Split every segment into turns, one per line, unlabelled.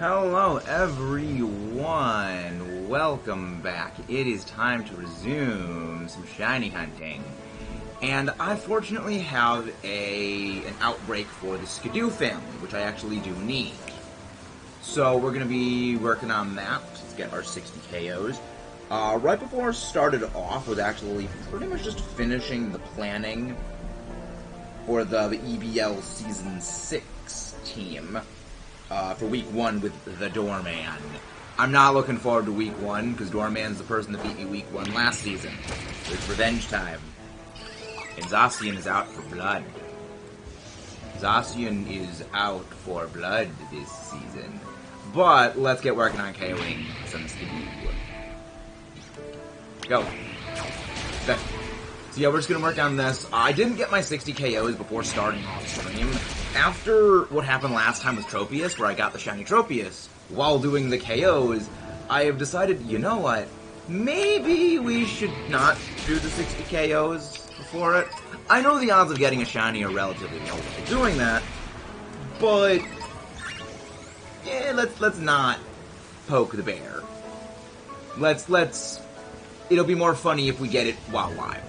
Hello everyone, welcome back. It is time to resume some shiny hunting. And I fortunately have an outbreak for the Skidoo family, which I actually do need. So we're going to be working on that to get our 60 KOs. Right before I started off was actually pretty much just finishing the planning for the EBL Season 6 team. For week 1 with the Doorman. I'm not looking forward to week 1, because Doorman's the person that beat me week 1 last season. It's revenge time. And Zacian is out for blood. Zacian is out for blood this season. But, let's get working on KOing some Skidoo. Go. Okay. So yeah, we're just gonna work on this. I didn't get my 60 KOs before starting off stream. After what happened last time with Tropius, where I got the shiny Tropius, while doing the KOs, I have decided, you know what, maybe we should not do the 60 KOs before it. I know the odds of getting a shiny are relatively low for doing that, but yeah, let's not poke the bear. It'll be more funny if we get it while live.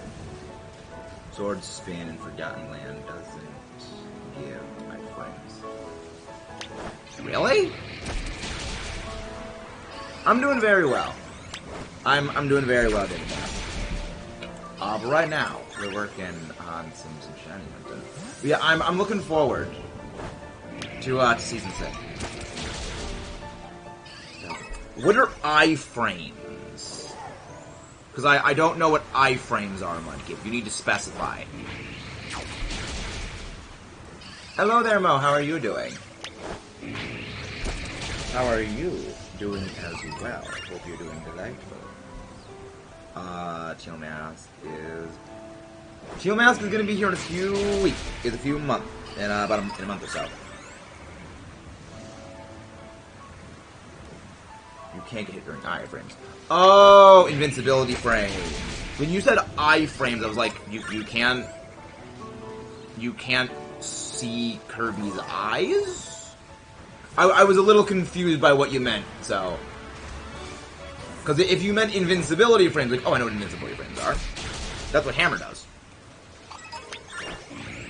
Sword Spin and Forgotten Land doesn't give my friends. Really? I'm doing very well. I'm doing very well doing that. But right now we're working on some shiny hunting. But yeah, I'm looking forward to season 6. What are iframes? Because I don't know what iframes are, Mudkip. You need to specify. Hello there, Mo. How are you doing? How are you doing as well? Hope you're doing delightful. Teal Mask is going to be here in a few weeks. In a few months. In a month or so. You can't get hit during iframes. Oh, invincibility frames. When you said iframes, I was like, you can't see Kirby's eyes? I was a little confused by what you meant, so. Because if you meant invincibility frames, like, oh, I know what invincibility frames are. That's what Hammer does.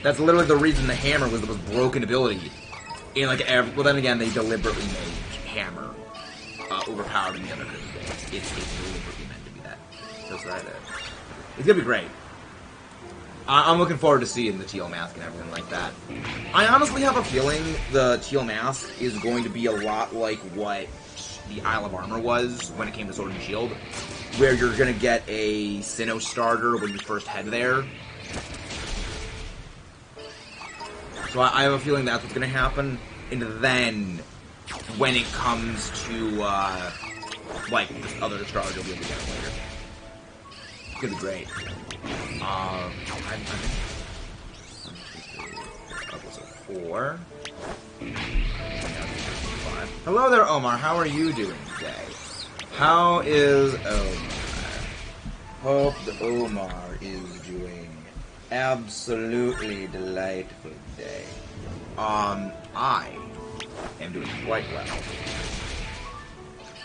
That's literally the reason the Hammer was the most broken ability. In like well, then again, they deliberately made Hammer overpowered in the other Kirby games. It's deliberately meant to be that. That's right. It's gonna be great. I'm looking forward to seeing the Teal Mask and everything like that. I honestly have a feeling the Teal Mask is going to be a lot like what the Isle of Armor was when it came to Sword and Shield, where you're gonna get a Sinnoh starter when you first head there. So I have a feeling that's what's gonna happen, and then when it comes to, like, other stars, you'll be able to get it later. It's gonna be great. I'm 4. Hello there, Omar. How are you doing today? How is Omar? Hope that Omar is doing absolutely delightful today. I am doing quite well.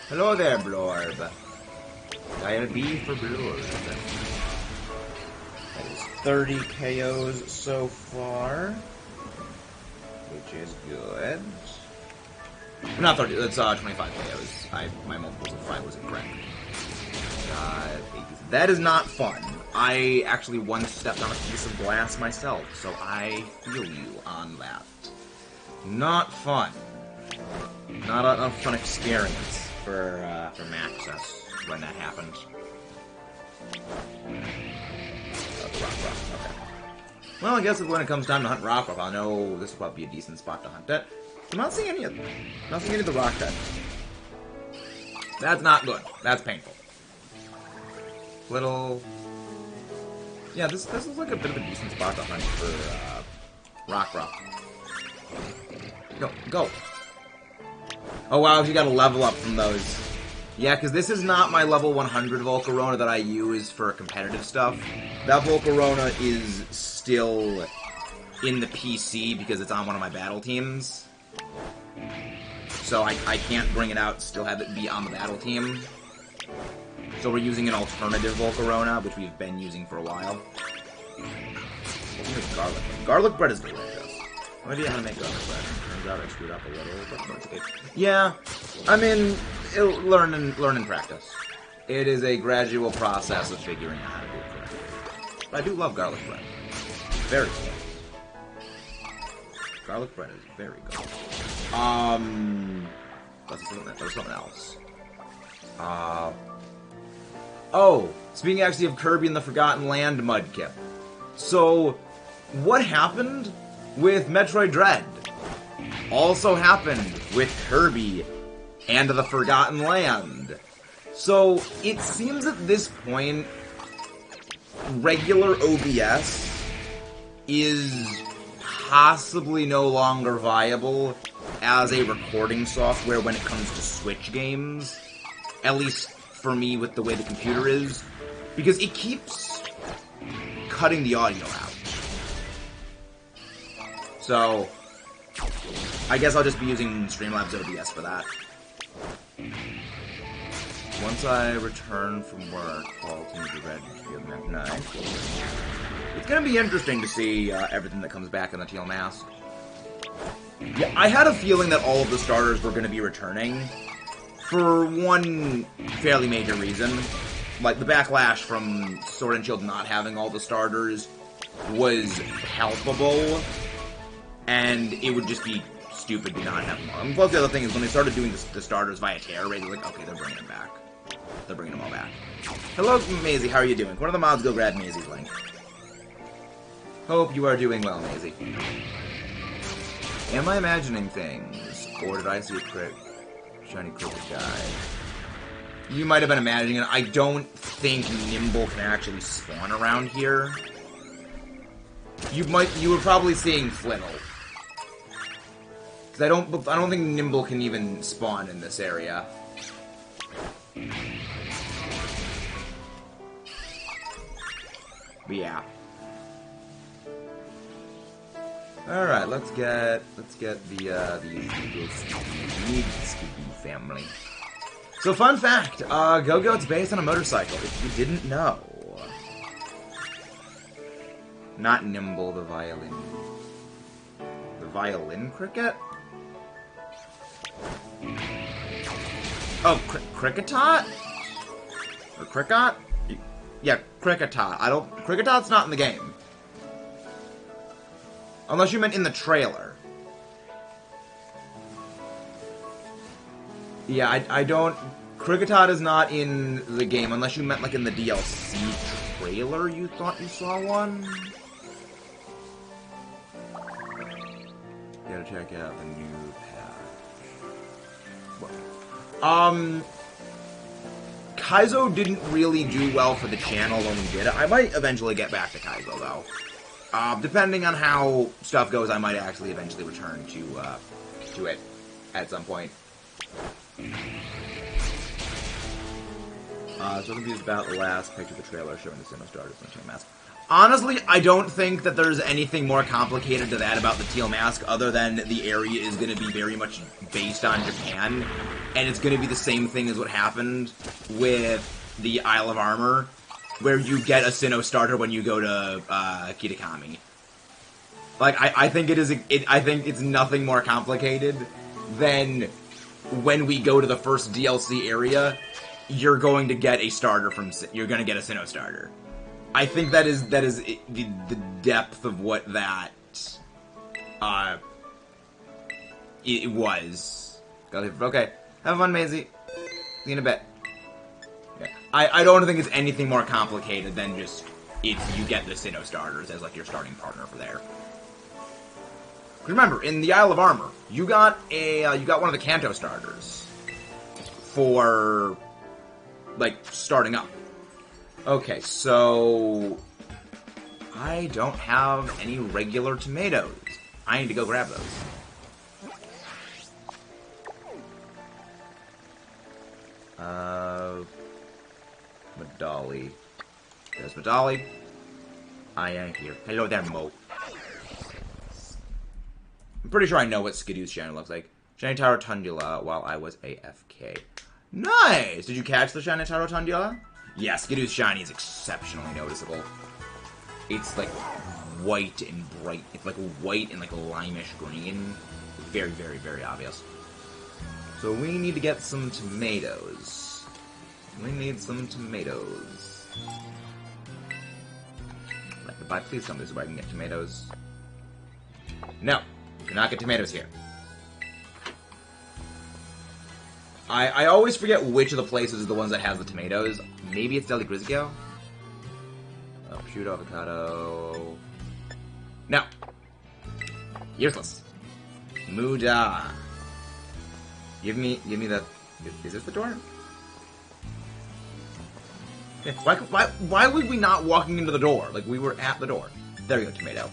Hello there, Blorb. I'll be for Blorb. That is 30 KOs so far, which is good. Not 30, that's 25 KOs. My multiples of 5 was incorrect. That is not fun. I actually once stepped on a piece of glass myself, so I feel you on that. Not fun. Not a fun experience for Maxus when that happened. The Rock. Okay. Well, I guess when it comes time to hunt Rock, I know this will probably be a decent spot to hunt it. I'm not seeing any of them. Not seeing any of the Rock Dead. That's not good. That's painful. Little. Yeah, this is like a bit of a decent spot to hunt for Rock. Go. Oh wow, you gotta level up from those. Yeah, because this is not my level 100 Volcarona that I use for competitive stuff. That Volcarona is still in the PC because it's on one of my battle teams. so I can't bring it out, still have it be on the battle team. So we're using an alternative Volcarona, which we've been using for a while. Garlic bread. Garlic bread is delicious. No idea how to make garlic bread. Turns out I screwed up a little, but it's okay. Yeah, I mean, learn and practice. It is a gradual process of figuring out how to do it correctly. But I do love garlic bread. Very good. Garlic bread is very good. That was something else. Oh, speaking actually of Kirby and the Forgotten Land Mudkip. So, what happened with Metroid Dread also happened with Kirby and the Forgotten Land. So, it seems at this point, regular OBS is possibly no longer viable as a recording software when it comes to Switch games. At least for me with the way the computer is. Because it keeps cutting the audio out. So, I guess I'll just be using Streamlabs OBS for that. Once I return from work, all teams are ready to be at night. It's gonna be interesting to see everything that comes back in the Teal Mask. Yeah, I had a feeling that all of the starters were gonna be returning for one fairly major reason. Like, the backlash from Sword and Shield not having all the starters was palpable, and it would just be stupid to not have them all. And plus, the other thing is, when they started doing the starters via Terror Raid, they're like, okay, they're bringing them back. They're bringing them all back. Hello, Maisie, how are you doing? One of the mods go grab Maisie's link. Hope you are doing well, Maisie. Am I imagining things, or did I see a shiny cricket guy? You might have been imagining it. I don't think Nimble can actually spawn around here. You were probably seeing Flittle. Because I don't think Nimble can even spawn in this area. But yeah. Alright, let's get the Scooby family. So, fun fact, Go-Go's based on a motorcycle, if you didn't know. Not Nimble, the violin. The violin cricket? Oh, Cricketot? Or Cricket? Yeah, Cricketot. Cricketot's not in the game. Unless you meant in the trailer. Yeah, I don't... Cricketot is not in the game, unless you meant, like, in the DLC trailer you thought you saw one? You gotta check out the new patch. Kaizo didn't really do well for the channel when we did it. I might eventually get back to Kaizo, though. Depending on how stuff goes, I might actually eventually return to it at some point. So confused about the last picture of the trailer showing the Sinnoh starters in the Teal Mask. Honestly, I don't think that there's anything more complicated to that about the Teal Mask other than the area is going to be very much based on Japan, and it's going to be the same thing as what happened with the Isle of Armor, where you get a Sinnoh starter when you go to Kitakami. Like, I think I think it's nothing more complicated than when we go to the first DLC area, you're going to get a starter you're going to get a Sinnoh starter. I think that is the depth of what that it was. Okay, have fun, Maisie. See you in a bit. Yeah. I don't think it's anything more complicated than just if you get the Sinnoh starters as like your starting partner for there. Remember, in the Isle of Armor, you got one of the Kanto starters for like starting up. Okay, so I don't have any regular tomatoes. I need to go grab those. Medali. There's Medali. I am here. Hello there, Mo. I'm pretty sure I know what Skidoo's channel looks like. Shiny Tarotundula while I was AFK. Nice! Did you catch the Shiny Tarotundula? Yeah, Skidoo's shiny is exceptionally noticeable. It's like white and bright. It's like white and like limeish green. Very, very, very obvious. So we need to get some tomatoes. We need some tomatoes. Please tell me this is where I can get tomatoes. No! Do not get tomatoes here. I always forget which of the places is the ones that has the tomatoes. Maybe it's Deli Grisgio? Oh, prosciutto, avocado... No! Useless. Muda. Give me the... Is this the door? Yeah, why would we not walking into the door? Like, we were at the door. There we go, tomato.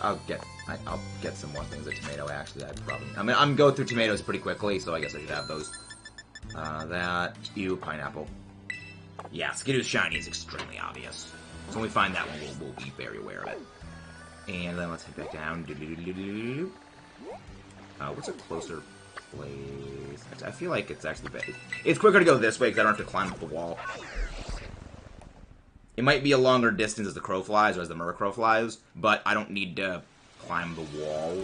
I'll get some more things of tomato, actually. I'm going through tomatoes pretty quickly, so I guess I should have those. Pineapple. Yeah, Skidoo's shiny is extremely obvious. So when we find that one, we'll be very aware of it. And then let's head back down. What's a closer place? I feel like it's actually better. It's quicker to go this way because I don't have to climb up the wall. It might be a longer distance as the crow flies or as the Murkrow flies, but I don't need to climb the wall,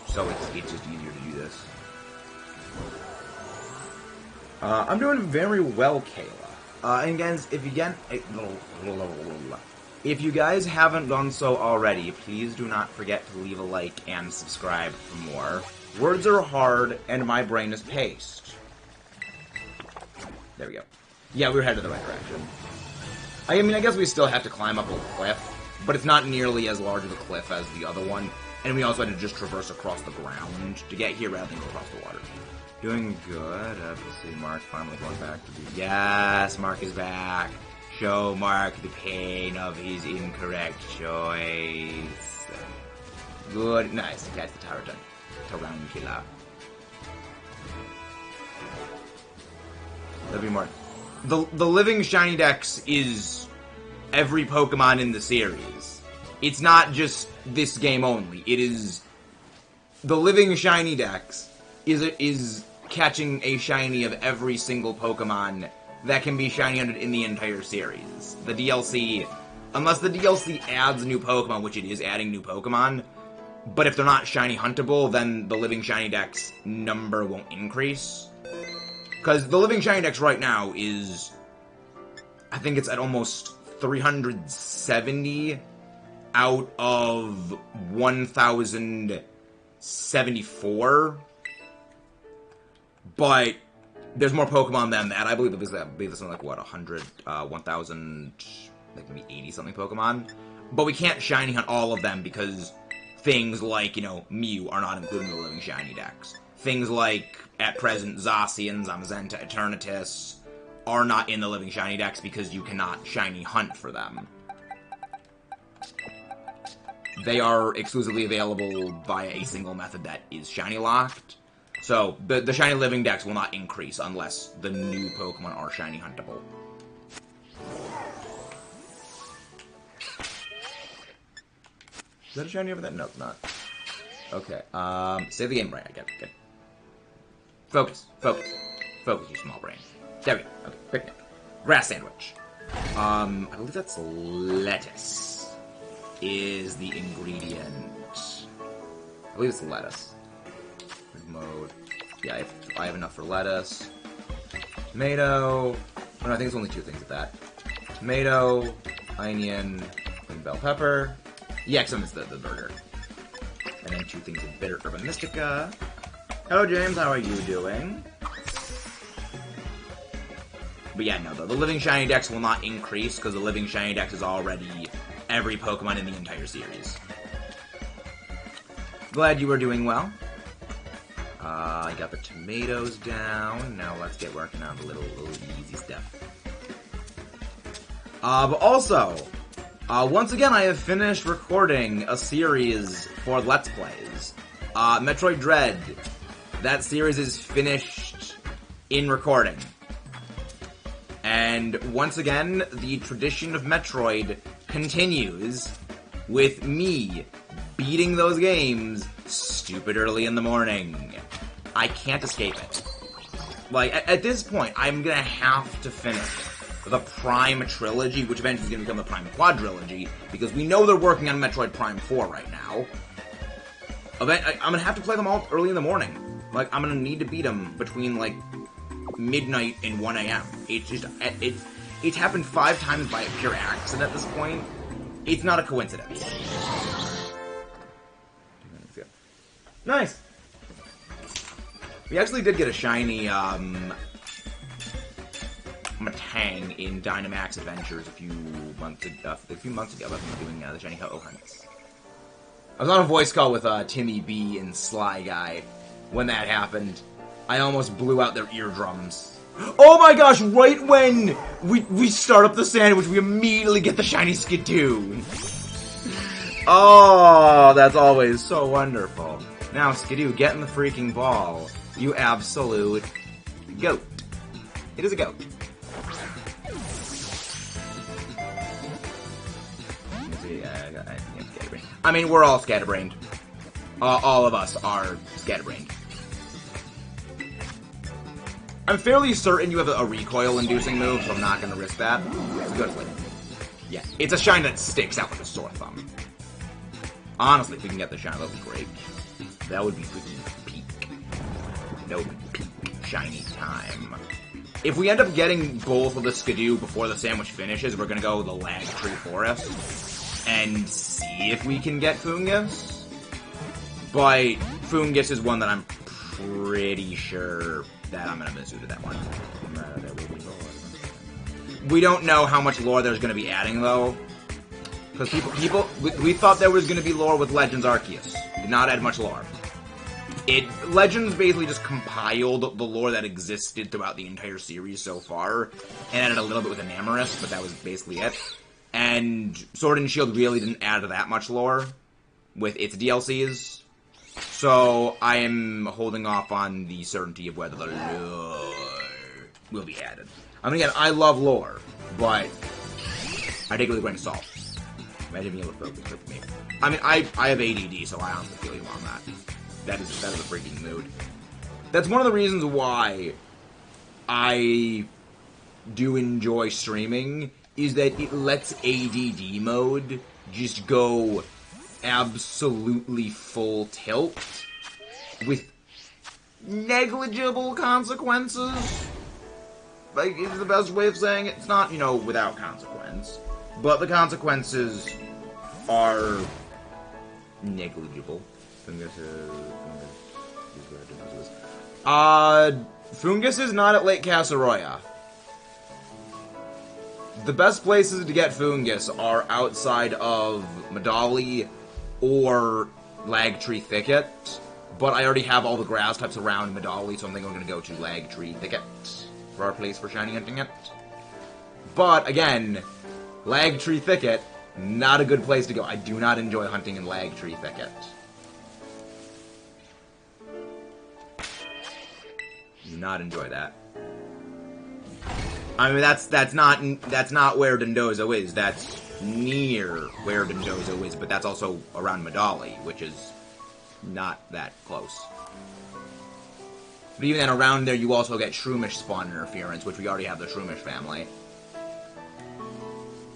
so it's just easier to do this. I'm doing very well, Kayla. And guys, if you guys haven't done so already, please do not forget to leave a like and subscribe for more. Words are hard, and my brain is paced. There we go. Yeah, we're headed in the right direction. I mean, I guess we still have to climb up a cliff, but it's not nearly as large of a cliff as the other one, and we also had to just traverse across the ground to get here rather than go across the water. Doing good. Let's see, Mark finally going back to the... Yes, Mark is back. Show Mark the pain of his incorrect choice. Good. Nice. Catch the Tarantula. That'd be more... The Living Shiny Dex is every Pokemon in the series. It's not just this game only. It is... The Living Shiny Dex is catching a shiny of every single Pokemon that can be shiny hunted in the entire series. The DLC... Unless the DLC adds new Pokemon, which it is adding new Pokemon, but if they're not shiny huntable, then the Living Shiny Dex number won't increase. Because the Living Shiny Dex right now is... I think it's at almost 370 out of 1,074. But there's more Pokemon than that. I believe there's something like, what, 100, 1,000, like maybe 80-something Pokemon. But we can't shiny hunt all of them because things like, Mew are not included in the Living Shiny Dex. Things like, at present, Zacian, Zamazenta, Eternatus are not in the Living Shiny Dex because you cannot shiny hunt for them. They are exclusively available via a single method that is shiny locked. So, the shiny Living Dex will not increase unless the new Pokemon are shiny huntable. Is that a shiny over there? No, it's not. Okay, save the game right, I get it. Good. Focus, focus. Focus, you small brain. There we go. Okay, picnic. Grass sandwich. I believe that's lettuce is the ingredient. I believe it's lettuce. Mode. Yeah, I have enough for lettuce. Tomato. Oh, no, I think it's only two things of that. Tomato, onion, and bell pepper. Yeah, some is the burger. And then two things of bitter Urban Mystica. Hello, James. How are you doing? But yeah, no, the Living Shiny Dex will not increase because the Living Shiny Dex is already every Pokemon in the entire series. Glad you were doing well. I got the tomatoes down. Now let's get working on the little easy stuff. But also, once again, I have finished recording a series for Let's Plays. Metroid Dread. That series is finished in recording. And once again, the tradition of Metroid continues with me beating those games stupid early in the morning. I can't escape it. Like, at this point, I'm gonna have to finish the Prime Trilogy, which eventually is gonna become the Prime Quadrilogy, because we know they're working on Metroid Prime 4 right now. I'm gonna have to play them all early in the morning. Like, I'm gonna need to beat them between, like, midnight and 1 a.m. It's just, it's happened 5 times by a pure accident at this point. It's not a coincidence. Nice! We actually did get a shiny, Matang in Dynamax Adventures a few months ago, I've been doing the shiny Ho-Oh hunts. I was on a voice call with, Timmy B and Sly Guy when that happened. I almost blew out their eardrums. Oh my gosh, right when we start up the sandwich, we immediately get the shiny Skidoo. Oh, that's always so wonderful. Now, Skidoo, get in the freaking ball. You absolute goat. It is a goat. I mean, we're all scatterbrained. All of us are scatterbrained. I'm fairly certain you have a recoil-inducing move, so I'm not going to risk that. Good flip. Yeah, it's a shine that sticks out like a sore thumb. Honestly, if we can get the shine, that would be great. That would be freaking peak. That would be peak shiny time. If we end up getting both of the Skidoo before the sandwich finishes, we're going to go the Lag Tree Forest and see if we can get Fungus. But Fungus is one that I'm pretty sure that I'm going to miss to that one. We don't know how much lore there's going to be adding, though. Because we thought there was going to be lore with Legends Arceus. Did not add much lore. Legends basically just compiled the lore that existed throughout the entire series so far, and added a little bit with Enamorus, but that was basically it. And Sword and Shield really didn't add that much lore with its DLCs. So I am holding off on the certainty of whether the lore will be added. I mean, again, I love lore, but I take it with a grain of salt. Imagine being able to focus with me. I mean, I have ADD, so I honestly feel you on that. That is a freaking mood. That's one of the reasons why I do enjoy streaming, is that it lets ADD mode just go absolutely full tilt with negligible consequences. Like, it's the best way of saying it. It's not, without consequence. But the consequences are negligible. Fungus is not at Lake Casaroya. The best places to get Fungus are outside of Medali or Lagtree Thicket, but I already have all the grass types around Medali, so I think I'm going to go to Lagtree Thicket for our place for shiny hunting it. But, again, Lagtree Thicket, not a good place to go. I do not enjoy hunting in Lagtree Thicket. Do not enjoy that. I mean, that's not where Dondozo is. That's near where Dondozo is, but that's also around Medali, which is not that close. But even then, around there, you also get Shroomish spawn interference, which we already have the Shroomish family.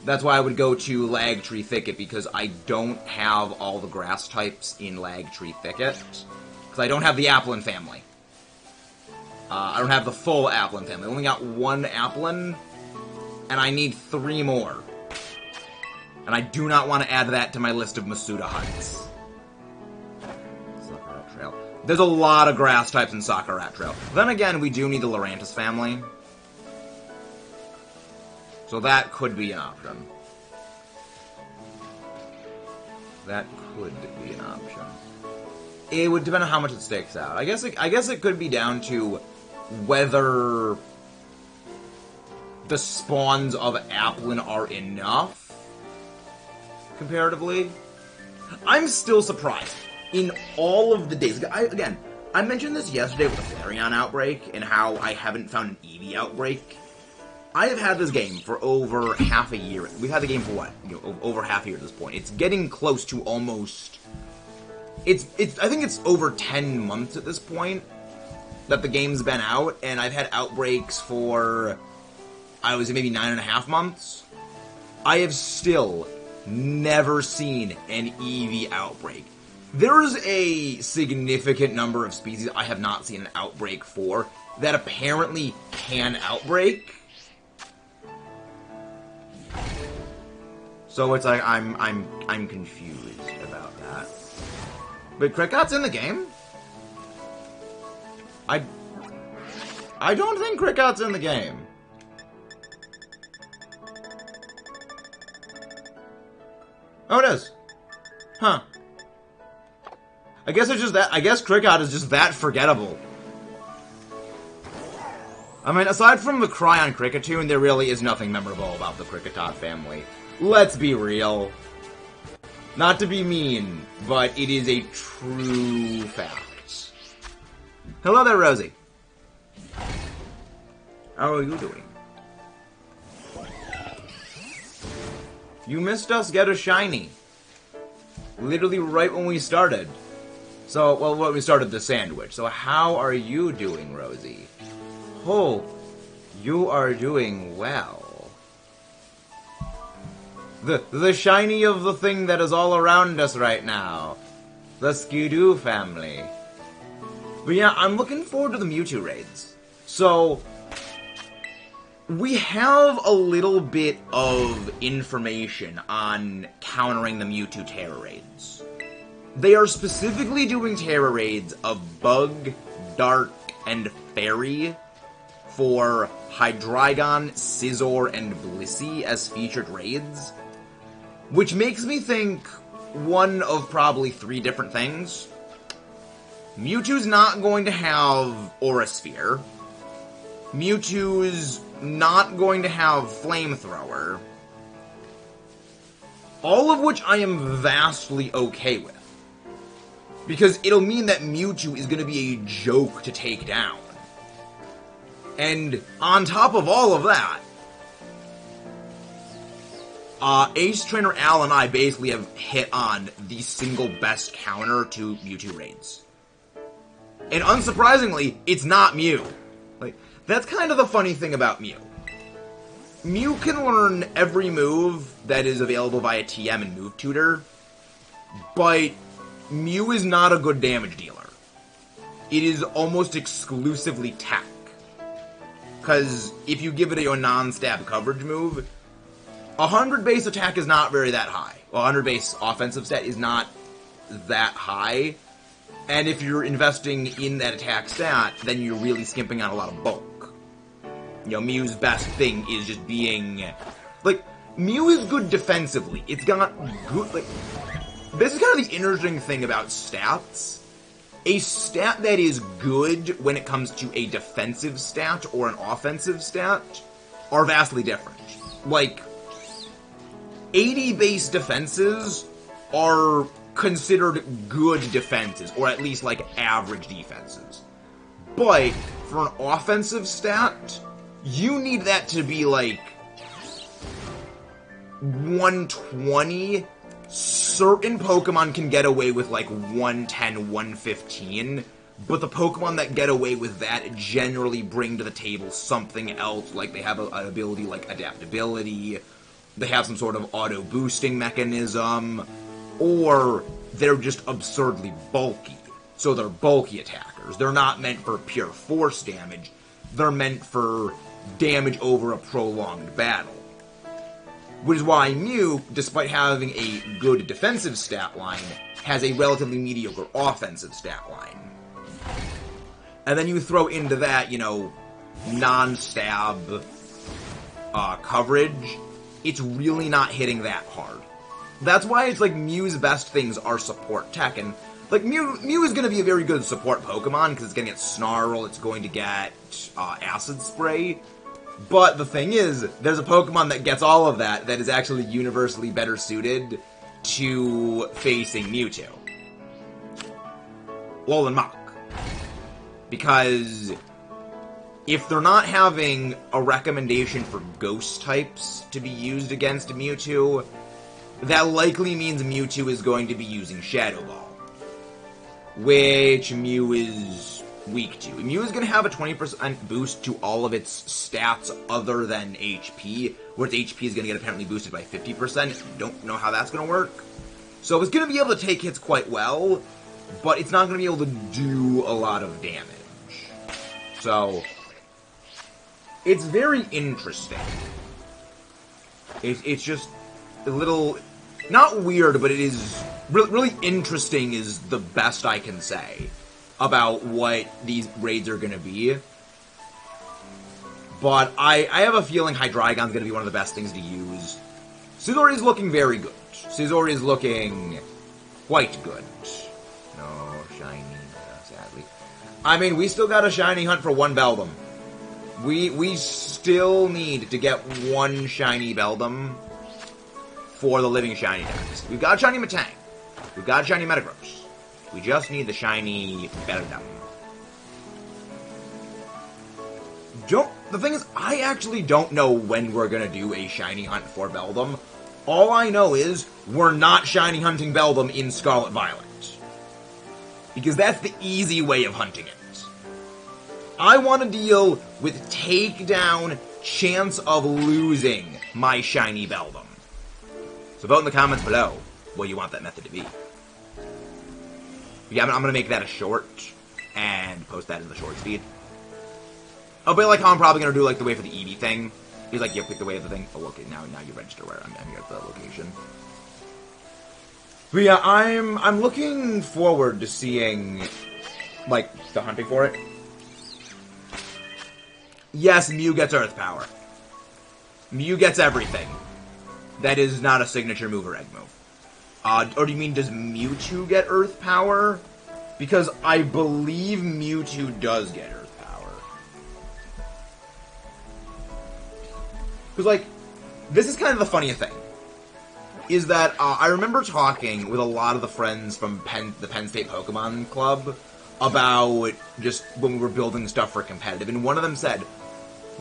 That's why I would go to Lagtree Thicket, because I don't have all the grass types in Lagtree Thicket. Because I don't have the Applin family. I don't have the full Applin family. I only got one Applin, and I need 3 more. And I do not want to add that to my list of Masuda hunts. Sakura Trail. There's a lot of grass types in Sakura Trail. Then again, we do need the Lurantis family. So that could be an option. That could be an option. It would depend on how much it stakes out. I guess it could be down to whether the spawns of Applin are enough, comparatively. I'm still surprised. In all of the days... I mentioned this yesterday with the Flareon outbreak, and how I haven't found an Eevee outbreak. I have had this game for over half a year. We've had the game for what? Over half a year at this point. It's getting close to almost I think it's over 10 months at this point that the game's been out, and I've had outbreaks for, I would say, maybe 9.5 months. I have still never seen an Eevee outbreak. There's a significant number of species I have not seen an outbreak for that apparently can outbreak. So it's like I'm confused about that. But Cricket's in the game? I don't think Cricket's in the game. Oh, it is. Huh. I guess it's just that. I guess Cricket is just that forgettable. I mean, aside from the Cry on Cricketune, there really is nothing memorable about the Cricketot family. Let's be real. Not to be mean, but it is a true fact. Hello there, Rosie. How are you doing? You missed us get a shiny. Literally right when we started. So, well, when we started the sandwich. So how are you doing, Rosie? Hope you are doing well. The shiny of the thing that is all around us right now. The Skidoo family. But yeah, I'm looking forward to the Mewtwo raids. So, we have a little bit of information on countering the Mewtwo Terror raids. They are specifically doing Terror raids of Bug, Dark, and Fairy for Hydreigon, Scizor, and Blissey as featured raids. Which makes me think one of probably 3 different things. Mewtwo's not going to have Aura Sphere. Mewtwo's not going to have Flamethrower. All of which I am vastly okay with. Because it'll mean that Mewtwo is going to be a joke to take down. And on top of all of that, Ace Trainer Al and I basically have hit on the single best counter to Mewtwo raids. And unsurprisingly, it's not Mew. Like, that's kind of the funny thing about Mew. Mew can learn every move that is available via TM and Move Tutor, but Mew is not a good damage dealer. It is almost exclusively tech. Because if you give it a non-stab coverage move, 100 base attack is not very that high. Well, 100 base offensive stat is not that high. And if you're investing in that attack stat, then you're really skimping on a lot of bulk. You know, Mew's best thing is just being... Like, Mew is good defensively. It's got good... Like, this is kind of the interesting thing about stats. A stat that is good when it comes to a defensive stat or an offensive stat are vastly different. Like, 80 base defenses are considered good defenses, or at least, like, average defenses. But, for an offensive stat, you need that to be, like, 120. Certain Pokemon can get away with, like, 110, 115, but the Pokemon that get away with that generally bring to the table something else, like they have an ability like Adaptability, they have some sort of auto-boosting mechanism, or they're just absurdly bulky. So they're bulky attackers. They're not meant for pure force damage. They're meant for damage over a prolonged battle. Which is why Mew, despite having a good defensive stat line, has a relatively mediocre offensive stat line. And then you throw into that, you know, non-stab coverage, it's really not hitting that hard. That's why it's like Mew's best things are support tech, and like Mew is going to be a very good support Pokemon, because it's going to get Snarl, it's going to get Acid Spray. But the thing is, there's a Pokemon that gets all of that is actually universally better suited to facing Mewtwo. Alolan Mach. Because if they're not having a recommendation for ghost types to be used against Mewtwo, that likely means Mewtwo is going to be using Shadow Ball. which Mew is weak to. Mew is going to have a 20% boost to all of its stats other than HP, where its HP is going to get apparently boosted by 50%. Don't know how that's going to work. So it's going to be able to take hits quite well, but it's not going to be able to do a lot of damage. So it's very interesting. It's just a little, not weird, but it is really interesting is the best I can say about what these raids are going to be. But I have a feeling Hydreigon's going to be one of the best things to use. Scizor is looking very good. Scizor is looking quite good. No shiny, sadly. I mean, we still got a shiny hunt for one Beldum. We still need to get one shiny Beldum for the living shiny decks. We've got a shiny Metang. We've got a shiny Metagross. We just need the shiny Beldum. The thing is, I actually don't know when we're gonna do a shiny hunt for Beldum. All I know is, we're not shiny hunting Beldum in Scarlet Violet. Because that's the easy way of hunting it. I want to deal with takedown, chance of losing my shiny Beldum. So vote in the comments below what you want that method to be. Yeah, I'm going to make that a short and post that in the short speed. Oh, but like how I'm probably going to do like the way for the Eevee thing. He's like, you pick the way of the thing. Oh, okay, now you register where I'm here at the location. But yeah, I'm looking forward to seeing like the hunting for it. Yes, Mew gets Earth Power. Mew gets everything. That is not a signature move or egg move. Or do you mean, does Mewtwo get Earth Power? Because I believe Mewtwo does get Earth Power. Because, like, this is kind of the funniest thing. Is that, I remember talking with a lot of the friends from the Penn State Pokemon Club about just when we were building stuff for competitive, and one of them said,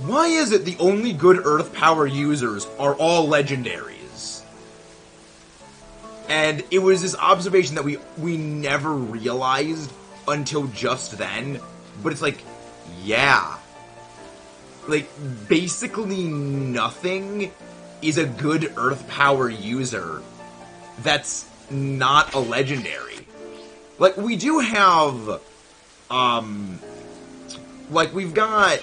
why is it the only good Earth Power users are all legendaries? And it was this observation that we never realized until just then, but it's like, yeah. Like, basically nothing is a good Earth Power user that's not a legendary. Like, we do have, like, we've got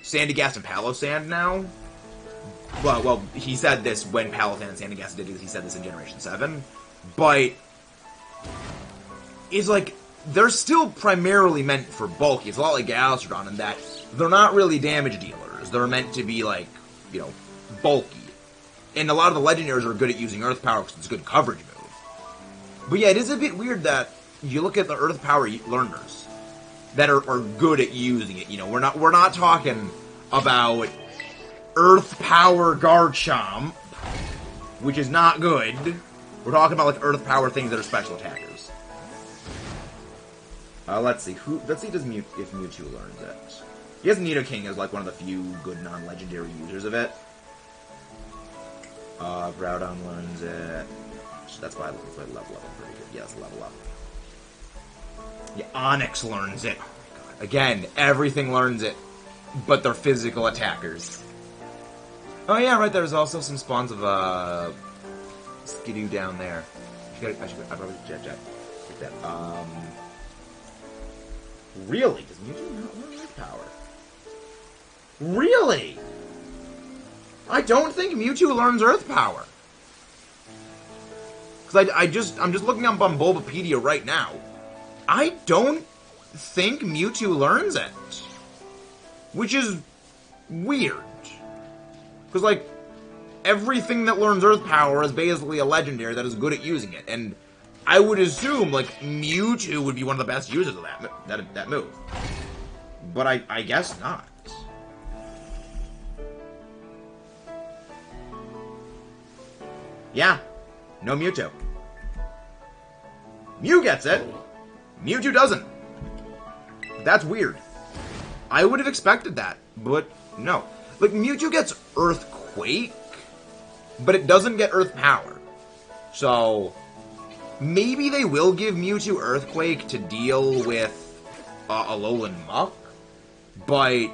Sandygast and Palossand now. Well, he said this when Palossand and Sandygast did it, he said this in Generation 7. But it's like, they're still primarily meant for bulky. It's a lot like Gastrodon in that they're not really damage dealers. They're meant to be, like, you know, bulky. And a lot of the legendaries are good at using Earth Power because it's a good coverage move. But yeah, it is a bit weird that you look at the Earth Power learners that are good at using it. You know, we're not talking about Earth Power Garchomp, which is not good. We're talking about like Earth Power things that are special attackers. Let's see. Let's see if Mewtwo learns it. I guess Nidoking is like one of the few good non-legendary users of it. Groudon learns it. That's why I level up pretty good. Yes, level up. Yeah, Onyx learns it. Oh my god. Again, everything learns it, but they're physical attackers. Oh yeah, right. There's also some spawns of Skidoo down there. I probably should check that. Really? Does Mewtwo not learn Earth Power? Really? I don't think Mewtwo learns Earth Power. Because I'm just looking up on Bulbapedia right now. I don't think Mewtwo learns it. Which is weird. Because, like, everything that learns Earth Power is basically a legendary that is good at using it. And I would assume, like, Mewtwo would be one of the best users of that move. But I guess not. Yeah, no Mewtwo. Mew gets it. Mewtwo doesn't. That's weird. I would have expected that, but no. Like, Mewtwo gets Earthquake, but it doesn't get Earth Power. So, Maybe they will give Mewtwo Earthquake to deal with Alolan Muck, but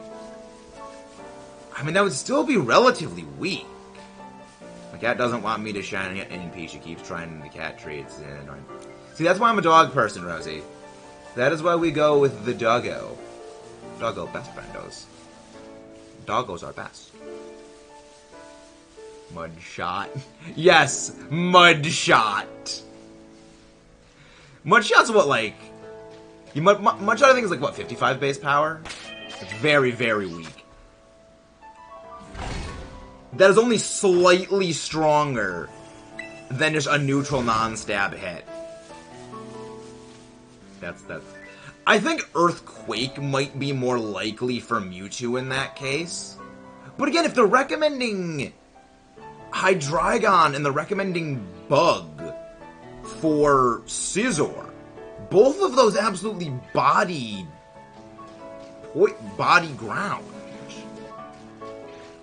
I mean, that would still be relatively weak. My cat doesn't want me to shine any P. She keeps trying the cat traits. See, that's why I'm a dog person, Rosie. That is why we go with the doggo. Doggo, best friendos. Doggos are best. Mudshot. Yes, Mudshot. Mudshot's what, like... Mudshot, I think, is like, what, 55 base power? It's very, very weak. That is only slightly stronger than just a neutral non-stab hit. That's... I think Earthquake might be more likely for Mewtwo in that case. But again, if they're recommending Hydreigon and they're recommending Bug for Scizor, both of those absolutely body ground.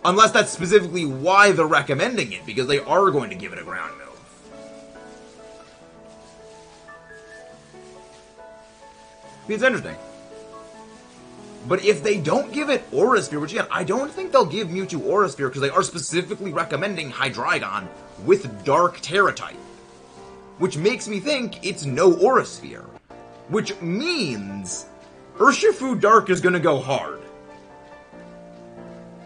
Unless that's specifically why they're recommending it, because they are going to give it a ground move. It's interesting. But if they don't give it Aura Sphere, which again, I don't think they'll give Mewtwo Aura Sphere because they are specifically recommending Hydreigon with Dark Terra type. Which makes me think it's no Aura Sphere. Which means Urshifu Dark is going to go hard.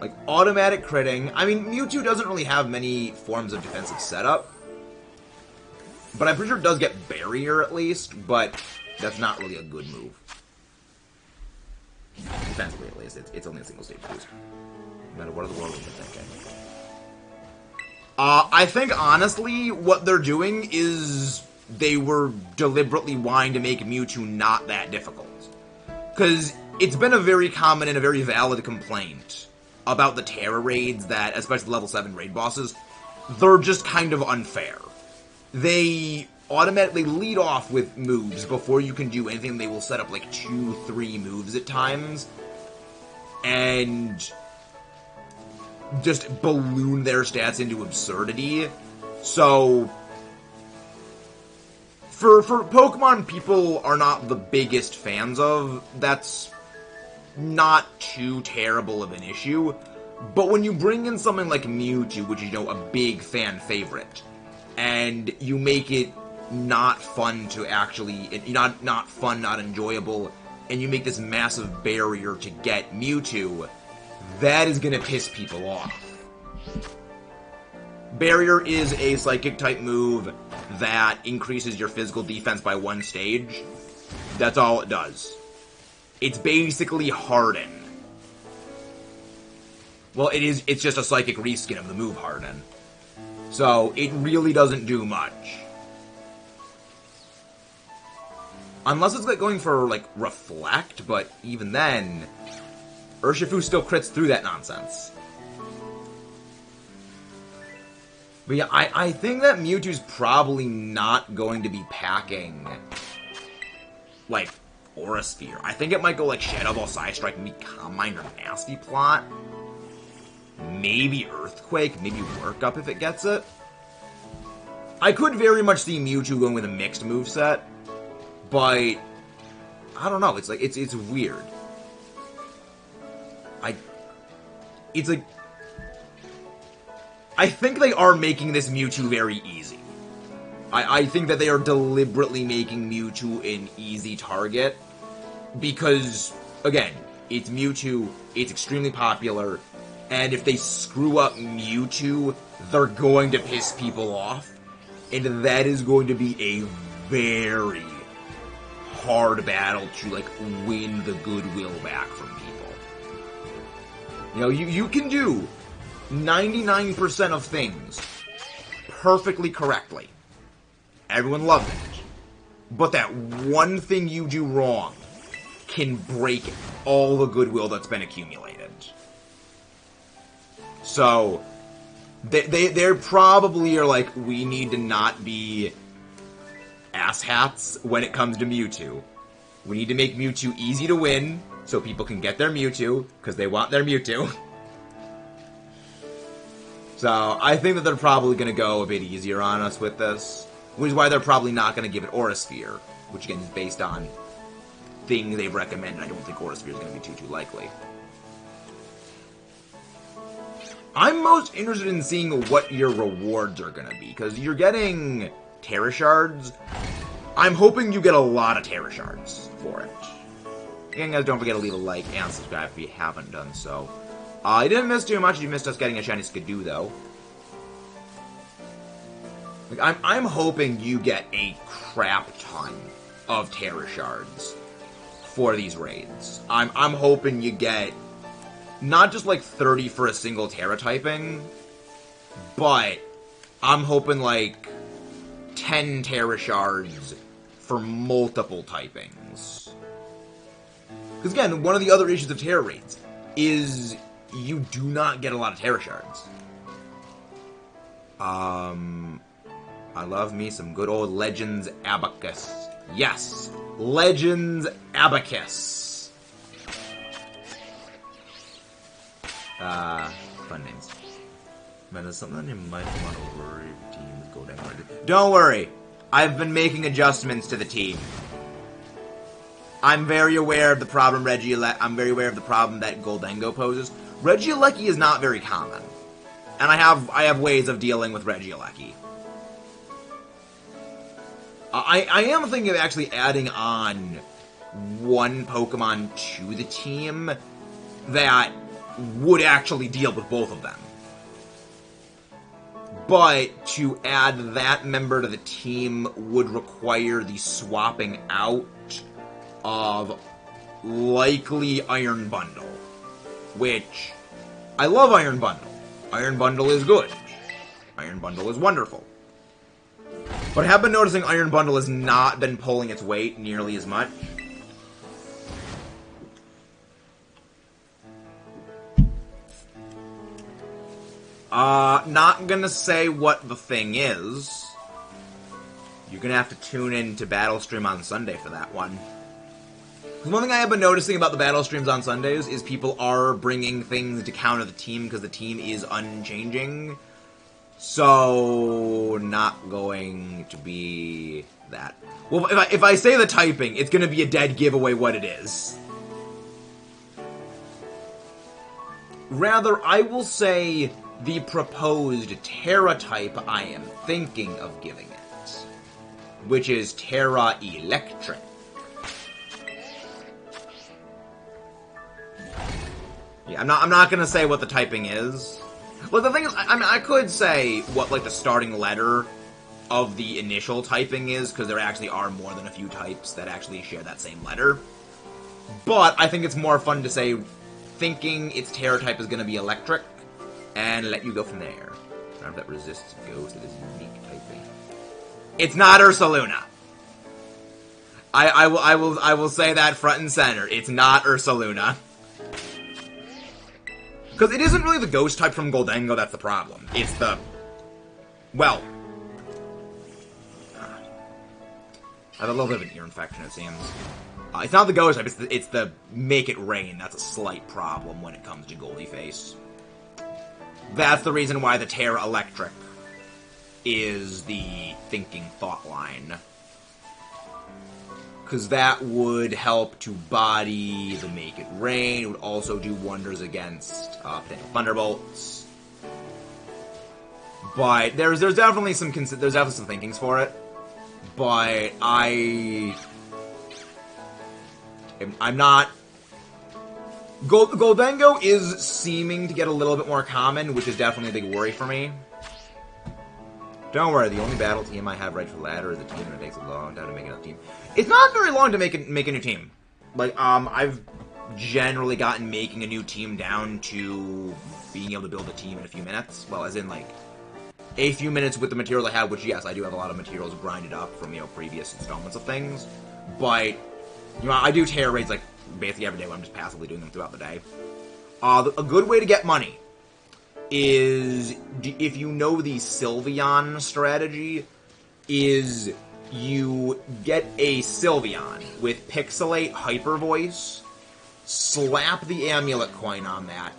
Like, automatic critting. I mean, Mewtwo doesn't really have many forms of defensive setup. But I'm pretty sure it does get Barrier at least, but that's not really a good move. Defensively at least, it's only a single stage boost. No matter what are the world is thinking. I think, honestly, what they're doing is they were deliberately wanting to make Mewtwo not that difficult. Because it's been a very common and a very valid complaint about the Terra raids that, especially level 7 raid bosses, they're just kind of unfair. They automatically lead off with moves before you can do anything. They will set up like 2-3 moves at times and just balloon their stats into absurdity. So for Pokemon people are not the biggest fans of, that's not too terrible of an issue. But when you bring in something like Mewtwo, which is, you know, a big fan favorite, and you make it not fun to actually, not fun, not enjoyable, and you make this massive barrier to get Mewtwo, that is gonna piss people off. Barrier is a Psychic-type move that increases your physical defense by 1 stage. That's all it does. It's basically Harden. Well, it's just a Psychic reskin of the move Harden. So, it really doesn't do much. Unless it's like going for, like, Reflect, but even then, Urshifu still crits through that nonsense. But yeah, I think that Mewtwo's probably not going to be packing, like, Aura Sphere. I think it might go like Shadow Ball, Side Strike, maybe Calm Mind or Nasty Plot. Maybe Earthquake, maybe Work Up if it gets it. I could very much see Mewtwo going with a mixed moveset, but I don't know, it's like, it's weird. It's like, I think they are making this Mewtwo very easy. I think that they are deliberately making Mewtwo an easy target, because, again, it's Mewtwo, it's extremely popular, and if they screw up Mewtwo, they're going to piss people off, and that is going to be a very hard battle to, like, win the goodwill back from people. You know, you can do 99% of things perfectly correctly. Everyone loves it. But that one thing you do wrong can break all the goodwill that's been accumulated. So, they're probably are like, we need to not be asshats when it comes to Mewtwo. We need to make Mewtwo easy to win, so people can get their Mewtwo, because they want their Mewtwo. So, I think that they're probably going to go a bit easier on us with this. Which is why they're probably not going to give it Aura Sphere, which again is based on things they've recommended. I don't think Aura Sphere is going to be too likely. I'm most interested in seeing what your rewards are going to be, because you're getting Terra Shards. I'm hoping you get a lot of Terra Shards for it. Again, guys, don't forget to leave a like and subscribe if you haven't done so. You didn't miss too much. You missed us getting a shiny Skidoo, though. Like, I'm hoping you get a crap ton of Terra Shards for these raids. I'm hoping you get not just like 30 for a single Terra typing, but I'm hoping like 10 Terra Shards for multiple typings. Because again, one of the other issues of Terra raids is you do not get a lot of Terra Shards. I love me some good old Legends Abacus. Yes! Legends Abacus! Fun names. Man, there's something you might want to worry if teams go down. Don't worry! I've been making adjustments to the team. I'm very aware of the problem I'm very aware of the problem that Goldengo poses. Regieleki is not very common. And I have ways of dealing with Regieleki. I am thinking of actually adding on one Pokemon to the team that would actually deal with both of them. But to add that member to the team would require the swapping out of likely Iron Bundle. Which, I love Iron Bundle. Iron Bundle is good. Iron Bundle is wonderful. But I have been noticing Iron Bundle has not been pulling its weight nearly as much. Not gonna say what the thing is. You're gonna have to tune in to Battle Stream on Sunday for that one. One thing I have been noticing about the battle streams on Sundays is people are bringing things to counter the team because the team is unchanging. So, not going to be that. Well, if I say the typing, it's going to be a dead giveaway what it is. Rather, I will say the proposed Terra type I am thinking of giving it, which is Terra Electric. Yeah, I'm not gonna say what the typing is. Well, the thing is, I mean, I could say what, like, the starting letter of the initial typing is, because there actually are more than a few types that actually share that same letter. But I think it's more fun to say, thinking its Terra type is gonna be electric, and let you go from there. I don't know if that resists ghost, it is unique typing. It's not Ursaluna. I will say that front and center. It's not Ursaluna. Because it isn't really the ghost type from Goldengo that's the problem. It's the... well... I have a little bit of an ear infection, it seems. It's not the ghost type, it's the make it rain. That's a slight problem when it comes to Goldie Face. That's the reason why the Terra Electric is the thinking thought line. Because that would help to body the Make It Rain. It would also do wonders against potential Thunderbolts. But there's definitely some thinkings for it. But I'm not. Goldengo is seeming to get a little bit more common, which is definitely a big worry for me. Don't worry, the only battle team I have right for ladder is a team, and it takes a long time to make another team. It's not very long to make a new team. Like, I've generally gotten making a new team down to being able to build a team in a few minutes. Well, as in, like, a few minutes with the materials I have, which, yes, I do have a lot of materials grinded up from, previous installments of things. But, I do Terra raids, like, basically every day when I'm just passively doing them throughout the day. A good way to get money is, if you know the Sylveon strategy, is you get a Sylveon with Pixelate Hyper Voice, slap the Amulet coin on that,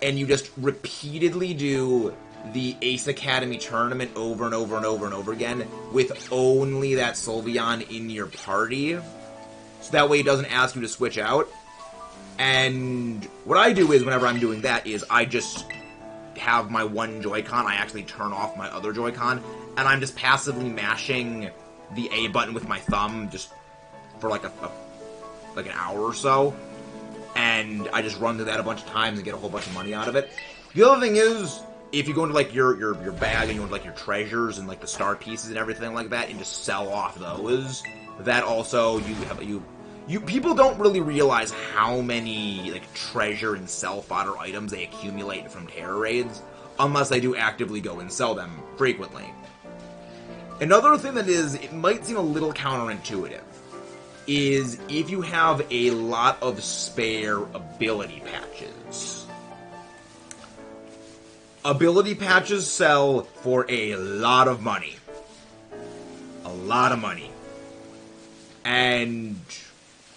and you just repeatedly do the Ace Academy tournament over and over and over and over again with only that Sylveon in your party. So that way it doesn't ask you to switch out. And what I do is, whenever I'm doing that, is I just have my one Joy-Con, I actually turn off my other Joy-Con, and I'm just passively mashing the A button with my thumb just for like like an hour or so. And I just run through that a bunch of times and get a whole bunch of money out of it. The other thing is, if you go into like your bag and you want like your treasures and like the star pieces and everything like that, and just sell off those, that also people don't really realize how many like treasure and sell fodder items they accumulate from terror raids unless they do actively go and sell them frequently. Another thing that it might seem a little counterintuitive is if you have a lot of spare ability patches. Ability patches sell for a lot of money. A lot of money. And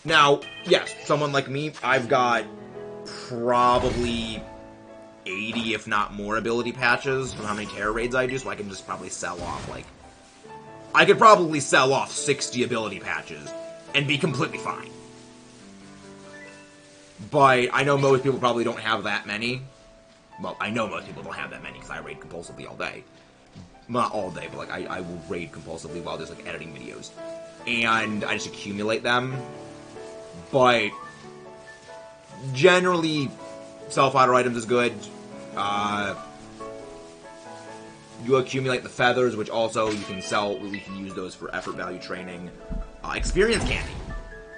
now, yes, someone like me, I've got probably 80, if not more, ability patches from how many terror raids I do, so I can just probably sell off, like... I could probably sell off 60 ability patches and be completely fine. But I know most people probably don't have that many. Well, I know most people don't have that many, because I raid compulsively all day. Not all day, but, like, I will raid compulsively while just, like, editing videos. And I just accumulate them. But generally, sell-fodder items is good. You accumulate the feathers, which also you can sell. We can use those for effort value training. Experience candy.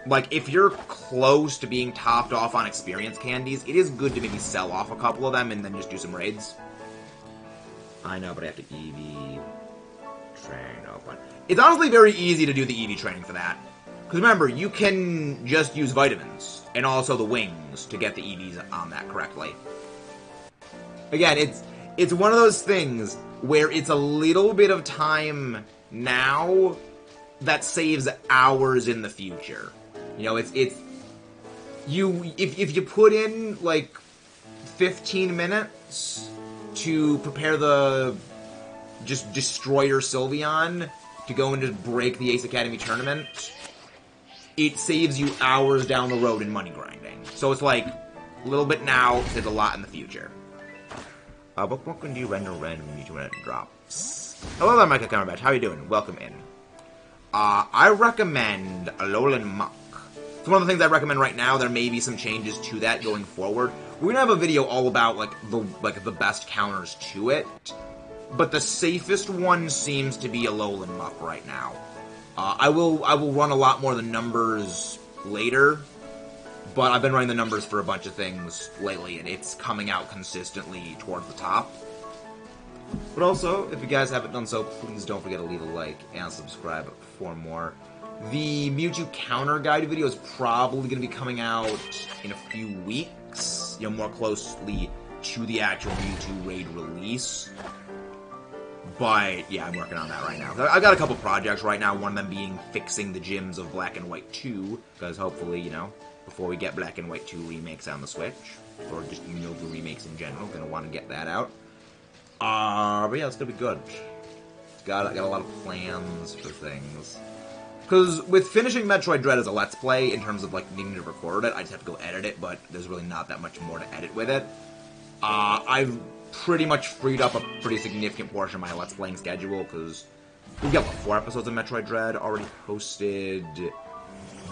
Like, if you're close to being topped off on experience candies, it is good to maybe sell off a couple of them and then just do some raids. I know, but I have to EV train open. It's honestly very easy to do the EV training for that. Because remember, you can just use vitamins, and also the wings, to get the EVs on that correctly. Again, it's one of those things where it's a little bit of time now that saves hours in the future. You know, if you put in, like, 15 minutes to prepare the just Destroyer Sylveon to go and just break the Ace Academy tournament, it saves you hours down the road in money grinding. So it's like, a little bit now, saves a lot in the future. What can you render randomly when it drops? Hello there, Micah Cumberbatch. How you doing? Welcome in. I recommend Alolan Muck. It's one of the things I recommend right now. There may be some changes to that going forward. We're gonna have a video all about the best counters to it. But the safest one seems to be Alolan Muck right now. I will run a lot more of the numbers later, but I've been running the numbers for a bunch of things lately, and it's coming out consistently towards the top. But also, if you guys haven't done so, please don't forget to leave a like and subscribe for more. The Mewtwo counter guide video is probably going to be coming out in a few weeks, you know, more closely to the actual Mewtwo raid release. But, yeah, I'm working on that right now. I've got a couple projects right now, one of them being fixing the gyms of Black and White 2, because hopefully, you know, before we get Black and White 2 remakes on the Switch, or just Unova remakes in general, gonna want to get that out. But yeah, it's gonna be good. I got a lot of plans for things. Because with finishing Metroid Dread as a Let's Play, in terms of, like, needing to record it, I just have to go edit it, but there's really not that much more to edit with it. I've pretty much freed up a pretty significant portion of my Let's Playing schedule, because we've got, 4 episodes of Metroid Dread already posted.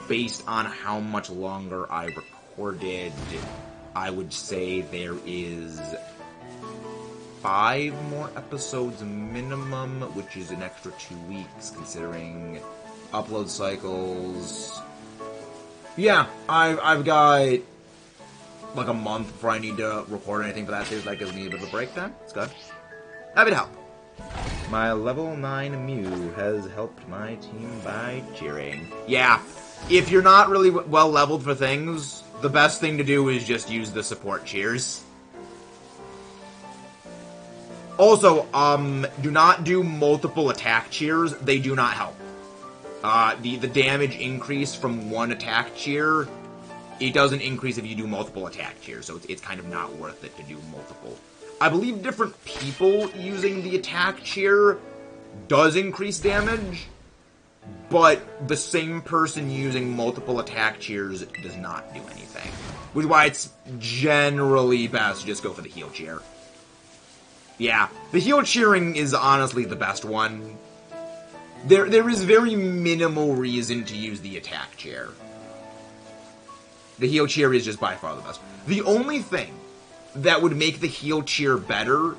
Based on how much longer I recorded, I would say there is 5 more episodes minimum, which is an extra 2 weeks, considering upload cycles. Yeah, I've got like a month before I need to record anything for that series. That gives me a bit of a break time. It's good. Happy to help. My level 9 Mew has helped my team by cheering. Yeah, if you're not really well leveled for things, the best thing to do is just use the support cheers. Also, do not do multiple attack cheers. They do not help. The damage increase from one attack cheer, it doesn't increase if you do multiple attack cheers, so it's kind of not worth it to do multiple. I believe different people using the attack cheer does increase damage, but the same person using multiple attack cheers does not do anything. Which is why it's generally best to just go for the heal cheer. Yeah, the heal cheering is honestly the best one. There is very minimal reason to use the attack cheer. The heal cheer is just by far the best. The only thing that would make the heal cheer better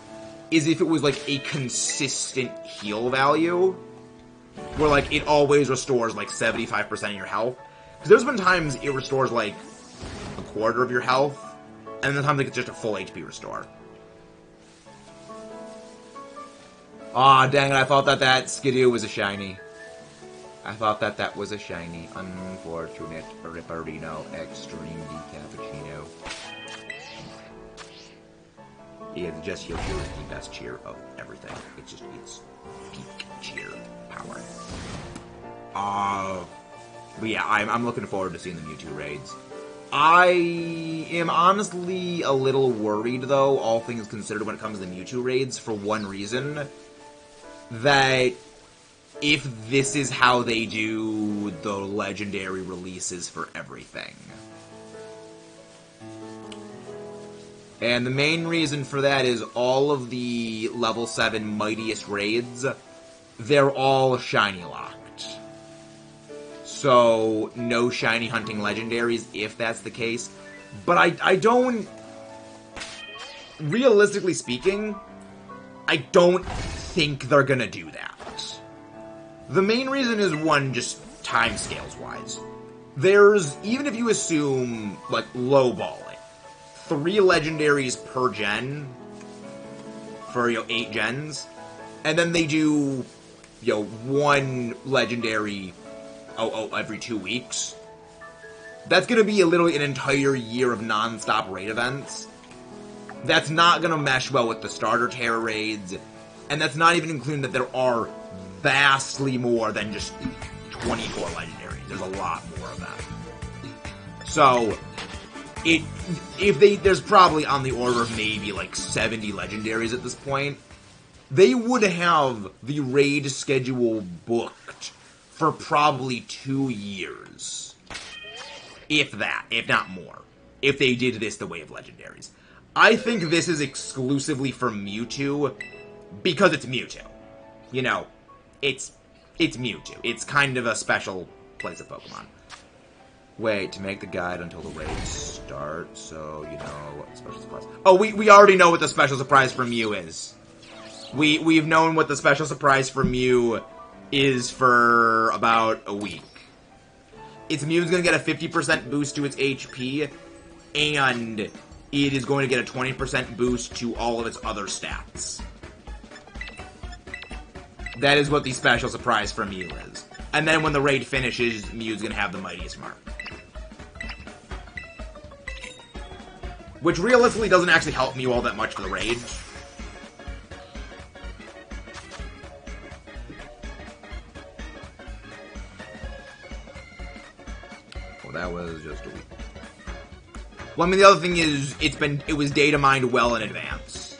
is if it was like a consistent heal value, where like it always restores like 75% of your health. Because there's been times it restores like a quarter of your health, and then times like it's just a full HP restore. Aw, dang it, I thought that Skidoo was a shiny. I thought that was a shiny. Unfortunate Ripperino Extreme Decappuccino. Yeah, the Just Heal cheer is the best cheer of everything. It's peak cheer power. But yeah, I'm looking forward to seeing the Mewtwo raids. I am honestly a little worried, though, all things considered, when it comes to the Mewtwo raids, for one reason. That if this is how they do the legendary releases for everything. And the main reason for that is all of the level 7 mightiest raids, they're all shiny locked. So, no shiny hunting legendaries if that's the case. But I don't... Realistically speaking, I don't think they're gonna do that. The main reason is, one, just timescales wise. There's, even if you assume, like, lowball it, 3 legendaries per gen for, 8 gens, and then they do, 1 legendary every 2 weeks. That's gonna be literally an entire year of non-stop raid events. That's not gonna mesh well with the starter terror raids, and that's not even including that there are vastly more than just 24 legendaries. There's a lot more of them. So, there's probably on the order of maybe like 70 legendaries at this point. They would have the raid schedule booked for probably 2 years. If that, if not more. If they did this the way of legendaries. I think this is exclusively for Mewtwo, because it's Mewtwo. It's Mewtwo. It's kind of a special place of Pokemon. Wait, to make the guide until the raids start, so you know what the special surprise... Oh, we already know what the special surprise for Mew is. We've known what the special surprise for Mew is for about a week. Mew's gonna get a 50% boost to its HP, and it is going to get a 20% boost to all of its other stats. That is what the special surprise for Mew is. And then when the raid finishes, Mew's gonna have the mightiest mark. Which realistically doesn't actually help Mew all that much for the raid. Well, that was just a week. Well, I mean, the other thing is, it was data mined well in advance.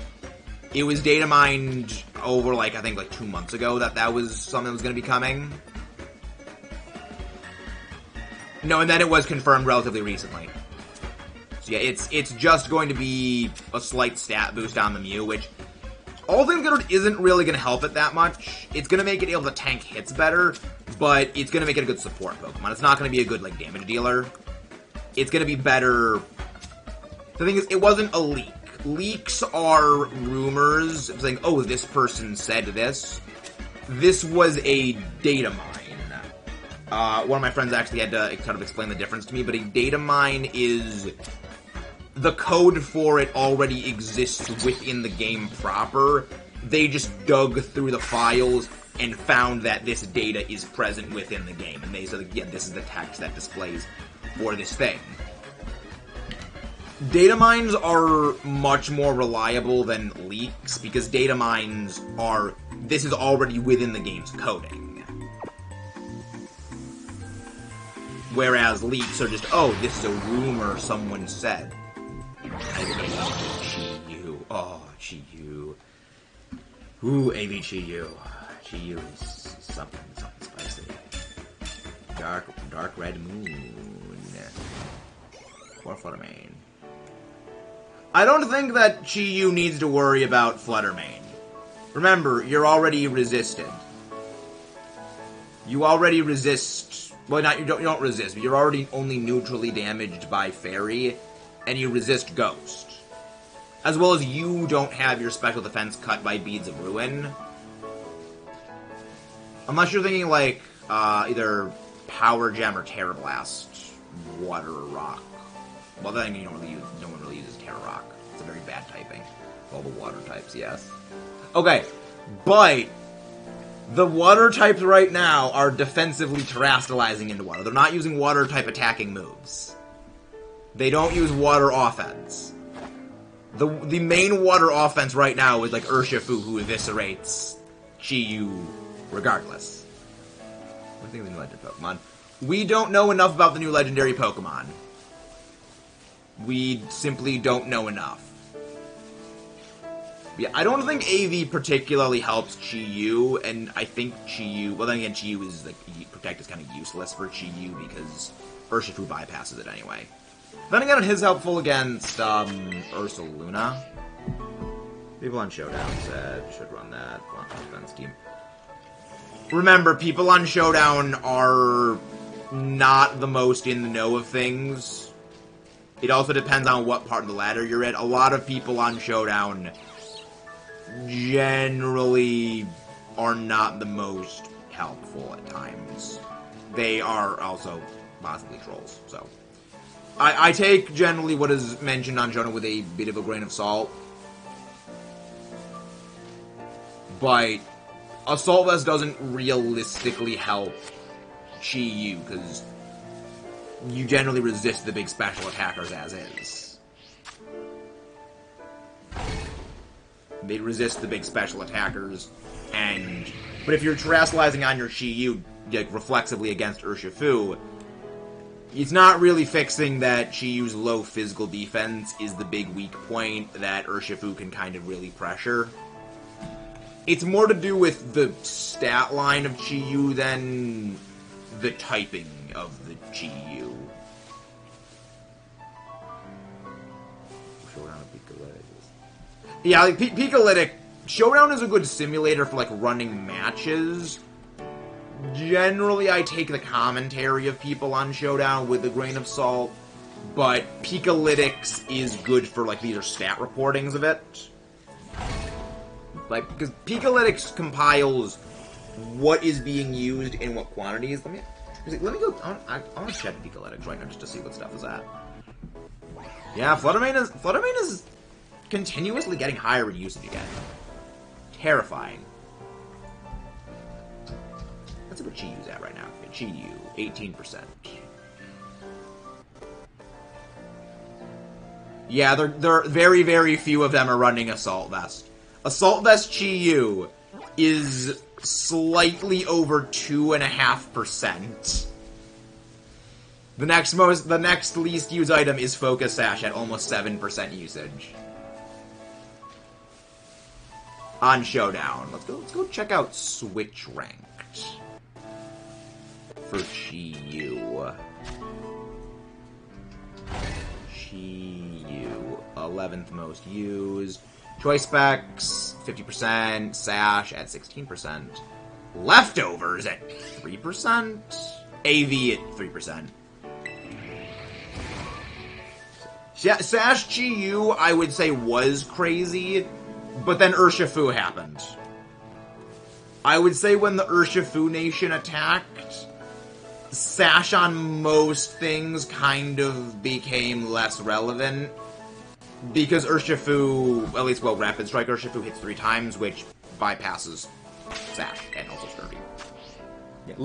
It was data mined over, I think 2 months ago that was something that was going to be coming. No, and then it was confirmed relatively recently. So yeah, it's just going to be a slight stat boost on the Mew, which, all things considered, isn't really going to help it that much. It's going to make it able to tank hits better, but it's going to make it a good support Pokemon. It's not going to be a good, damage dealer. It's going to be better... The thing is, it wasn't a leak. Leaks are rumors saying, oh, this person said this. This was a data mine. One of my friends actually had to kind of explain the difference to me, but a data mine is... The code for it already exists within the game proper. They just dug through the files and found that this data is present within the game. And they said, yeah, this is the text that displays for this thing. Data mines are much more reliable than leaks, because data mines are... This is already within the game's coding. Whereas leaks are just, oh, this is a rumor someone said. I hate you. Oh, Chi-Yu. Ooh, AV Chi-Yu. Chi-Yu is something spicy. Dark red moon. Or Fluttermane. I don't think that Chi-Yu needs to worry about Fluttermane. Remember, you're already resisted. You already resist... Well, you don't resist, but you're already only neutrally damaged by Fairy, and you resist Ghost. As well as you don't have your special defense cut by Beads of Ruin. Unless you're thinking, like, either Power Gem or Terra Blast, Water or Rock. Well, then no one really uses Terra Rock. It's a very bad typing. All the water types, yes. Okay, but the water types right now are defensively terastallizing into water. They're not using water type attacking moves. They don't use water offense. The main water offense right now is like Urshifu, who eviscerates Chi-Yu regardless. What do you think of the new legendary Pokemon? We don't know enough about the new legendary Pokemon. We simply don't know enough. Yeah, I don't think AV particularly helps Chi-Yu, and I think Chi-Yu... Well, then again, Chi-Yu is, like, Protect is kind of useless for Chi-Yu because Urshifu bypasses it anyway. Then again, it is helpful against, Ursaluna. People on Showdown said should run that defense scheme. Remember, people on Showdown are not the most in the know of things. It also depends on what part of the ladder you're at. A lot of people on Showdown generally are not the most helpful at times. They are also possibly trolls, so... I take generally what is mentioned on Showdown with a bit of a grain of salt. But Assault Vest doesn't realistically help Chi-Yu, because you generally resist the big special attackers as is. They resist the big special attackers, but if you're terastallizing on your Chi-Yu, like, reflexively against Urshifu, it's not really fixing that Chi-Yu's low physical defense is the big weak point that Urshifu can kind of really pressure. It's more to do with the stat line of Chi-Yu than the typing of the Chi-Yu. Showdown of Pikalytic. Yeah, like, Pikalytic, Showdown is a good simulator for, like, running matches. Generally, I take the commentary of people on Showdown with a grain of salt, but Pikalytics is good for, like, these are stat reportings of it. Like, because Pikalytics compiles what is being used in what quantities. Let me go, I want to check Pikalytics right now just to see what stuff is at. Yeah, Fluttermane is continuously getting higher in usage again. Terrifying. Let's see what Chi-Yu's at right now. Chi-Yu, 18%. Yeah, they're very, very few of them are running Assault Vest. Assault Vest Chi-Yu is slightly over 2.5%. The next least used item is Focus Sash at almost 7% usage. On Showdown. Let's go check out Switch Ranked. For Chi-Yu. Chi-Yu. 11th most used. Choice Specs, 50%. Sash at 16%. Leftovers at 3%. AV at 3%. Sash Chi-Yu, I would say, was crazy, but then Urshifu happened. I would say when the Urshifu Nation attacked, Sash on most things kind of became less relevant, because Urshifu, at least, well, Rapid Strike Urshifu hits 3 times, which bypasses Sash, and also Scurvy. Yeah.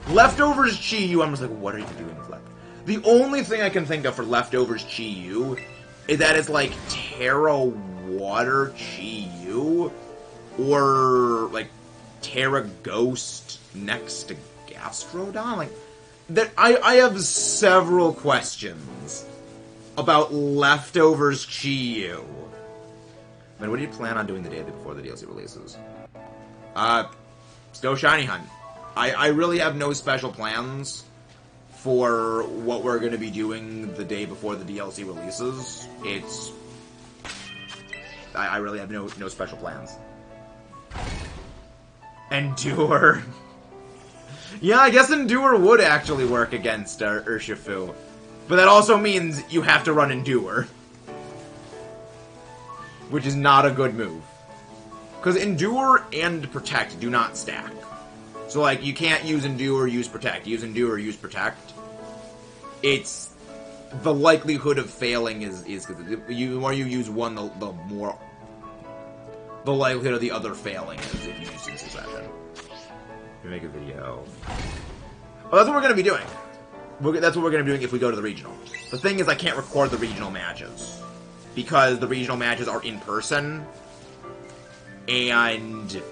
Leftovers Chi-Yu, I'm just like, what are you doing with Leftovers? The only thing I can think of for Leftovers Chi-Yu is that it's like Terra Water Chi-Yu, or like Terra Ghost next to Gastrodon. Like, that I have several questions about Leftovers Chi-Yu. Man, what do you plan on doing the day before the DLC releases? Still Shiny Hunt. I really have no special plans for what we're going to be doing the day before the DLC releases. I really have no special plans. Endure. Yeah, I guess Endure would actually work against Urshifu. But that also means you have to run Endure. Which is not a good move. Because Endure and Protect do not stack. So, like, you can't use Endure, use Protect. Use Endure, use Protect. It's... The likelihood of failing is because the more you use one, the more... The likelihood of the other failing is if you use in succession. You make a video. Oh, that's what we're going to be doing. That's what we're going to be doing if we go to the regional. The thing is, I can't record the regional matches. Because the regional matches are in person. And...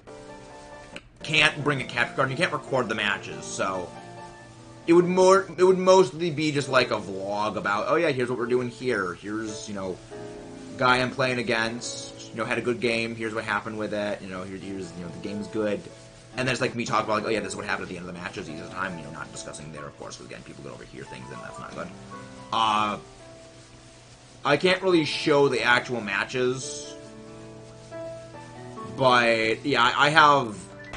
can't bring a capture card, and you can't record the matches, so... It would mostly be just like a vlog about, oh yeah, here's what we're doing here. Here's, guy I'm playing against, had a good game, here's what happened with it, here's, the game's good. And then it's like me talk about, like, oh yeah, this is what happened at the end of the matches, each of the time, not discussing there, of course, because again, people could overhear things, and that's not good. I can't really show the actual matches, but, yeah, I have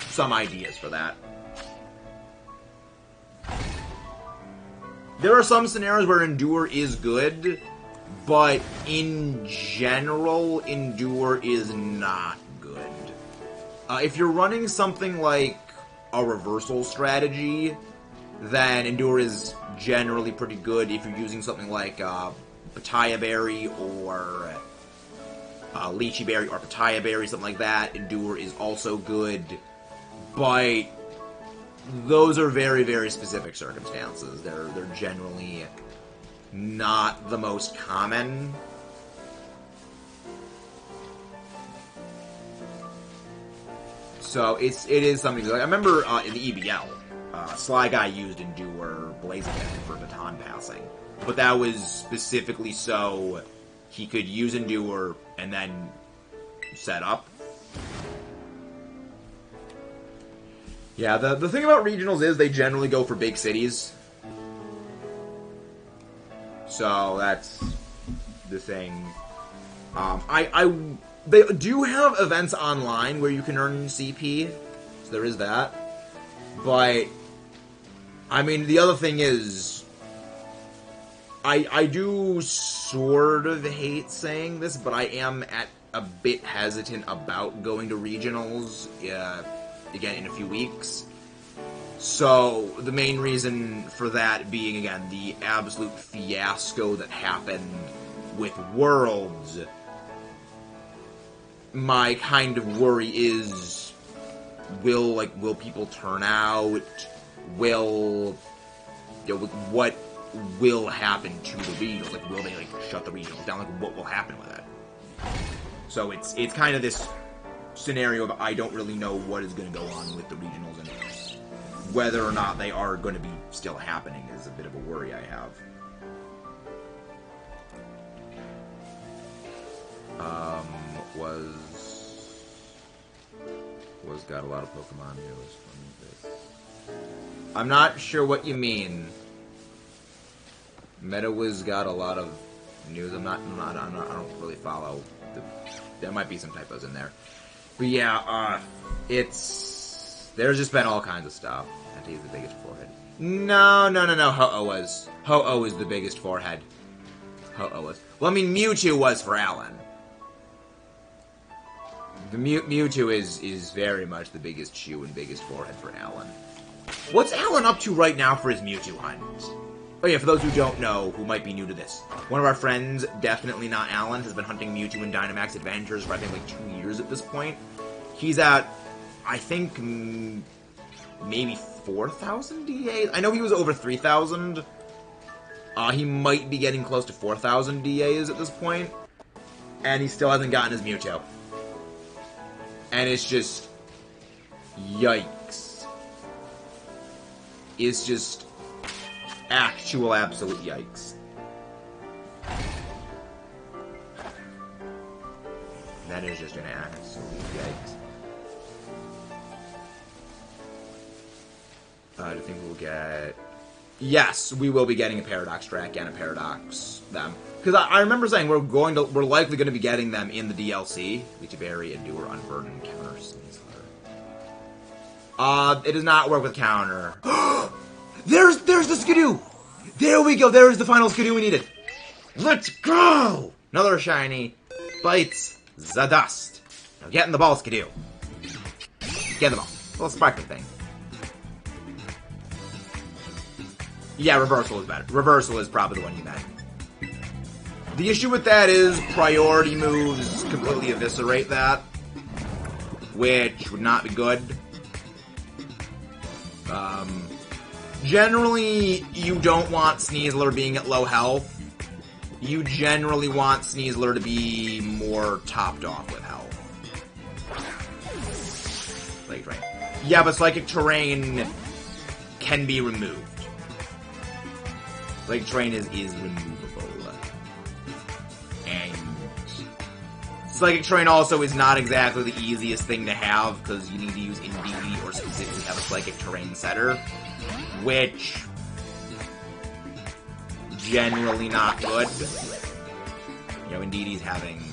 some ideas for that. There are some scenarios where Endure is good, but in general, Endure is not good. If you're running something like a reversal strategy, then Endure is generally pretty good. If you're using something like Pataya Berry or Lychee Berry or Pataya Berry, something like that, Endure is also good. But those are very, very specific circumstances. They're generally not the most common. So it is something like I remember in the EBL, Sly Guy used Endure Blaziken for baton passing, but that was specifically so he could use Endure and then set up. Yeah, the thing about regionals is they generally go for big cities. So that's the thing. They do have events online where you can earn CP, so there is that. But I mean, the other thing is, I do sort of hate saying this, but I am a bit hesitant about going to regionals. Again, in a few weeks. So, the main reason for that being, again, the absolute fiasco that happened with Worlds. My kind of worry is, will people turn out? What will happen to the regionals? Like, will they, shut the regionals down? Like, what will happen with it? So, it's kind of this scenario of I don't really know what is going to go on with the regionals, and whether or not they are going to be still happening is a bit of a worry I have. Was got a lot of Pokemon news from this. I'm not sure what you mean. MetaWiz got a lot of news. I don't really follow. There might be some typos in there. But yeah, there's just been all kinds of stuff. And he's the biggest forehead. No. Ho-Oh is the biggest forehead. Ho-Oh was. Well, I mean, Mewtwo was for Alan. The Mewtwo is very much the biggest shoe and biggest forehead for Alan. What's Alan up to right now for his Mewtwo hunt? Oh yeah, for those who don't know, who might be new to this, one of our friends, definitely not Alan, has been hunting Mewtwo in Dynamax Adventures for I think 2 years at this point. He's at, I think, maybe 4,000 DAs? I know he was over 3,000. He might be getting close to 4,000 DAs at this point. And he still hasn't gotten his Mewtwo. And it's just... yikes. It's just... actual absolute yikes. That is just an absolute yikes. I think we'll get... Yes, we will be getting a Paradox track and a Paradox them. Because I remember saying we're likely going to be getting them in the DLC. Leechberry, Endure, Unburden, Counter, Sneasler. It does not work with Counter. There's the Skidoo! There we go, there's the final Skidoo we needed. Let's go! Another shiny. Bites the dust. Now get in the ball, Skidoo. Get in the ball. Little sparkling thing. Yeah, Reversal is better. Reversal is probably the one you meant. The issue with that is priority moves completely eviscerate that, which would not be good. Generally, you don't want Sneasler being at low health. You generally want Sneasler to be more topped off with health. Psychic Terrain. Yeah, but Psychic Terrain can be removed. Psychic Terrain is removable. And Psychic Terrain also is not exactly the easiest thing to have, because you need to use Indeedee or specifically have a Psychic Terrain setter, which... generally not good. You know, Indeedee's having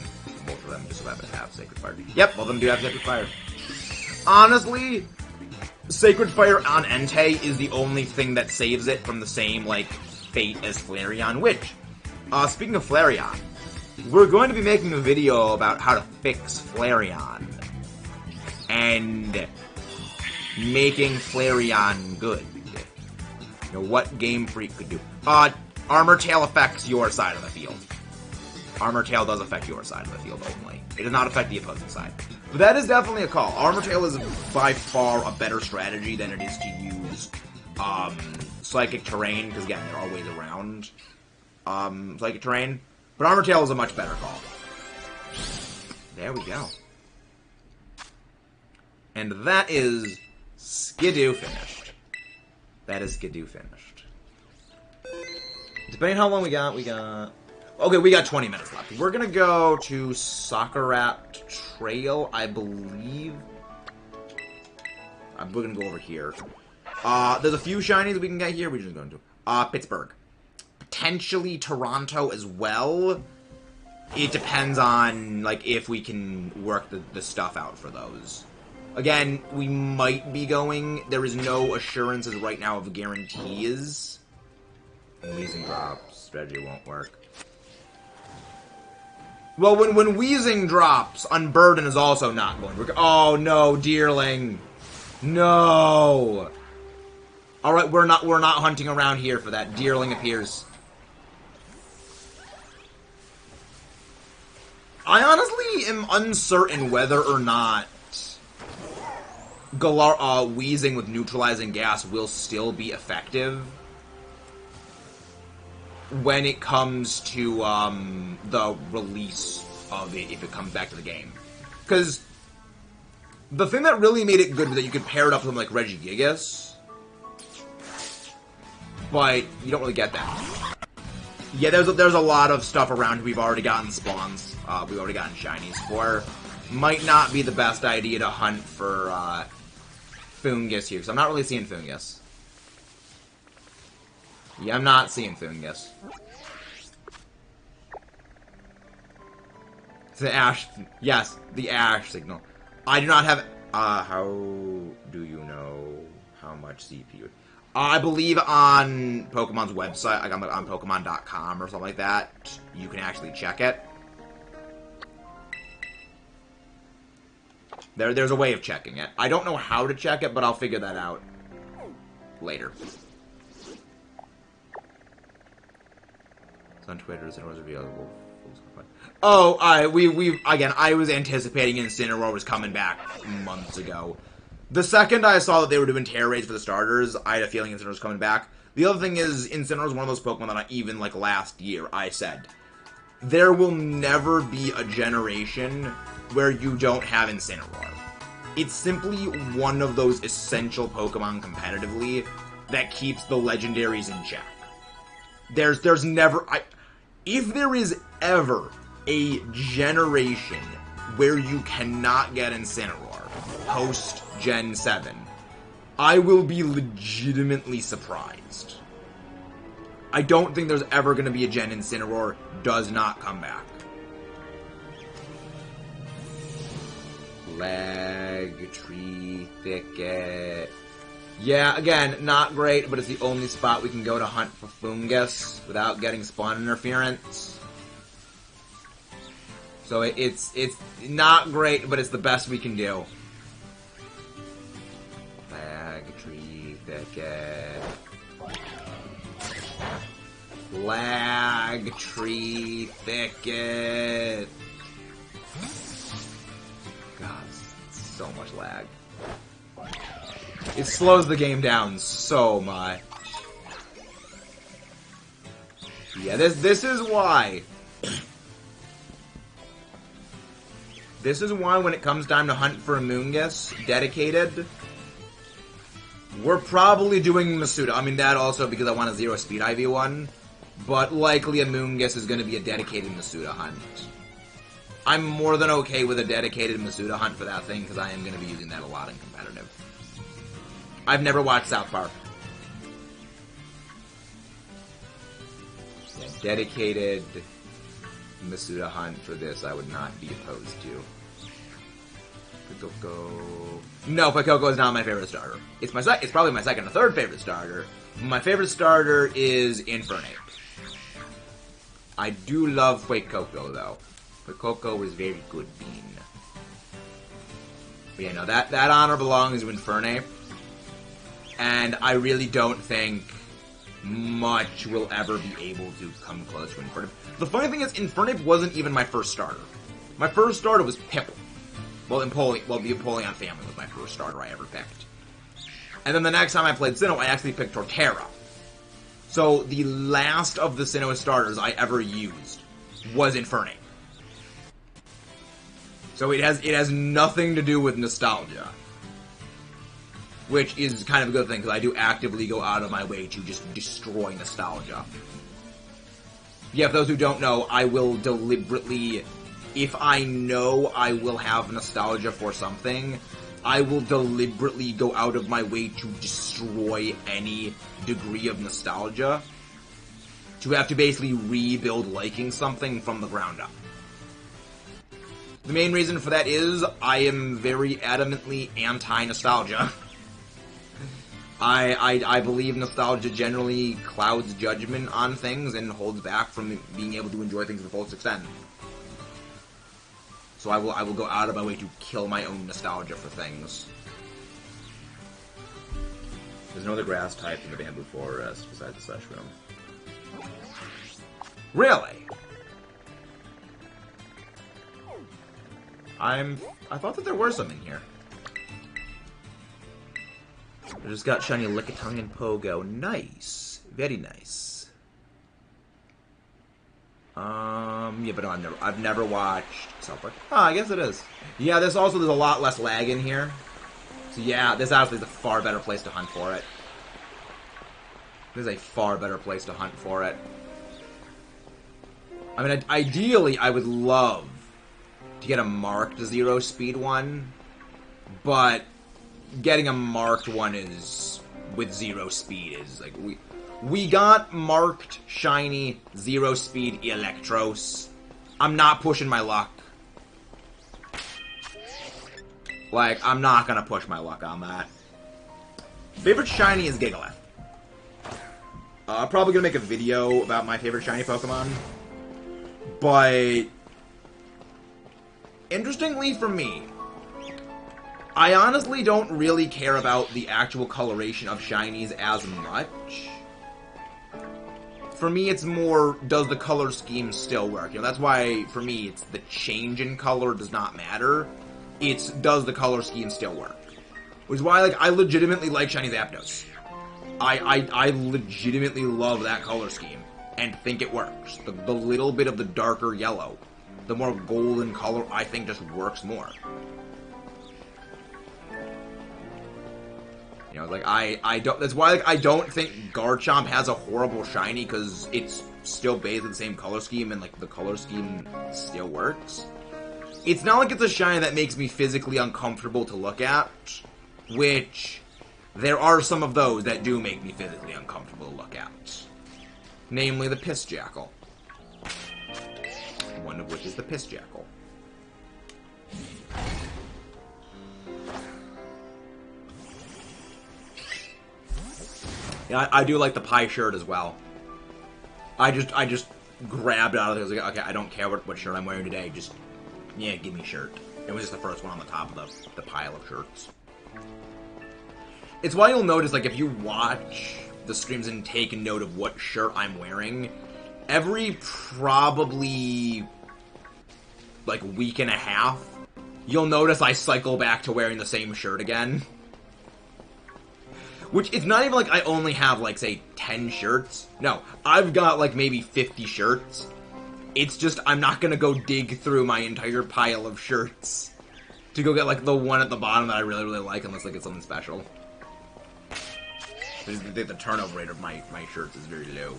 both of them just so happen to have Sacred Fire. Yep, both of them do have Sacred Fire. Honestly, Sacred Fire on Entei is the only thing that saves it from the same, like, fate as Flareon, which, speaking of Flareon, we're going to be making a video about how to fix Flareon and making Flareon good. You know, what Game Freak could do. Armor Tail affects your side of the field. Armor Tail does affect your side of the field only. It does not affect the opposing side. But that is definitely a call. Armor Tail is by far a better strategy than it is to use Psychic Terrain, because again, they're always around Psychic Terrain. But Armor Tail is a much better call. There we go. And that is Skidoo finished. That is Skidoo finished. Depending on how long we got... Okay, we got 20 minutes left. We're gonna go to Sakarat Trail, I believe. We're gonna go over here. There's a few shinies we can get here. We're just going to... Pittsburgh. Potentially Toronto as well. It depends on, like, if we can work the stuff out for those. Again, we might be going... There is no assurances right now of guarantees. Wheezing drops. Strategy won't work. Well, when Wheezing drops, Unburden is also not going to work. Oh, no, Deerling. No. Alright, we're not hunting around here for that. Deerling appears. I honestly am uncertain whether or not Wheezing with neutralizing gas will still be effective when it comes to the release of it, if it comes back to the game. Because the thing that really made it good was that you could pair it up with something like Regigigas, but you don't really get that. Yeah, there's a lot of stuff around we've already gotten spawns, we've already gotten shinies for. Might not be the best idea to hunt for Fungus here, because I'm not really seeing Fungus. Yeah, I'm not seeing Fungus. It's the Ash... Yes, the Ash signal. I do not have... how do you know how much CPU? I believe on Pokemon's website, like on Pokemon.com or something like that, you can actually check it. There's a way of checking it. I don't know how to check it, but I'll figure that out later. On Twitter, Incineroar was available. Oh, again, I was anticipating Incineroar was coming back months ago. The second I saw that they were doing Terra Raids for the starters, I had a feeling Incineroar was coming back. The other thing is, Incineroar is one of those Pokemon that even, like, last year, I said, there will never be a generation where you don't have Incineroar. It's simply one of those essential Pokemon competitively that keeps the legendaries in check. There's never... if there is ever a generation where you cannot get Incineroar post Gen 7, I will be legitimately surprised. I don't think there's ever going to be a Gen Incineroar does not come back. Lag, tree, thicket. Yeah, again, not great, but it's the only spot we can go to hunt for fungus without getting spawn interference. So it's not great, but it's the best we can do. Lag, tree, thicket. Lag, tree, thicket. God, so much lag. It slows the game down so much. Yeah, this is why. This is why when it comes time to hunt for a Moongus dedicated, we're probably doing Masuda. I mean, that also because I want a 0 speed IV1, but likely a Moongus is going to be a dedicated Masuda hunt. I'm more than okay with a dedicated Masuda hunt for that thing, because I am going to be using that a lot in competitive. I've never watched South Park. Yeah, dedicated Masuda hunt for this, I would not be opposed to. Pikoko. No, Pikoko is not my favorite starter. It's probably my second or third favorite starter. My favorite starter is Infernape. I do love Pikoko though. Pikoko is very good bean. But yeah, no, that honor belongs to Infernape. And I really don't think much will ever be able to come close to Infernape. The funny thing is, Infernape wasn't even my first starter. My first starter was Pipple. Well, the Empoleon family was my first starter I ever picked. And then the next time I played Sinnoh, I actually picked Torterra. So the last of the Sinnoh starters I ever used was Infernape. So it has nothing to do with nostalgia. Which is kind of a good thing, because I do actively go out of my way to just destroy nostalgia. Yeah, for those who don't know, I will deliberately, if I know I will have nostalgia for something, I will deliberately go out of my way to destroy any degree of nostalgia. To have to basically rebuild liking something from the ground up. The main reason for that is, I am very adamantly anti-nostalgia. I believe nostalgia generally clouds judgment on things and holds back from being able to enjoy things to the fullest extent. So I will go out of my way to kill my own nostalgia for things. There's no other grass type in the bamboo forest besides the slush room. Really? I thought that there were some in here. I just got shiny Lickitung and Pogo. Nice. Very nice. Yeah, but no, I've never watched South Park. Oh, I guess it is. Yeah, there's a lot less lag in here. So yeah, this actually is a far better place to hunt for it. This is a far better place to hunt for it. I mean, ideally, I would love to get a marked 0 speed one, but getting a marked one is with 0 speed is like we got marked shiny 0 speed Electros. I'm not pushing my luck. Like, I'm not gonna push my luck on that. Favorite shiny is Gigalith. I'm probably gonna make a video about my favorite shiny Pokemon, but interestingly for me, I honestly don't really care about the actual coloration of shinies as much. For me, it's more, does the color scheme still work? You know, that's why, for me, it's the change in color does not matter. It's, does the color scheme still work? Which is why, like, I legitimately like shiny Zapdos. I legitimately love that color scheme, and think it works. The little bit of the darker yellow, the more golden color, I think just works more. You know, like, I don't, that's why, like, I don't think Garchomp has a horrible shiny, because it's still based on the same color scheme, and, like, the color scheme still works. It's not like it's a shiny that makes me physically uncomfortable to look at, which there are some of those that do make me physically uncomfortable to look at. Namely the Piss Jackal. One of which is the Piss Jackal. Yeah, I do like the pie shirt as well. I just grabbed it out of there. I was like, okay, I don't care what shirt I'm wearing today. Just, yeah, give me a shirt. It was just the first one on the top of the pile of shirts. It's why you'll notice, like, if you watch the streams and take a note of what shirt I'm wearing, every probably, like, week and a half, you'll notice I cycle back to wearing the same shirt again. Which, it's not even like I only have, like, say, 10 shirts. No, I've got, like, maybe 50 shirts. It's just, I'm not gonna go dig through my entire pile of shirts to go get, like, the one at the bottom that I really, really like, unless, like, it's something special. The turnover rate of my shirts is very low.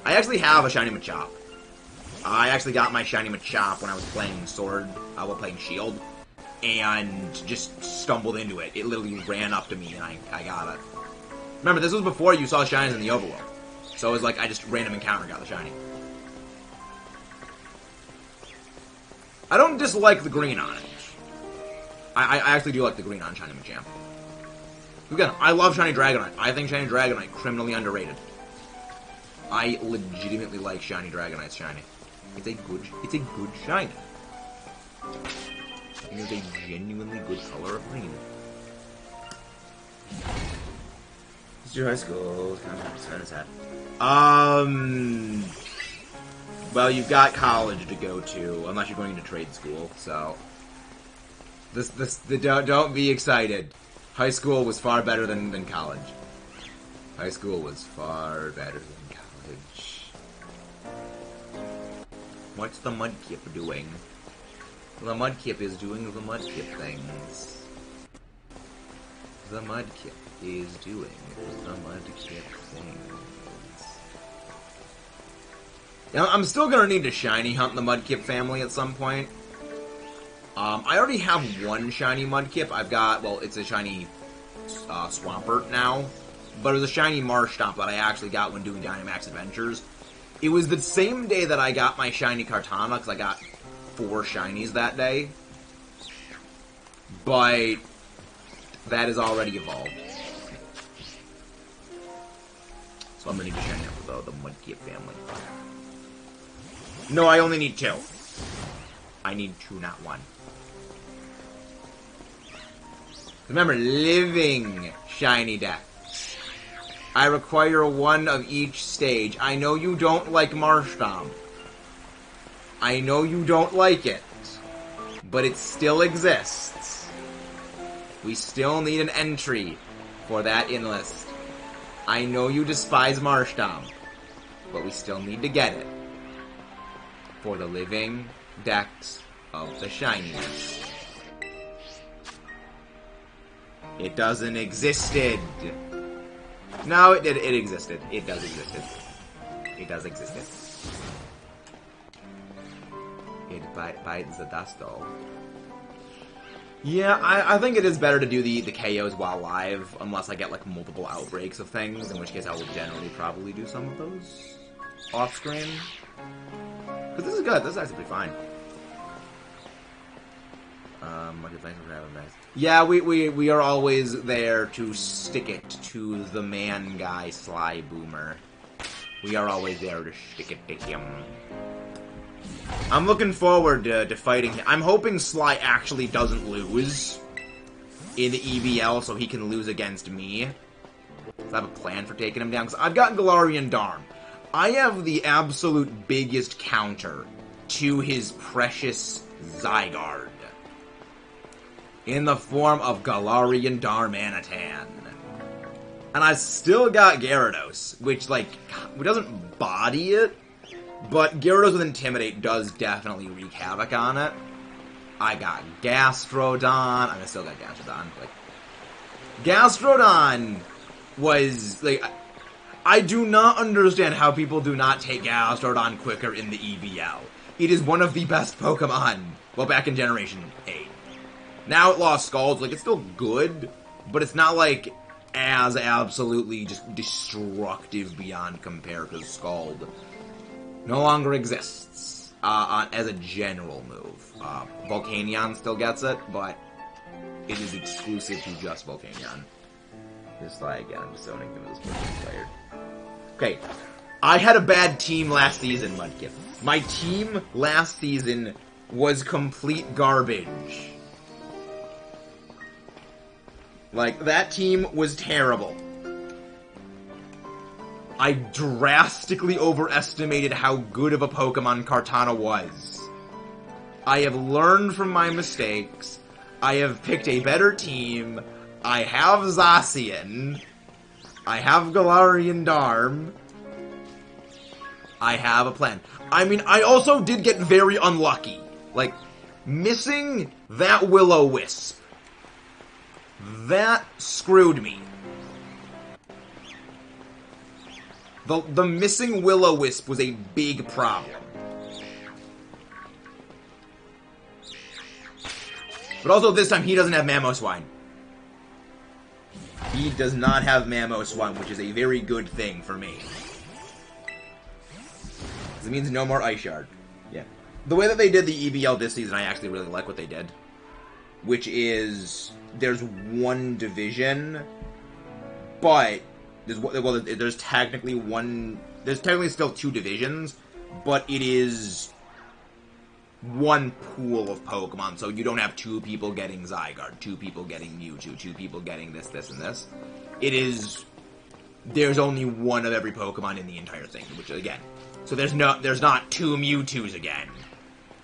I actually have a shiny Machop. I actually got my shiny Machop when I was playing Sword, while playing Shield. And just stumbled into it. It literally ran up to me and I got it. Remember, this was before you saw shinies in the overworld. So it was like I just random encounter got the shiny. I don't dislike the green on it. I actually do like the green on Shiny Machamp. Again, I love Shiny Dragonite. I think Shiny Dragonite criminally underrated. I legitimately like Shiny Dragonite's shiny. It's a good shiny. It is a genuinely good color of green. It's your high school. It's kind of sad. Well, you've got college to go to, unless you're going to trade school. So, don't be excited. High school was far better than college. High school was far better than college. What's the Mudkip doing? The Mudkip is doing the Mudkip things. The Mudkip is doing the Mudkip things. Now, I'm still gonna need to shiny hunt the Mudkip family at some point. I already have one shiny Mudkip. I've got, well, it's a shiny Swampert now. But it was a shiny Marshtomp that I actually got when doing Dynamax Adventures. It was the same day that I got my shiny Kartana, because I got 4 shinies that day, but that is already evolved. So I'm gonna need to shiny up the Mudkip family. No, I only need 2. I need 2, not 1. Remember, living shiny deck. I require 1 of each stage. I know you don't like Marshtomp. I know you don't like it, but it still exists. We still need an entry for that in-list. I know you despise Marshtomp, but we still need to get it for the living decks of the shinies. It doesn't existed. No, it existed. It does existed. It does existed. It bites the dust, though. Yeah, I think it is better to do the KOs while live, unless I get, like, multiple outbreaks of things, in which case I will generally probably do some of those off-screen. But this is good. This is actually pretty fine. Thanks for having us. Yeah, we are always there to stick it to the man guy, Sly Boomer. We are always there to stick it to him. I'm looking forward to fighting him. I'm hoping Sly actually doesn't lose in the EBL so he can lose against me. So I have a plan for taking him down, because I've got Galarian Darm. I have the absolute biggest counter to his precious Zygarde in the form of Galarian Darmanitan. And I've still got Gyarados, which, like, doesn't body it, but Gyarados with Intimidate does definitely wreak havoc on it. I got Gastrodon. I still got Gastrodon. Like, Gastrodon was, like, I do not understand how people do not take Gastrodon quicker in the EVL. It is one of the best Pokemon. Well, back in Generation 8. Now it lost Scald, like, it's still good, but it's not, like, as absolutely just destructive beyond compare, because Scald no longer exists as a general move. Volcanion still gets it, but it is exclusive to just Volcanion. Just like, yeah, I'm just zoning through this player. Okay, I had a bad team last season, Mudkip. My team last season was complete garbage. Like, that team was terrible. I drastically overestimated how good of a Pokemon Kartana was. I have learned from my mistakes. I have picked a better team. I have Zacian. I have Galarian Darm. I have a plan. I mean, I also did get very unlucky. Like, missing that Will-O-Wisp. That screwed me. The missing Will-O-Wisp was a big problem. But also this time he doesn't have Mamoswine. He does not have Mamoswine, which is a very good thing for me. Because it means no more Ice Shard. Yeah. The way that they did the EVL this season, I actually really like what they did. Which is, there's one division, but there's technically still two divisions, but it is one pool of Pokemon, so you don't have two people getting Zygarde, two people getting Mewtwo, two people getting this, and this. There's only one of every Pokemon in the entire thing, which, again, so there's not two Mewtwo's again.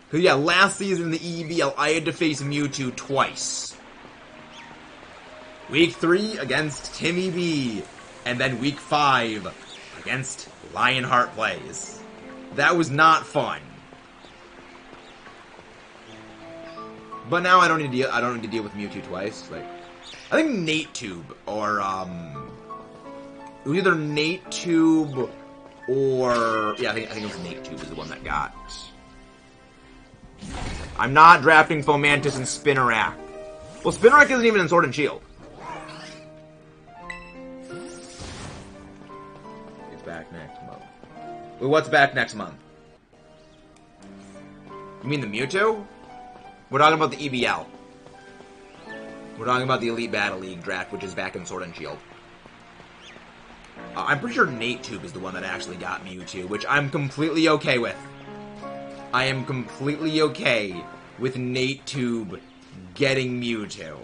Because, yeah, last season in the EVL, I had to face Mewtwo twice. Week 3 against Timmy B, and then Week 5 against Lionheart Plays. That was not fun. But now I don't need to deal with Mewtwo twice. Like, I think NateTube or it was either NateTube or yeah, I think it was NateTube is the one that got. I'm not drafting Fomantis and Spinarak. Well, Spinarak isn't even in Sword and Shield. It's back next month. Well, what's back next month? You mean the Mewtwo? We're talking about the EVL. We're talking about the Elite Battle League draft, which is back in Sword and Shield. I'm pretty sure NateTube is the one that actually got Mewtwo, which I'm completely okay with. I am completely okay with NateTube getting Mewtwo.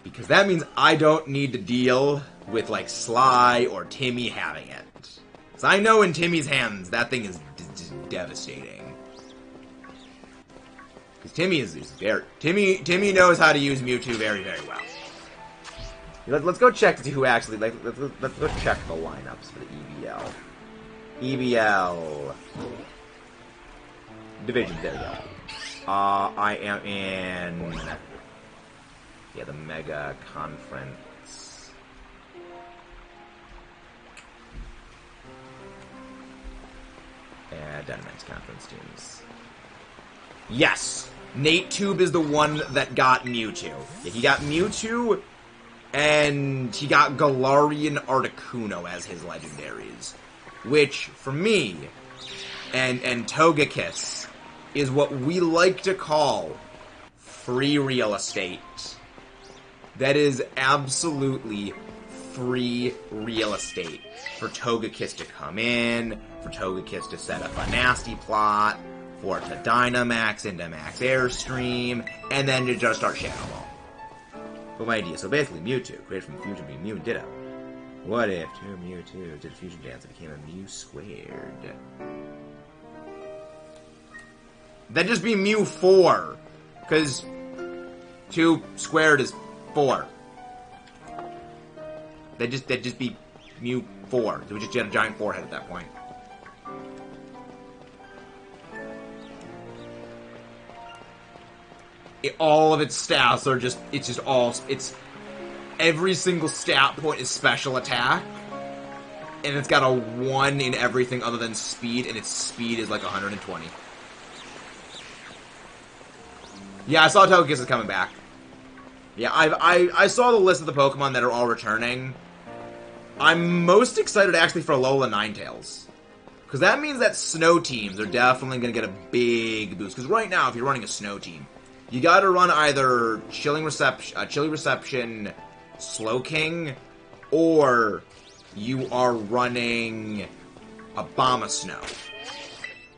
Because that means I don't need to deal with, like, Sly or Timmy having it. Because I know in Timmy's hands, that thing is devastating. Because Timmy is very... Timmy knows how to use Mewtwo very, very well. Let's go check to see who actually... Let's go check the lineups for the EVL. EVL... Division, there we go. I am in... Yeah, the Mega Conference. Dynamax Conference teams. Yes! NateTube is the one that got Mewtwo. Yeah, he got Mewtwo, and he got Galarian Articuno as his legendaries. Which, for me, and Togekiss, is what we like to call free real estate. That is absolutely free real estate for Togekiss to come in, for Togekiss to set up a nasty plot, for it to Dynamax into Max Airstream, and then to just start Shadow Ball. But my idea, so basically Mewtwo, created from the future, be Mew and Ditto. What if two Mewtwo did a fusion dance and became a Mew squared? That'd just be Mew 4, because 2 squared is 4. That'd just be Mew 4. It would just get a giant forehead at that point. all of its stats are just, it's every single stat point is special attack, and it's got a 1 in everything other than speed, and its speed is like 120. Yeah, I saw Togekiss is coming back. Yeah, I saw the list of the Pokemon that are all returning. I'm most excited actually for Alola Ninetales. Because that means that snow teams are definitely going to get a big boost. Because right now, if you're running a snow team, you got to run either Chilly Reception, Slowking, or you are running Abomasnow.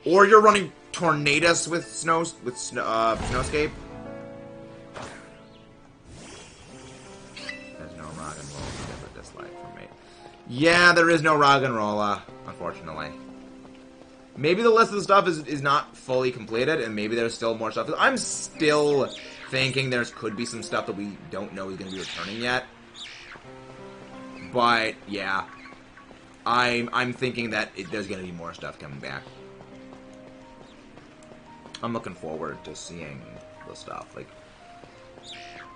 Or you're running Tornadus with Snowscape. There's no Roggenrola with this light for me. Yeah, there is no Roggenrola, unfortunately. Maybe the list of the stuff is not fully completed, and maybe there's still more stuff. I'm still thinking there could be some stuff that we don't know is going to be returning yet. But, yeah. I'm thinking that there's going to be more stuff coming back. I'm looking forward to seeing the stuff. Like,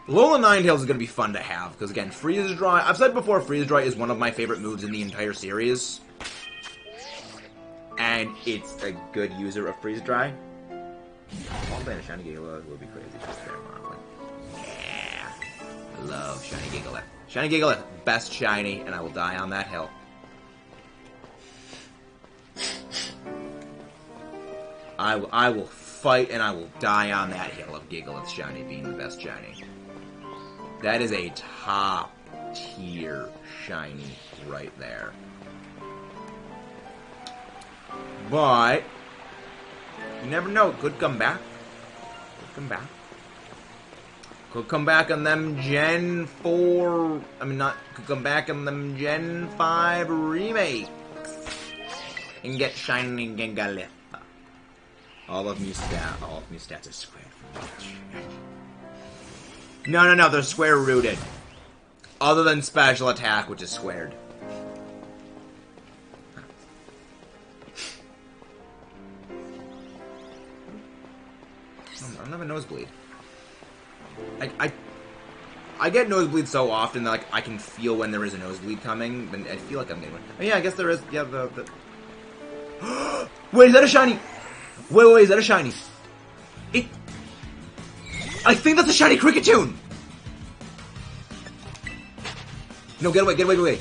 Alola Ninetales is going to be fun to have, because again, Freeze Dry, I've said before, Freeze Dry is one of my favorite moves in the entire series. And it's a good user of Freeze Dry. One playing a Shiny Gigalith would be crazy. Just there, yeah. I love Shiny Gigalith. Shiny Gigalith, best shiny, and I will die on that hill. I will fight and I will die on that hill of Gigalith shiny being the best shiny. That is a top tier shiny right there. But you never know, it could come back. Could come back. Could come back on them Gen 4... could come back on them Gen 5 remakes. And get Shiny Gigalith. All of Mew stats are squared from each. No, they're square rooted. Other than special attack, which is squared. I don't have a nosebleed. I get nosebleed so often that, like, I can feel when there is a nosebleed coming, and I feel like I'm getting one. Oh, yeah, I guess there is. Yeah, Wait, is that a shiny? Wait, is that a shiny? I think that's a shiny Cricketune! No, get away.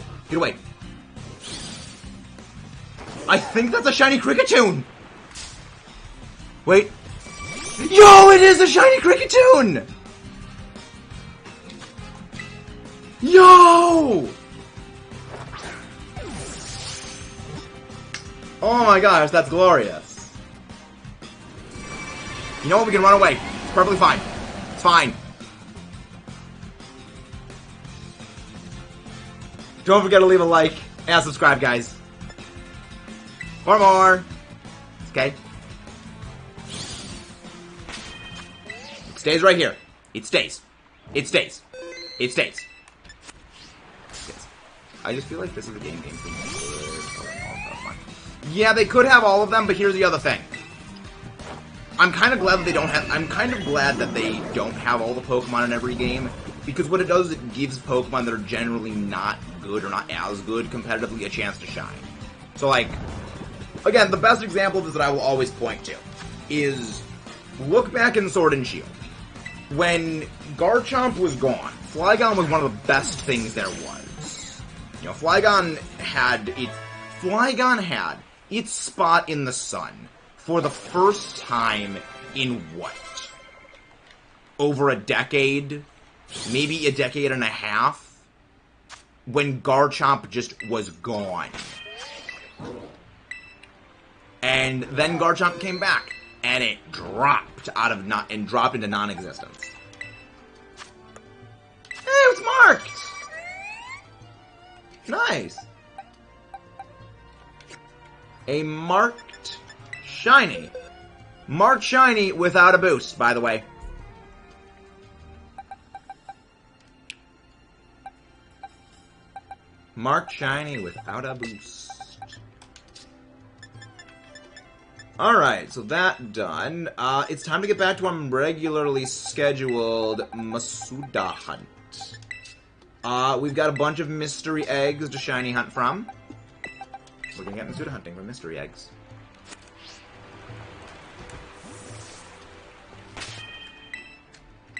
I think that's a shiny Cricketune! Wait. Yo, it is a shiny Cricketune! Yo! Oh my gosh, that's glorious. You know what? We can run away. It's perfectly fine. It's fine. Don't forget to leave a like and subscribe, guys. For more. Okay. It stays right here. It stays. It stays. It stays. I just feel like this is a game thing. Yeah, they could have all of them, but here's the other thing. I'm kind of glad that they don't have. I'm kind of glad that they don't have all the Pokemon in every game, because what it does is it gives Pokemon that are generally not good or not as good competitively a chance to shine. So, like, again, the best example of this that I will always point to is look back in Sword and Shield. When Garchomp was gone, Flygon was one of the best things there was. You know, Flygon had its spot in the sun for the first time in what? Over a decade? Maybe a decade and a half? When Garchomp just was gone. And then Garchomp came back, and it dropped dropped into non-existence. Hey, it's marked! Nice. A marked shiny. Marked shiny without a boost, by the way. Marked shiny without a boost. Alright, so that done. It's time to get back to our regularly scheduled Masuda hunt. We've got a bunch of mystery eggs to shiny hunt from. We're gonna get Masuda hunting for mystery eggs.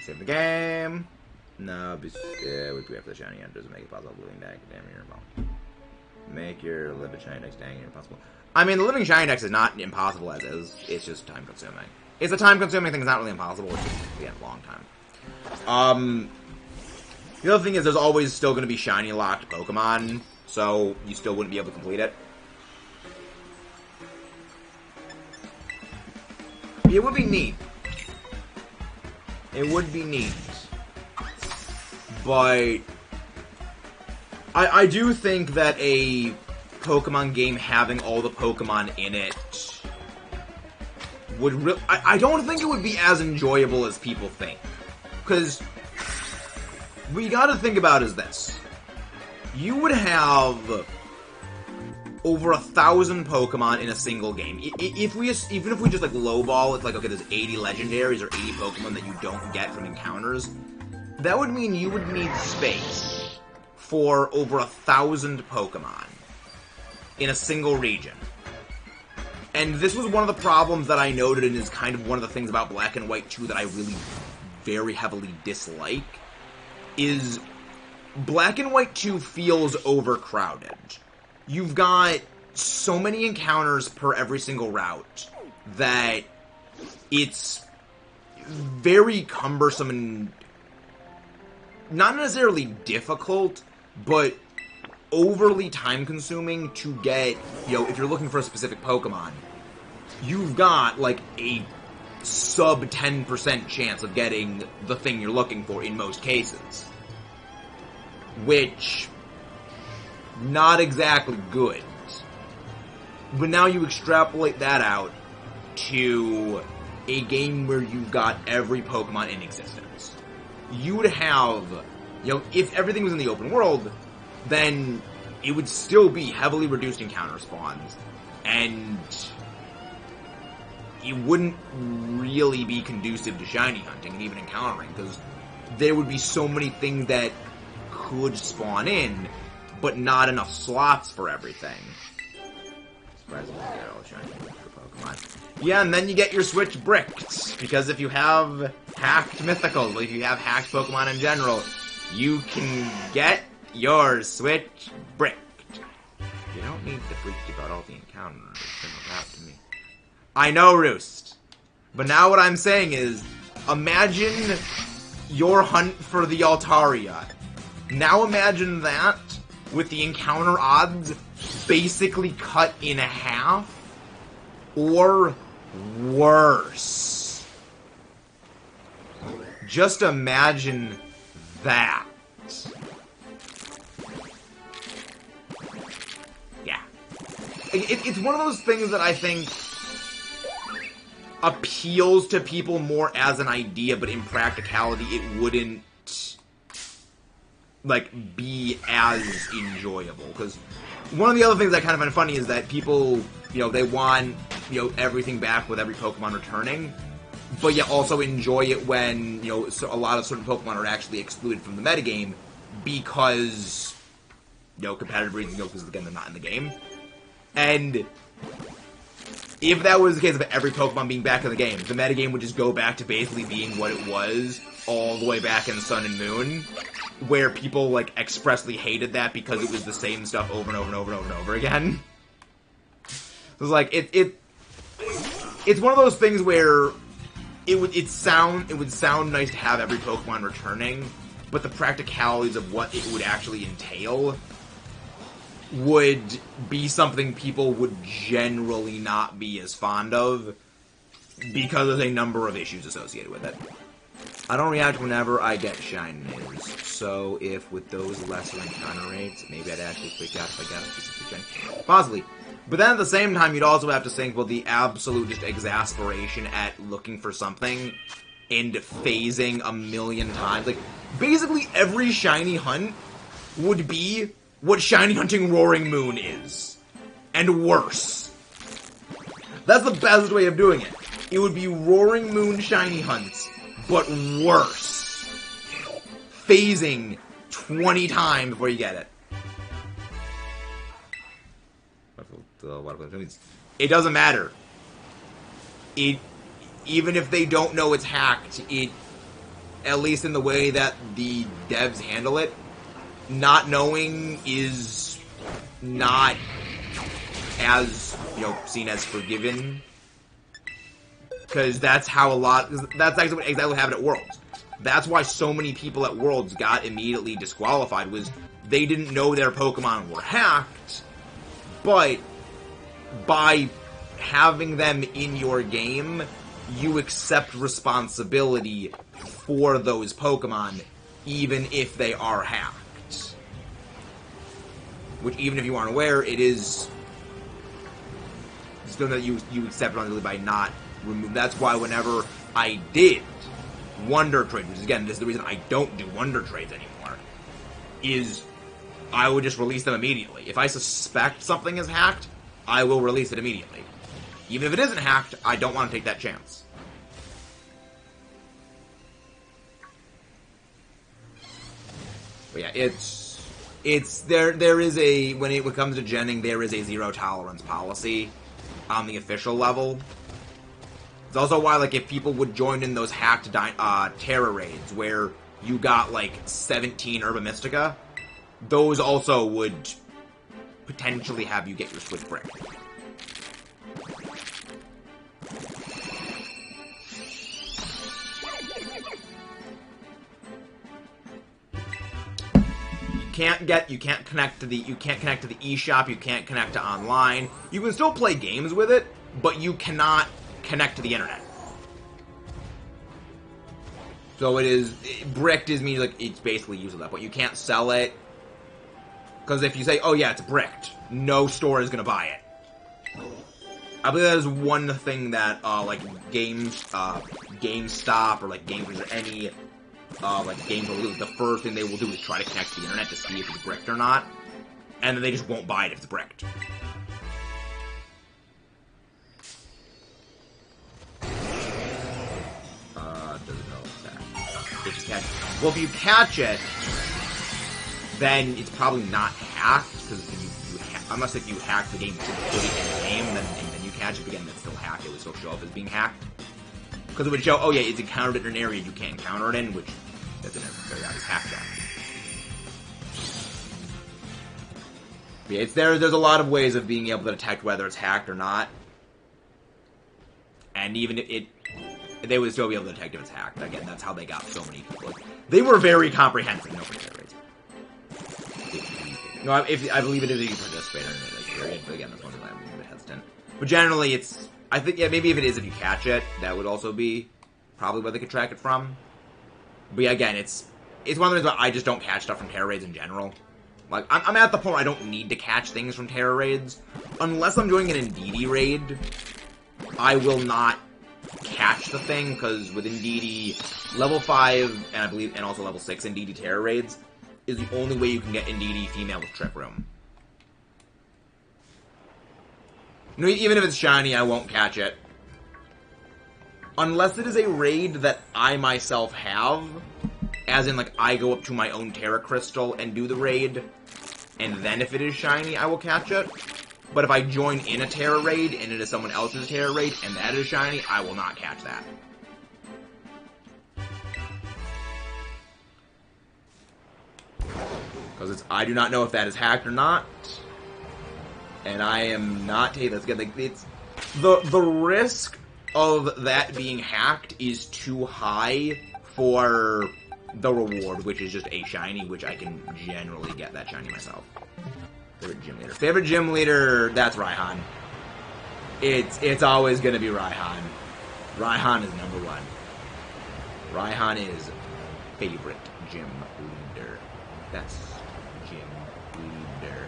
Save the game. No, we have the shiny hunters to make it possible living deck. Damn your ball. Make your living shiny decks dang impossible. I mean, the living shiny decks is not impossible as is. It's just time consuming. It's a time consuming thing. It's not really impossible. It's just, again, a long time. The other thing is there's always still going to be shiny locked Pokemon, so you still wouldn't be able to complete it. It would be neat. It would be neat. But I do think that a Pokemon game having all the Pokemon in it would I don't think it would be as enjoyable as people think. Because what you gotta think about is this. You would have over 1,000 Pokemon in a single game. Even if we just like lowball, it's like, okay, there's 80 legendaries or 80 Pokemon that you don't get from encounters. That would mean you would need space for over 1,000 Pokemon in a single region. And this was one of the problems that I noted, and is kind of one of the things about Black and White 2 that I really very heavily dislike, is Black and White 2 feels overcrowded. You've got so many encounters per every single route that it's very cumbersome and not necessarily difficult, but overly time-consuming to get, if you're looking for a specific Pokemon, you've got, like, a sub 10% chance of getting the thing you're looking for in most cases. Which, not exactly good. But now you extrapolate that out to a game where you've got every Pokemon in existence. You would have, if everything was in the open world, then it would still be heavily reduced encounter spawns, and it wouldn't really be conducive to shiny hunting and even encountering, because there would be so many things that could spawn in, but not enough slots for everything. Surprisingly, you get all shiny for Pokemon. Yeah, and then you get your Switch bricked, because if you have hacked Mythicals, if you have hacked Pokemon in general, you can get your Switch bricked. You don't need to freak about all the encounters. To me. I know, Roost. But now what I'm saying is, imagine your hunt for the Altaria. Now imagine that with the encounter odds basically cut in half, or worse. Just imagine that. Yeah. It's one of those things that I think appeals to people more as an idea, but in practicality it wouldn't, like, be as enjoyable. Because one of the other things that I kind of find funny is that people, they want, everything back with every Pokemon returning, but yet also enjoy it when, so a lot of certain Pokemon are actually excluded from the metagame because, competitive reasons, because again, they're not in the game. And if that was the case of every Pokemon being back in the game, the metagame would just go back to basically being what it was all the way back in Sun and Moon, where people, like, expressly hated that because it was the same stuff over and over and over and over and over again. It was like, it's one of those things where it would sound nice to have every Pokemon returning, but the practicalities of what it would actually entail would be something people would generally not be as fond of because of a number of issues associated with it. I don't react whenever I get shiny news, so if with those lesser encounter rates, maybe I'd actually freak out if I got a specific shiny. Possibly. But then at the same time, you'd also have to think, well, the absolute just exasperation at looking for something and phasing a million times. Like, basically every shiny hunt would be what shiny hunting Roaring Moon is. And worse. That's the best way of doing it. It would be Roaring Moon shiny hunts, but worse. Phasing 20 times before you get it. It doesn't matter. Even if they don't know it's hacked, at least in the way that the devs handle it, not knowing is not as, seen as forgiven. Because that's how that's exactly what happened at Worlds. That's why so many people at Worlds got immediately disqualified, was they didn't know their Pokemon were hacked, but by having them in your game, you accept responsibility for those Pokemon, even if they are hacked. Which, even if you aren't aware, it is still that you accept responsibility by not removing. That's why whenever I did Wonder Trade, which is, again, this is the reason I don't do Wonder Trades anymore, is I would just release them immediately. If I suspect something is hacked, I will release it immediately. Even if it isn't hacked, I don't want to take that chance. But yeah, there is a, when it comes to genning, there is a zero tolerance policy on the official level. It's also why, like, if people would join in those hacked Terra raids where you got, like, 17 Herba Mystica, those also would potentially have you get your Switch Brick. You can't connect to the eShop, you can't connect to online. You can still play games with it, but you cannot connect to the internet. So bricked means like it's basically useless, but you can't sell it. Because if you say, oh yeah, it's bricked, no store is gonna buy it. I believe that is one thing that like GameStop or like Games or any like games will do. The first thing they will do is try to connect to the internet to see if it's bricked or not, and then they just won't buy it if it's bricked. Well, if you catch it, then it's probably not hacked, because unless if you hack the game to put it in the game, and then you catch it again, that's still hacked. It would still show up as being hacked. Because it would show, oh yeah, it's encountered in an area you can't encounter it in, which that's a very obvious hack job. Yeah, there's a lot of ways of being able to detect whether it's hacked or not. And even if they would still be able to detect if it's hacked. Again, that's how they got so many people. They were very comprehensive. No rates. No, I believe it is if you participate in it, like, period. But again, that's one thing I'm a bit hesitant. But generally, I think, yeah, maybe if it is if you catch it, that would also be probably where they could track it from. But yeah, again, it's one of the reasons why I just don't catch stuff from Terra raids in general. Like, I'm at the point where I don't need to catch things from Terra raids. Unless I'm doing an Indeedee raid, I will not catch the thing, because with Indeedee, level 5, and I believe, and also level 6 Indeedee Terra raids, is the only way you can get Indeedee female with Trick Room. No, even if it's shiny, I won't catch it. Unless it is a raid that I myself have, as in, like, I go up to my own Terra Crystal and do the raid, and then if it is shiny, I will catch it. But if I join in a Terra raid, and it is someone else's Terra raid, and that is shiny, I will not catch that. Because I do not know if that is hacked or not. And I am not taking this. Again, it's the risk of that being hacked is too high for the reward, which is just a shiny, which I can generally get that shiny myself. Favorite gym leader. Favorite gym leader, that's Raihan. It's always gonna be Raihan. Raihan is number one. Raihan is favorite gym leader. That's gym leader.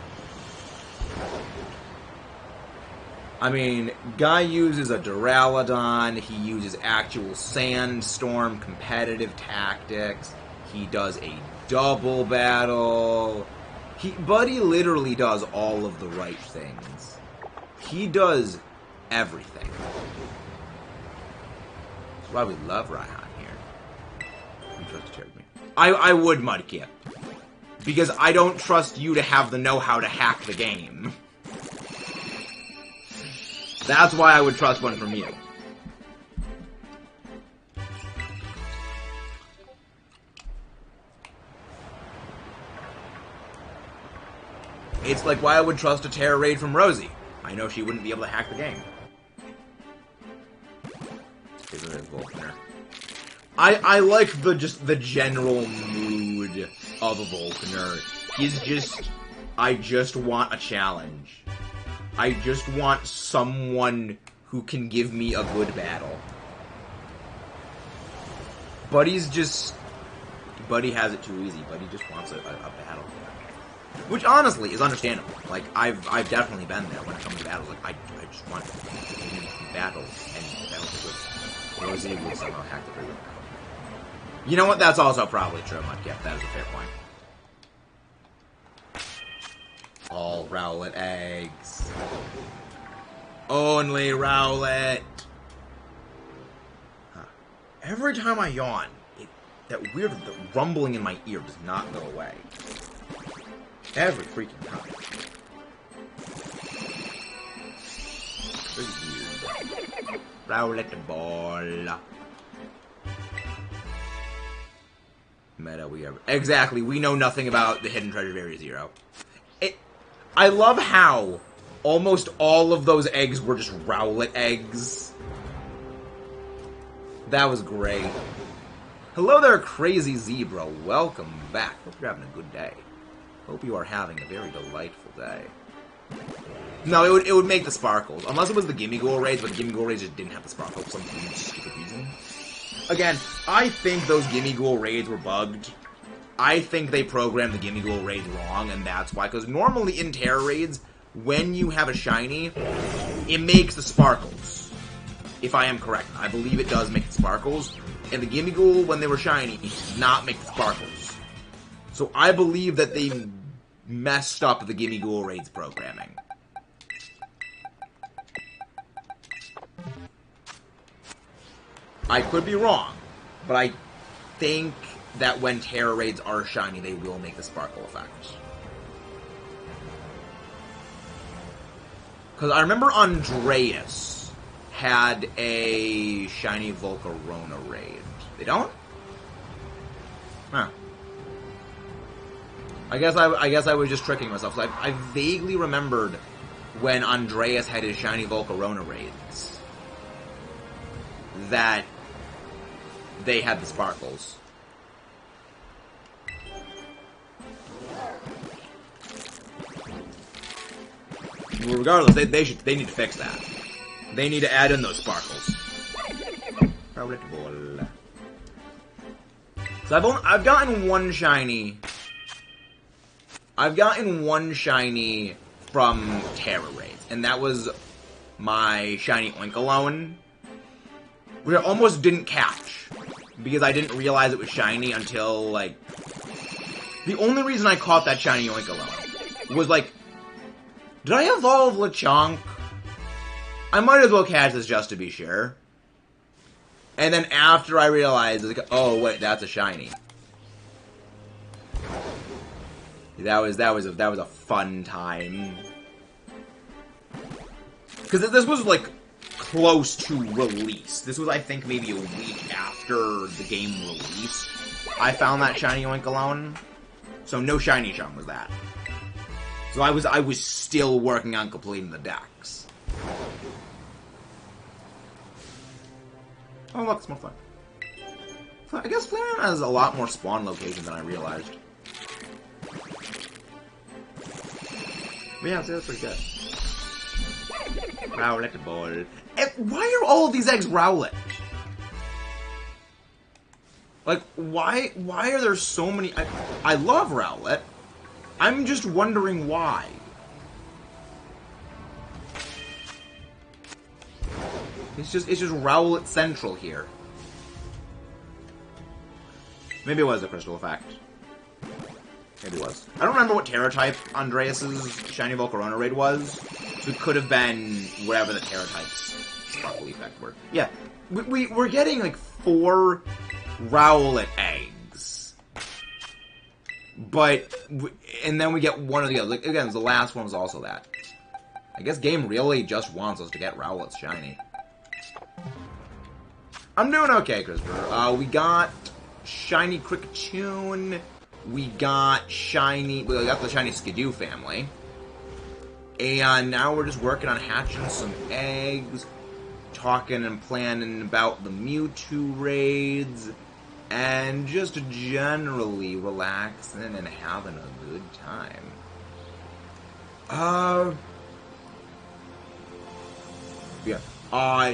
I mean, guy uses a Duraludon, he uses actual Sandstorm competitive tactics, he does a double battle. Buddy literally does all of the right things. He does everything. That's why we love Raihan here. You trust to me. I would Mudkip. Because I don't trust you to have the know-how to hack the game. That's why I would trust one from you. It's like why I would trust a Terror Raid from Rosie. I know she wouldn't be able to hack the game. I like the general mood of a Volcaner. He's just... I just want a challenge. I just want someone who can give me a good battle. Buddy's just... Buddy has it too easy. Buddy just wants a battle. Which, honestly, is understandable. Like, I've definitely been there when it comes to battles. Like, I just want battles, and battles with Rosie would somehow hack the freedom. You know what? That's also probably true, Mudkip. That is a fair point. All Rowlet eggs. Only Rowlet. Huh. Every time I yawn, that weird rumbling in my ear does not go away. Every freaking time. Weird. Rowlet ball. Meta we ever... Exactly, we know nothing about the Hidden Treasure of Area Zero. I love how almost all of those eggs were just Rowlet eggs. That was great. Hello there, Crazy Zebra. Welcome back. Hope you're having a good day. Hope you are having a very delightful day. No, it would make the sparkles. Unless it was the Gimme Ghoul raids, but the Gimme Ghoul raids just didn't have the sparkles for some stupid reason. Again, I think those Gimme Ghoul raids were bugged. I think they programmed the Gimme Ghoul raids wrong, and that's why. Because normally in Terror raids, when you have a shiny, it makes the sparkles. If I am correct. I believe it does make the sparkles. And the Gimme Ghoul, when they were shiny, it did not make the sparkles. So I believe that they messed up the Gimme Ghoul raids programming. I could be wrong, but I think that when Terror raids are shiny, they will make the sparkle effect. Because I remember Andreas had a shiny Volcarona raid. They don't? Huh. I guess I was just tricking myself. So I vaguely remembered when Andreas had his shiny Volcarona raids that they had the sparkles. Well, regardless, they need to fix that. They need to add in those sparkles. So I've gotten one shiny. I've gotten one shiny from Terror raids, and that was my shiny Oinkologne, which I almost didn't catch because I didn't realize it was shiny until like the only reason I caught that shiny Oinkologne was like, did I evolve Lechonk? I might as well catch this just to be sure. And then after I realized, like, oh wait, that's a shiny. That was a fun time. Because this was like close to release. This was, I think, maybe a week after the game released. I found that shiny Oinkologne. So no shiny chum was that. So I was still working on completing the decks. Oh look, it's more fun. I guess Flareon has a lot more spawn locations than I realized. But yeah, that's pretty good. Rowlet ball. Why are all of these eggs Rowlet? Like, why are there so many... I love Rowlet. I'm just wondering why. It's just Rowlet Central here. Maybe it was a crystal effect. Maybe it was. I don't remember what Terra type Andreas's shiny Volcarona raid was. So it could have been whatever the Terra types sparkle effect were. Yeah, we're getting like 4 Rowlet eggs. But, and then we get one of the other. Like, again, the last one was also that. I guess game really just wants us to get Rowlets shiny. I'm doing okay, Christopher. We got shiny Kricketune. We got the shiny Skidoo family. And now we're just working on hatching some eggs, talking and planning about the MEWTWO raids, and just generally relaxing and having a good time. Yeah.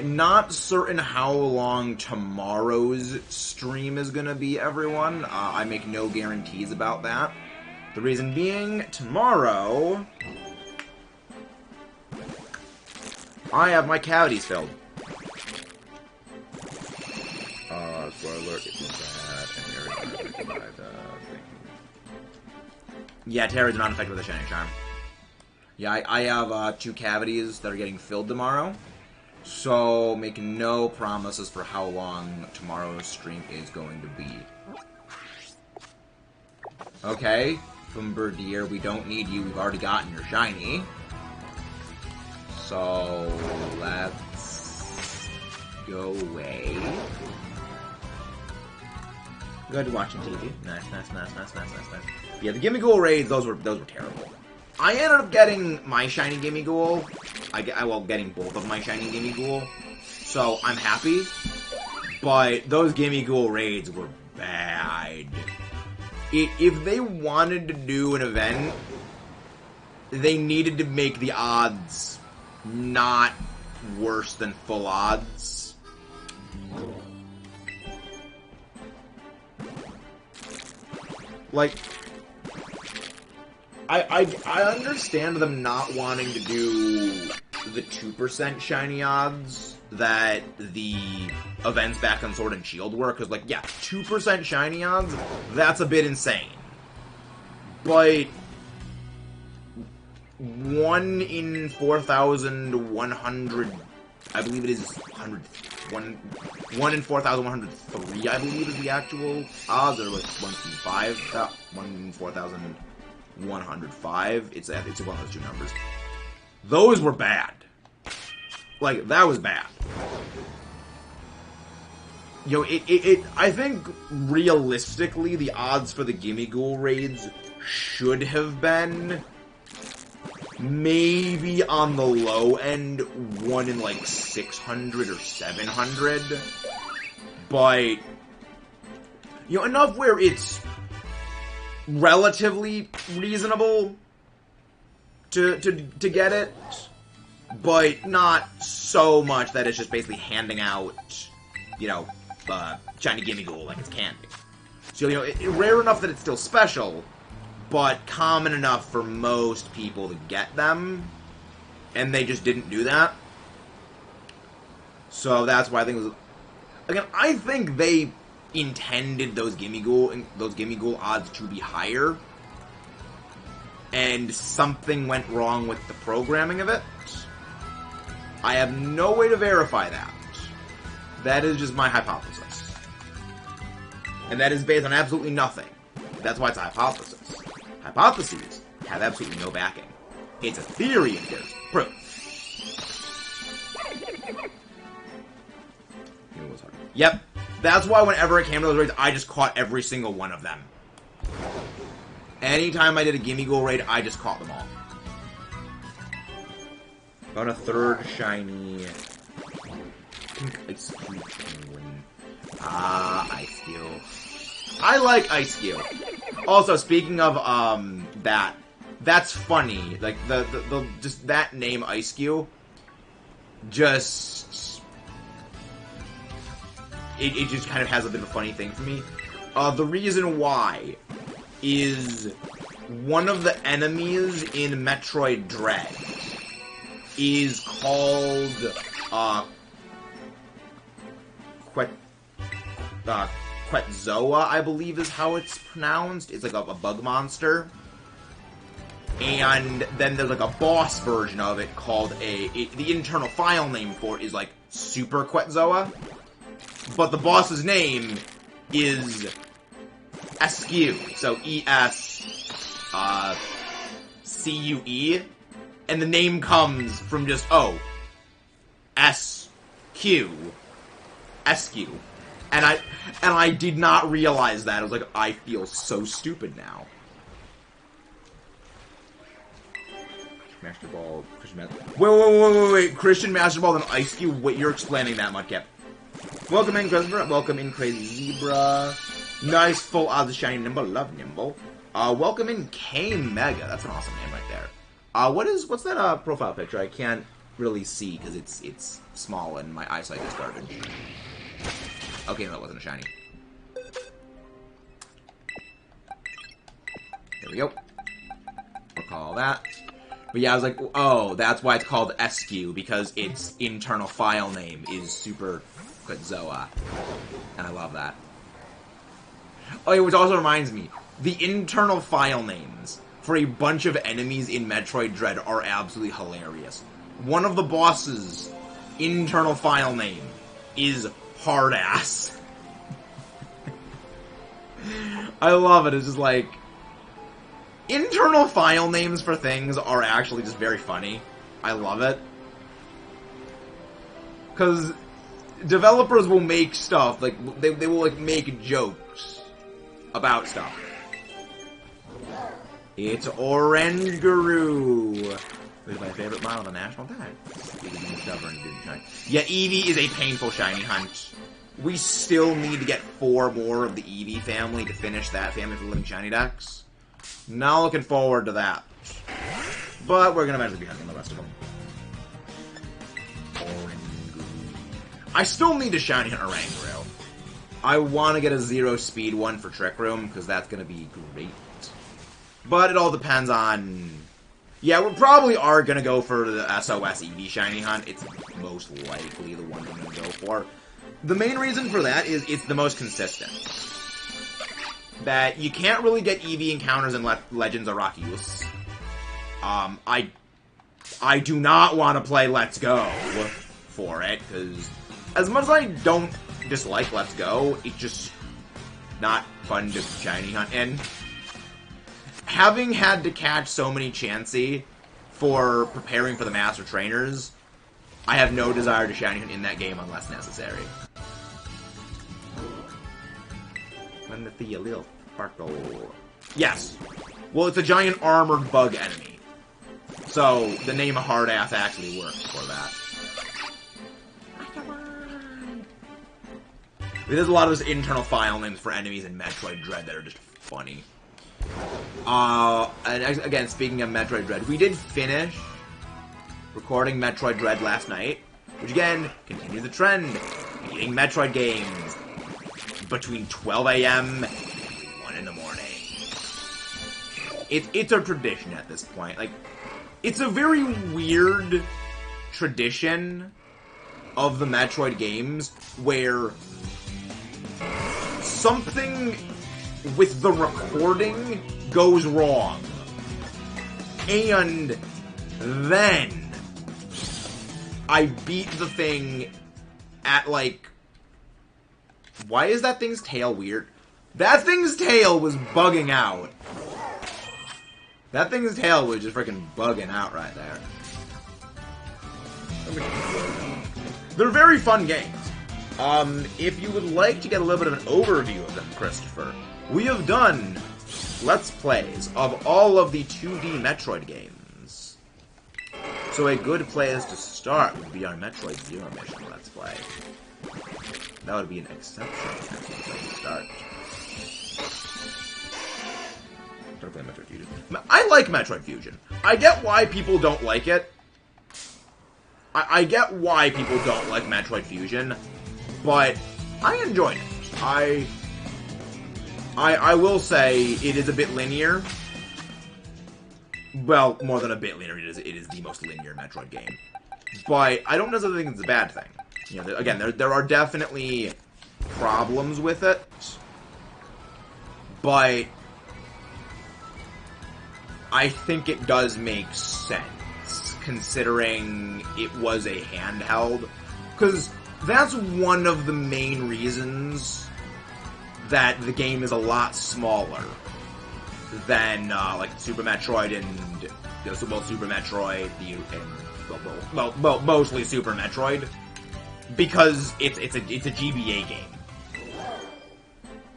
Not certain how long tomorrow's stream is gonna be, everyone. I make no guarantees about that. The reason being, tomorrow, I have my cavities filled. Spoiler alert, it was that, and Terra's not affected by the thing. Yeah, Terra's not affected by the Shiny Charm. Yeah, I have 2 cavities that are getting filled tomorrow. So, make no promises for how long tomorrow's stream is going to be. Okay, from Birdier, we don't need you, we've already gotten your shiny. So, let's go away. Good watching TV. Nice. Yeah, the Gimme Ghoul raids, those were terrible. I ended up getting my shiny Gimme Ghoul. Getting both of my shiny Gimme Ghoul. So, I'm happy. But those Gimme Ghoul raids were bad. If they wanted to do an event, they needed to make the odds not worse than full odds. Like, I understand them not wanting to do the 2% shiny odds that the events back on Sword and Shield were, because, like, yeah, 2% shiny odds, that's a bit insane. But 1 in 4,100, I believe it is 1 in 4,103, I believe is the actual odds, or like 1 in 4,105. It's one of those 2 numbers. Those were bad. Like, that was bad. You know, I think, realistically, the odds for the Gimme Ghoul raids should have been maybe on the low end, 1 in, like, 600 or 700. But, you know, enough where it's relatively reasonable to get it, but not so much that it's just basically handing out, you know, shiny Gimme Ghoul like it's candy. So, you know, rare enough that it's still special, but common enough for most people to get them, and they just didn't do that. So that's why I think it was... Again, I think they intended those Gimme Ghoul odds to be higher, and something went wrong with the programming of it. I have no way to verify that. That is just my hypothesis. And that is based on absolutely nothing. That's why it's a hypothesis. Hypotheses have absolutely no backing. It's a theory if there's proof. Yep. That's why whenever it came to those raids, I just caught every single one of them. Anytime I did a Gimme Ghoul raid, I just caught them all. Found a 3rd shiny... Exclude penguin. Ice-Skill. I like Ice-Skill. Also, speaking of, that's funny. Like, just that name, Ice-Skill, just... It just kind of has a bit of a funny thing for me. The reason why is one of the enemies in Metroid Dread is called, Quetzoa, I believe is how it's pronounced. It's like a bug monster. And then there's like a boss version of it called the internal file name for it is like Super Quetzoa. But the boss's name is Exclude. So E-S-C-U-E. And the name comes from just, S-Q. Eskew. And I did not realize that. I was like, I feel so stupid now. Master Ball, Christian Master... Wait. Christian Master Ball and Ice Cube. Wait, you're explaining that, Mudkip. Welcome in, Christopher. Welcome in, Crazy Zebra. Nice, full odds, shiny Nimble. Love Nimble. Welcome in, K-Mega. That's an awesome name right there. What's that, profile picture? I can't really see, because it's small and my eyesight is garbage. Okay, no, that wasn't a shiny. There we go. Recall that. But yeah, I was like, oh, that's why it's called SQ, because its internal file name is Super Quetzoa. And I love that. Oh, yeah, which also reminds me, the internal file names for a bunch of enemies in Metroid Dread are absolutely hilarious. One of the bosses' internal file name is Hard Ass. I love it. It's just like... internal file names for things are actually just very funny. I love it. Because developers will make stuff, like, they will, like, make jokes about stuff. It's Orange Guru. It's my favorite model of the national tag. Yeah, Eevee is a painful shiny hunt. We still need to get 4 more of the Eevee family to finish that family for living shiny decks. Not looking forward to that. But we're gonna eventually be hunting the rest of them. I still need to shiny hunt Oranguru. I want to get a 0 speed one for Trick Room, because that's gonna be great. But it all depends on... yeah, we probably are gonna go for the SOS Eevee shiny hunt. It's most likely the one I'm gonna go for. The main reason for that is it's the most consistent. That you can't really get Eevee encounters in Legends of Arceus. I do not want to play Let's Go for it, because as much as I don't dislike Let's Go, it's just not fun to shiny hunt. And having had to catch so many Chansey for preparing for the Master Trainers, I have no desire to shiny hunt in that game unless necessary. When the little sparkle. Yes. Well, it's a giant armored bug enemy. So, the name of Hard Ass actually works for that. There's a lot of those internal file names for enemies in Metroid Dread that are just funny. And again, speaking of Metroid Dread, we did finish recording Metroid Dread last night, which again, continues the trend, beating Metroid games between 12 a.m. and 1 in the morning. It's a tradition at this point. Like, it's a very weird tradition of the Metroid games where something with the recording goes wrong. And then I beat the thing at, like... why is that thing's tail weird? That thing's tail was bugging out. That thing's tail was just freaking bugging out right there. They're very fun games. If you would like to get a little bit of an overview of them, Christopher, we have done Let's Plays of all of the 2D Metroid games. So a good place to start would be our Metroid Zero Mission Let's Play. That would be an exceptional place to start. Metroid Fusion. I like Metroid Fusion. I get why people don't like it. I get why people don't like Metroid Fusion, but I enjoyed it. I will say it is a bit linear. Well, more than a bit linear, it is the most linear Metroid game. But I don't necessarily think it's a bad thing. You know, again, there are definitely problems with it, but I think it does make sense, considering it was a handheld. Because that's one of the main reasons that the game is a lot smaller than, like, Super Metroid and, Super Metroid, mostly Super Metroid. Because it's a GBA game.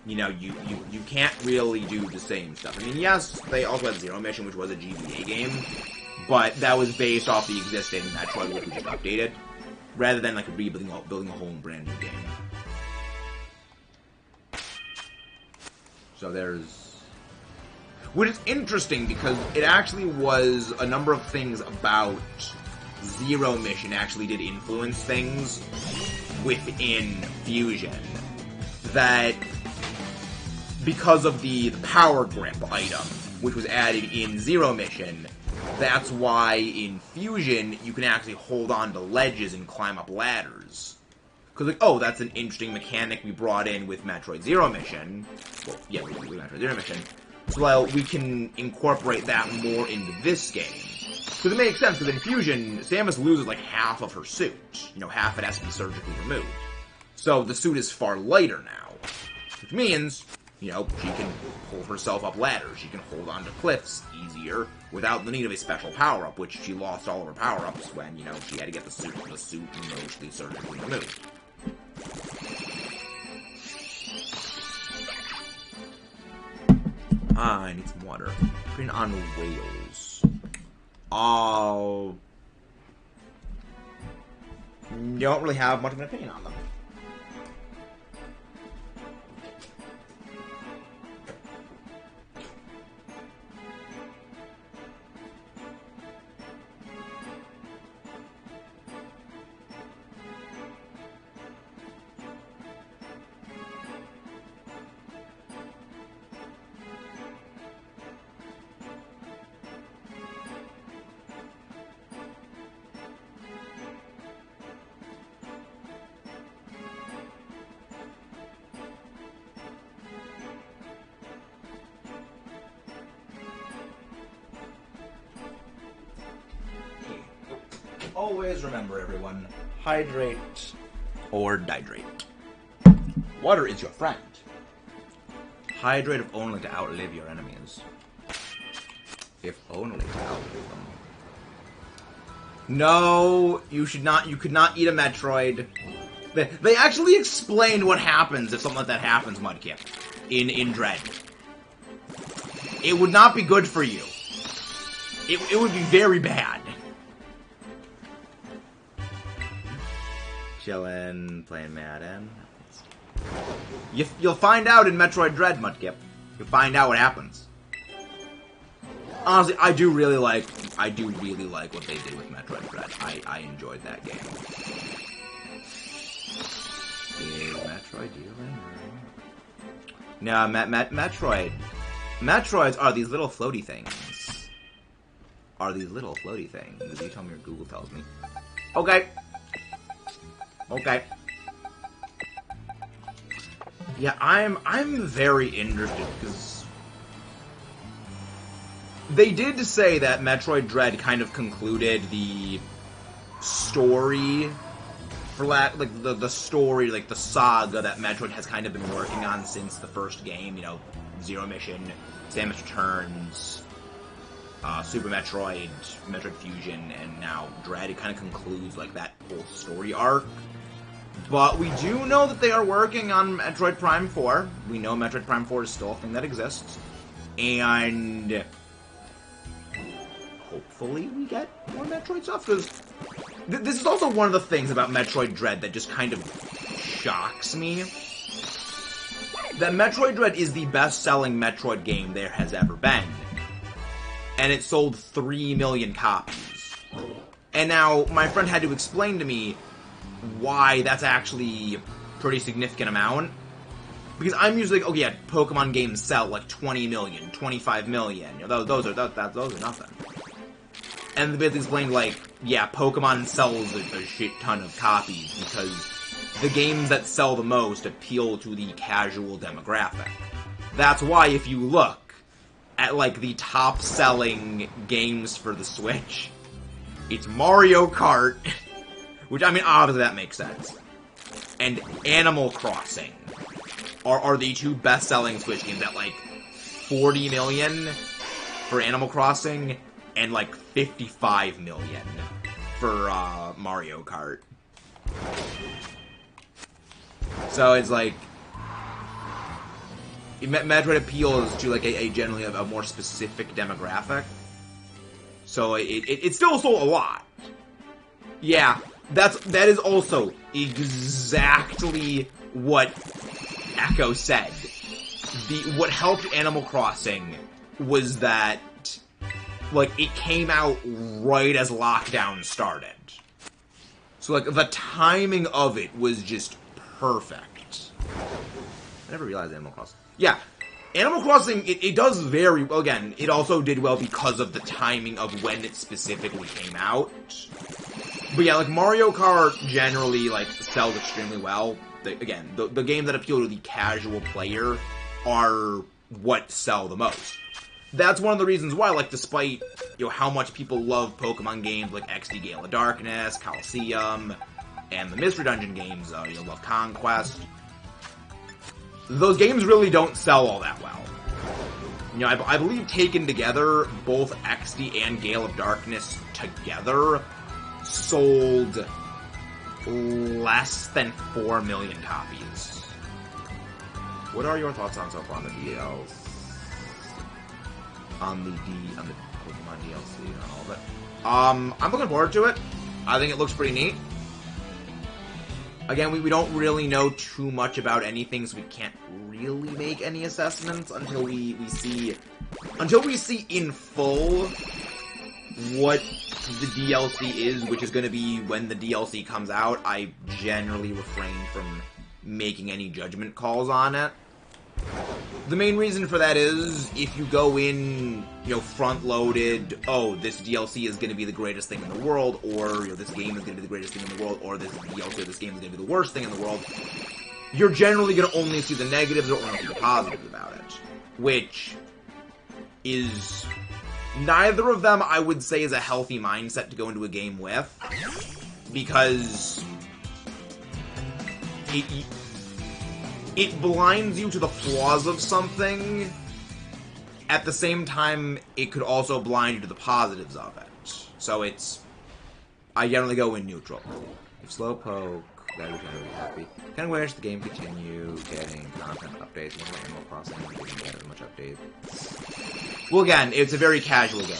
You know, you can't really do the same stuff. I mean, yes, they also had Zero Mission, which was a GBA game, but that was based off the existing Metroid, which we just updated, rather than, like, building a whole brand new game. So there's... Which is interesting, because it actually was a number of things about Zero Mission actually did influence things within Fusion that, because of the power grip item, which was added in Zero Mission, that's why in Fusion you can actually hold on to ledges and climb up ladders. Because, like, oh, that's an interesting mechanic we brought in with Metroid Zero Mission. Well, yeah, with Metroid Zero Mission. So, well, we can incorporate that more into this game. Because it makes sense, because in Fusion, Samus loses, like, half of her suit. You know, half it has to be surgically removed. So the suit is far lighter now. Which means, you know, she can pull herself up ladders. She can hold onto cliffs easier without the need of a special power-up, which she lost all of her power-ups when, you know, she had to get the suit mostly surgically removed. I need some water. Putting on whales. Oh. Don't really have much of an opinion on them. Always remember, everyone, hydrate or dihydrate. Water is your friend. Hydrate if only to outlive your enemies. If only to outlive them. No, you should not. You could not eat a Metroid. They actually explained what happens if something like that happens, Mudkip, in Dread. It would not be good for you. It would be very bad. Chillin', playing Madden. You'll find out in Metroid Dread, Mudkip. You'll find out what happens. Honestly, I do really like what they did with Metroid Dread. I enjoyed that game. Is Metroid dealing? No, Metroid. Metroids are these little floaty things. You tell me or Google tells me. Okay. Okay. Yeah, I'm very interested because they did say that Metroid Dread kind of concluded the story for the story, like the saga that Metroid has kind of been working on since the first game, you know, Zero Mission, Samus Returns, Super Metroid, Metroid Fusion, and now Dread. It kind of concludes like that whole story arc. But we do know that they are working on Metroid Prime 4. We know Metroid Prime 4 is still a thing that exists. And hopefully we get more Metroid stuff, because this is also one of the things about Metroid Dread that just kind of shocks me. That Metroid Dread is the best-selling Metroid game there has ever been. And it sold 3 million copies. And now, my friend had to explain to me why that's actually a pretty significant amount. Because I'm usually like, okay, yeah, Pokemon games sell like 20 million, 25 million. You know, those are nothing. And they basically explained, like, yeah, Pokemon sells a shit ton of copies because the games that sell the most appeal to the casual demographic. That's why if you look at, like, the top-selling games for the Switch. It's Mario Kart, which, I mean, obviously that makes sense, and Animal Crossing are the two best-selling Switch games at, like, 40 million for Animal Crossing and, like, 55 million for Mario Kart. So it's like, Metroid appeals to, like, a generally a more specific demographic. So it still sold a lot. Yeah, that is also exactly what Echo said. What helped Animal Crossing was that, like, it came out right as lockdown started. So, like, the timing of it was just perfect. I never realized Animal Crossing. Yeah, Animal Crossing, it does very well. Again, it also did well because of the timing of when it specifically came out. But yeah, like, Mario Kart generally, like, sells extremely well. Again, the games that appeal to the casual player are what sell the most. That's one of the reasons why, like, despite, you know, how much people love Pokemon games like XD Gale of Darkness, Coliseum, and the Mystery Dungeon games, you know, love Conquest, those games really don't sell all that well. You know, I believe taken together, both XD and Gale of Darkness together sold less than 4 million copies. What are your thoughts on so far on the DLs? On the Pokemon DLC and all of it? I'm looking forward to it. I think it looks pretty neat. Again, we don't really know too much about anything, so we can't really make any assessments until we see in full what the DLC is, which is going to be when the DLC comes out. I generally refrain from making any judgment calls on it. The main reason for that is, if you go in, you know, front-loaded, oh, this DLC is going to be the greatest thing in the world, or, you know, this game is going to be the greatest thing in the world, or this DLC, this game is going to be the worst thing in the world, you're generally going to only see the negatives or only see the positives about it. Which is... neither of them, I would say, is a healthy mindset to go into a game with, because it blinds you to the flaws of something. At the same time, it could also blind you to the positives of it. So I generally go in neutral. If Slowpoke, that would generally be happy. Kind of wish the game continue getting content updates. More Animal Crossing didn't get as much updates. Well, again, it's a very casual game.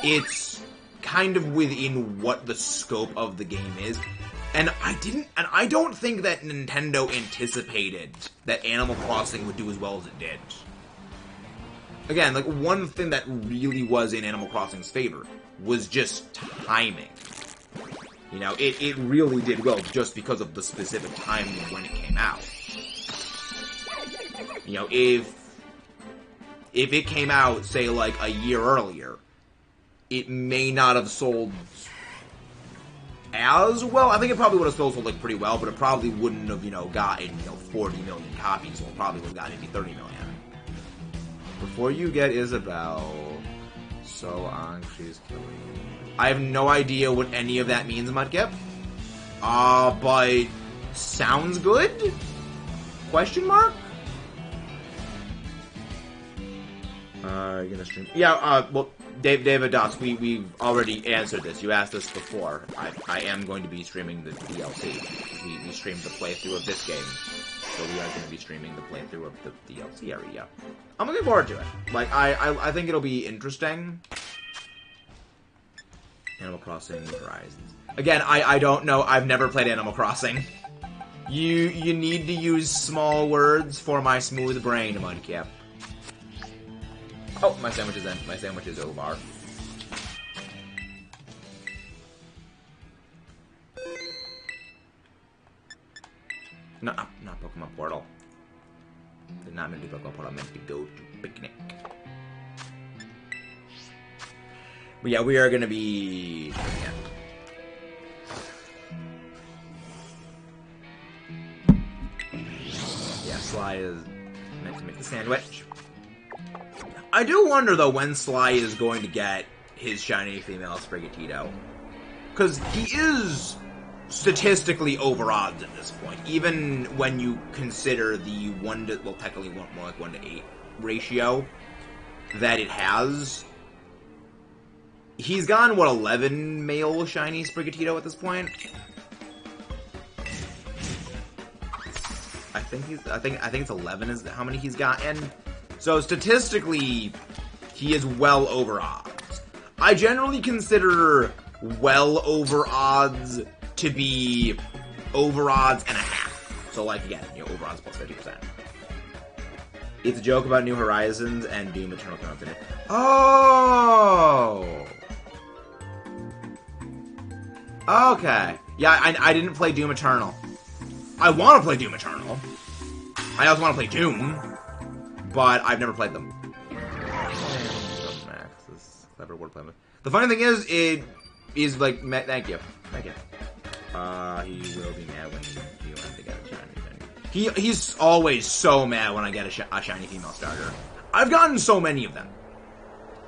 It's kind of within what the scope of the game is. And I don't think that Nintendo anticipated that Animal Crossing would do as well as it did. Again, like, one thing that really was in Animal Crossing's favor was just timing. You know, it really did well just because of the specific timing of when it came out. You know, if it came out, say, like, a year earlier, it may not have sold as well. I think it probably would have sold, like, pretty well, but it probably wouldn't have, you know, gotten, you know, 40 million copies. Well, it probably would have gotten maybe 30 million. Before you get Isabelle, so on, she's killing me. I have no idea what any of that means, Mudkip. But sounds good? Question mark? You're gonna stream? Yeah, well, David Dots, we've already answered this. You asked this before. I am going to be streaming the DLC. We streamed the playthrough of this game. So we are going to be streaming the playthrough of the DLC area. I'm looking forward to it. Like, I think it'll be interesting. Animal Crossing Horizons. Again, I don't know. I've never played Animal Crossing. You need to use small words for my smooth brain, Mudkip. Oh, my sandwich is in. My sandwich is over. No, not Pokemon Portal. Did not meant to Pokemon Portal. I meant to go to picnic. But yeah, we are gonna be. Yeah, Sly is meant to make the sandwich. I do wonder, though, when Sly is going to get his shiny female Sprigatito. Because he is statistically over odds at this point, even when you consider the technically more like 1 to 8 ratio that it has. He's gotten, what, 11 male shiny Sprigatito at this point? I think it's 11 is how many he's gotten. So statistically, he is well over odds. I generally consider well over odds to be over odds and a half. So, like, again, over odds plus 50%. It's a joke about New Horizons and Doom Eternal came out today. Oh! Okay. Yeah, I didn't play Doom Eternal. I want to play Doom Eternal. I also want to play Doom. But I've never played them. Max, this is clever wordplay. The funny thing is, it is like, thank you. Thank you. He will be mad when you have to get a shiny thing. He's always so mad when I get a shiny female starter. I've gotten so many of them.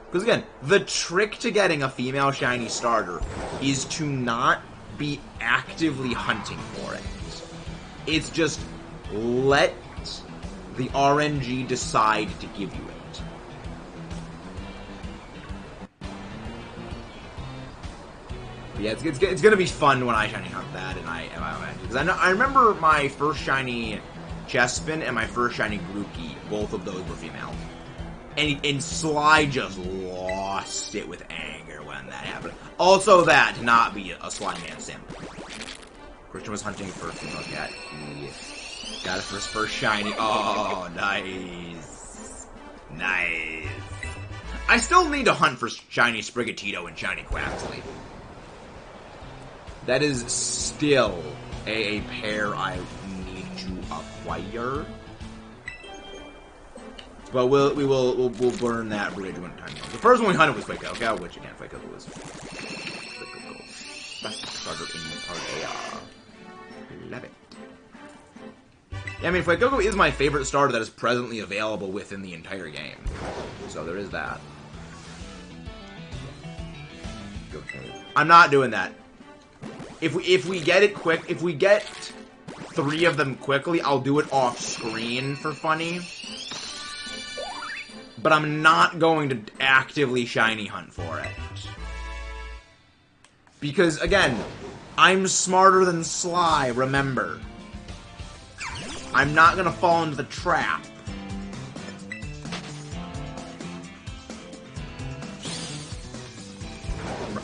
Because again, the trick to getting a female shiny starter is to not be actively hunting for it. It's just let the RNG decide to give you it. Yeah, it's gonna be fun when I shiny hunt that, and because I remember my first shiny Chespin and my first shiny Grookey, both of those were female, and Sly just lost it with anger when that happened. Also, that to not be a Sly Man sim. Christian was hunting for a female cat. He got it for his first shiny. Oh, nice, nice. I still need to hunt for shiny Sprigatito and shiny Quaxley. That is still a pair I need to acquire. But we'll burn that bridge when time comes. The first one we hunted was Fuecoco, which again Fuecoco was best starter in Paldea. Love it. Yeah, I mean Fuecoco is my favorite starter that is presently available within the entire game. So there is that. I'm not doing that. If we get it quick, if we get 3 of them quickly, I'll do it off screen for funny. But I'm not going to actively shiny hunt for it. Because, again, I'm smarter than Sly, remember. I'm not gonna fall into the trap.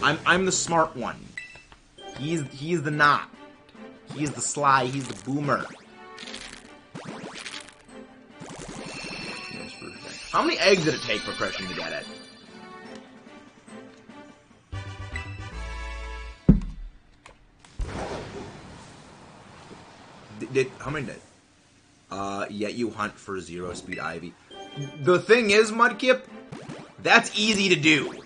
I'm the smart one. He's the not. He's the Sly, he's the boomer. How many eggs did it take for Christian to get it? How many did? Yet you hunt for 0-speed Ivy. The thing is, Mudkip, that's easy to do.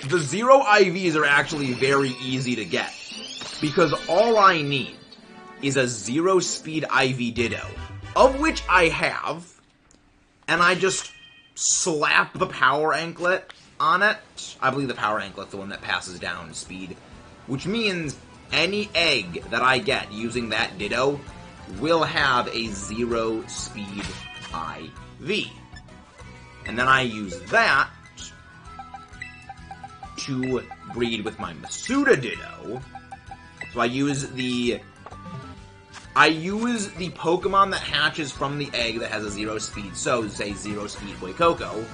The 0 IVs are actually very easy to get. Because all I need is a 0-speed IV Ditto, of which I have, and I just slap the power anklet on it. I believe the power anklet's the one that passes down speed, which means any egg that I get using that Ditto will have a 0-speed IV. And then I use that to breed with my Masuda Ditto. So I use the Pokemon that hatches from the egg that has a 0 speed, so say 0 speed Fuecoco.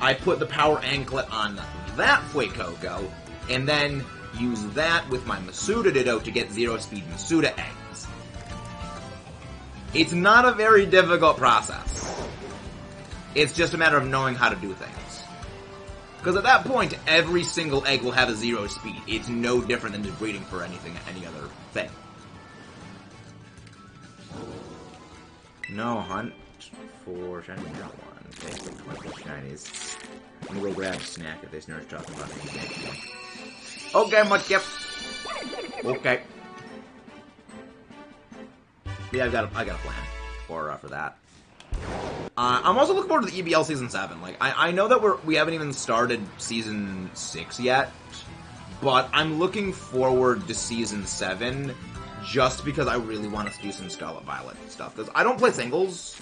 I put the power anklet on that Fuecoco, and then use that with my Masuda Ditto to get 0 speed Masuda eggs. It's not a very difficult process. It's just a matter of knowing how to do things. Because at that point, every single egg will have a 0 speed. It's no different than just breeding for any other thing. No, hunt for shiny not one. Okay, so 20 shinies. I'm gonna go grab a snack if this nerd's talking about anything. Okay, Mudkip. Okay. Yeah, I got a plan for that. I'm also looking forward to the EBL Season 7. Like, I know that we haven't even started Season 6 yet, but I'm looking forward to Season 7 just because I really want us to do some Scarlet Violet stuff. Because I don't play singles,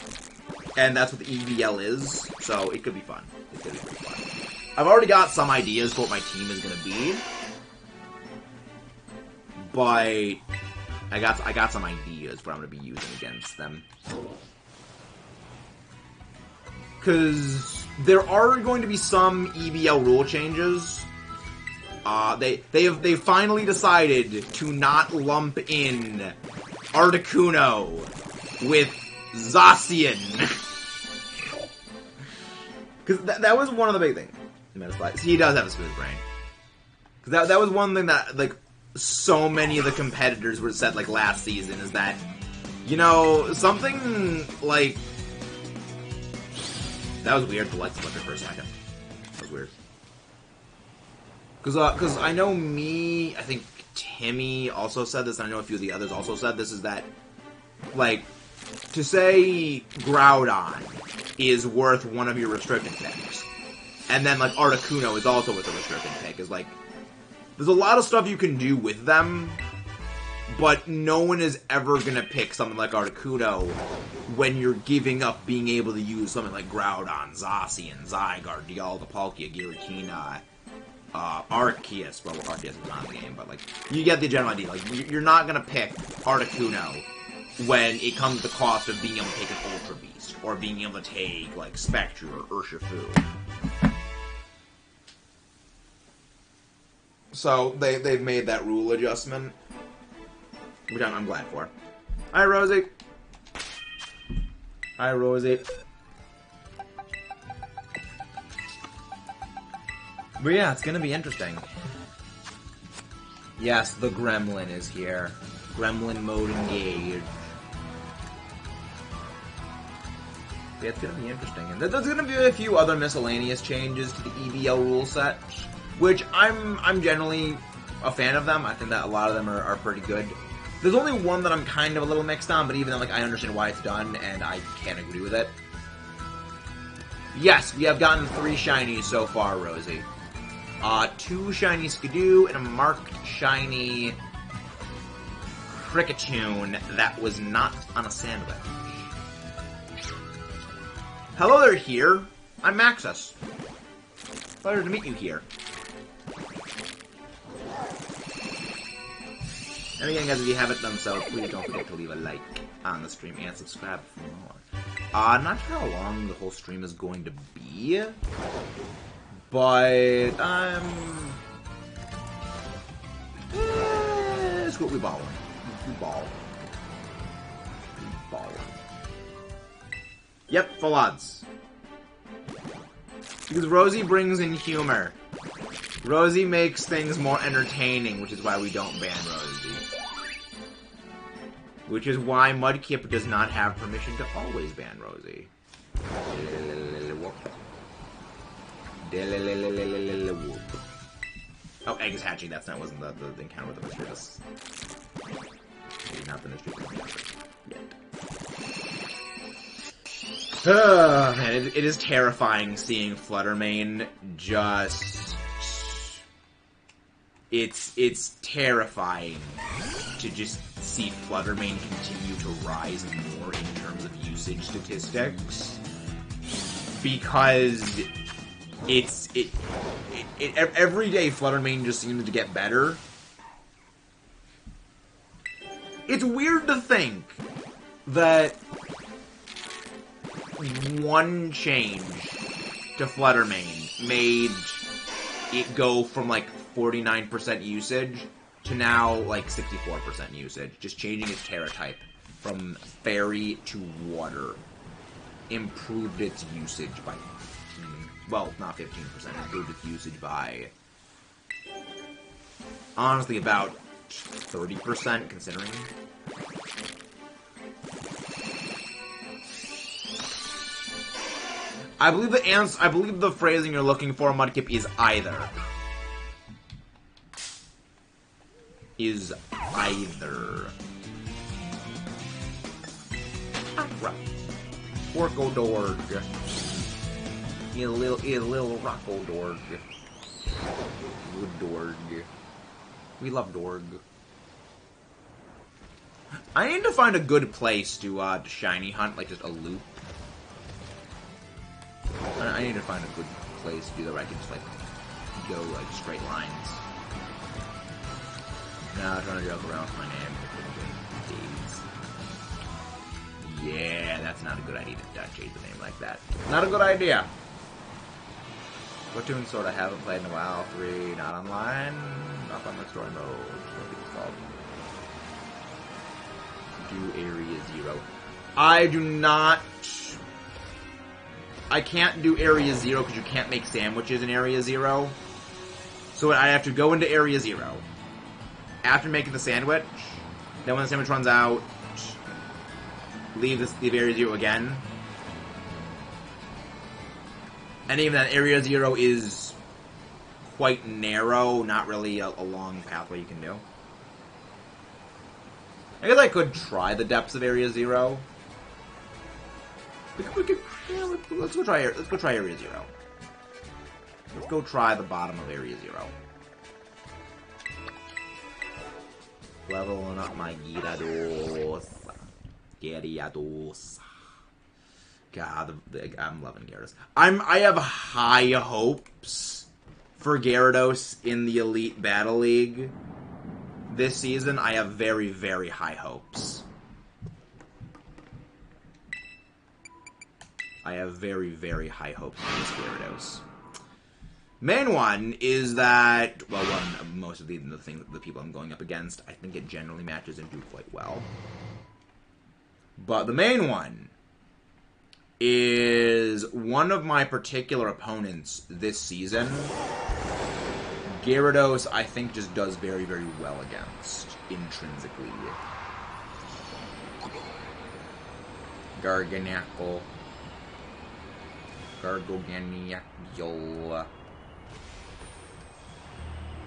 and that's what the EBL is, so it could be fun. It could be pretty fun. I've already got some ideas for what my team is going to be, but I got some ideas for what I'm going to be using against them. Because there are going to be some EBL rule changes. They finally decided to not lump in Articuno with Zacian. Because that was one of the big things. He does have a smooth brain. Because that was one thing that, like, so many of the competitors were said, like, last season, is that, you know, something, like... That was weird, the lights flickered for a second. That was weird. Because I know I think Timmy also said this, and I know a few of the others also said this, is that, like, to say Groudon is worth one of your restricted picks, and then, like, Articuno is also with a restricted pick, is, like, there's a lot of stuff you can do with them, but no one is ever gonna pick something like Articuno when you're giving up being able to use something like Groudon, Zacian, Zygarde, Dialga, Palkia, Giratina, Arceus. Well, Arceus is not in the game, but, like, you get the general idea. Like, you're not gonna pick Articuno when it comes to the cost of being able to take an Ultra Beast, or being able to take, like, Spectre or Urshifu. So, they've made that rule adjustment, which I'm glad for. Hi, Rosie. Hi, Rosie. But yeah, it's gonna be interesting. Yes, the Gremlin is here. Gremlin mode engaged. Yeah, it's gonna be interesting. And there's gonna be a few other miscellaneous changes to the EBL rule set, which I'm generally a fan of them. I think that a lot of them are pretty good. There's only one that I'm kind of a little mixed on, but even then, like, I understand why it's done, and I can't agree with it. Yes, we have gotten 3 shinies so far, Rosie. 2 shiny Skidoo and a marked shiny Kricketune that was not on a sandwich. Hello there, here. I'm Maxus. Pleasure to meet you here. And again, guys, if you haven't done so, please don't forget to leave a like on the stream and subscribe for more. I'm not sure how long the whole stream is going to be, but it's what we balling. We ball. We balling. Yep, full odds. Because Rosie brings in humor. Rosie makes things more entertaining, which is why we don't ban Rosie. Which is why Mudkip does not have permission to always ban Rosie. Oh, egg is hatching. That wasn't the encounter with the Mistress. Maybe not the Mistress yet. Man, it is terrifying seeing Fluttermane just... It's terrifying to just see Fluttermane continue to rise more in terms of usage statistics, because every day Fluttermane just seems to get better. It's weird to think that one change to Fluttermane made it go from, like, 49% usage to now, like, 64% usage. Just changing its Terra type from fairy to water improved its usage by 15. Well, not 15%. Improved its usage by, honestly, about 30%, considering. I believe the phrasing you're looking for, Mudkip, is either. Is either. Right. Orco-dorg. He's a little Rocco-dorg. Good dorg. We love dorg. I need to find a good place to shiny hunt, like just a loop. I need to find a good place to do that where I can just like go like straight lines. Nah, trying to joke around with my name. Yeah, that's not a good idea to change the name like that. Not a good idea. Platoon Sword I haven't played in a while. 3, not online. Not on the story mode. Do Area 0. I do not... I can't do Area 0 because you can't make sandwiches in Area 0. So I have to go into Area 0. After making the sandwich, then when the sandwich runs out, leave Area 0 again. And even that Area 0 is quite narrow, not really a long pathway you can do. I guess I could try the depths of Area 0. Let's go try Area 0. Let's go try the bottom of Area 0. Leveling up my Gyarados. God, I'm loving Gyarados. I have high hopes for Gyarados in the Elite Battle League this season. I have very, very high hopes. I have very, very high hopes for this Gyarados. Main one is that, well, one of most of the people I'm going up against, I think it generally matches and do quite well. But the main one is one of my particular opponents this season. Gyarados, I think, just does very, very well against, intrinsically. Garganacl. Garganacl.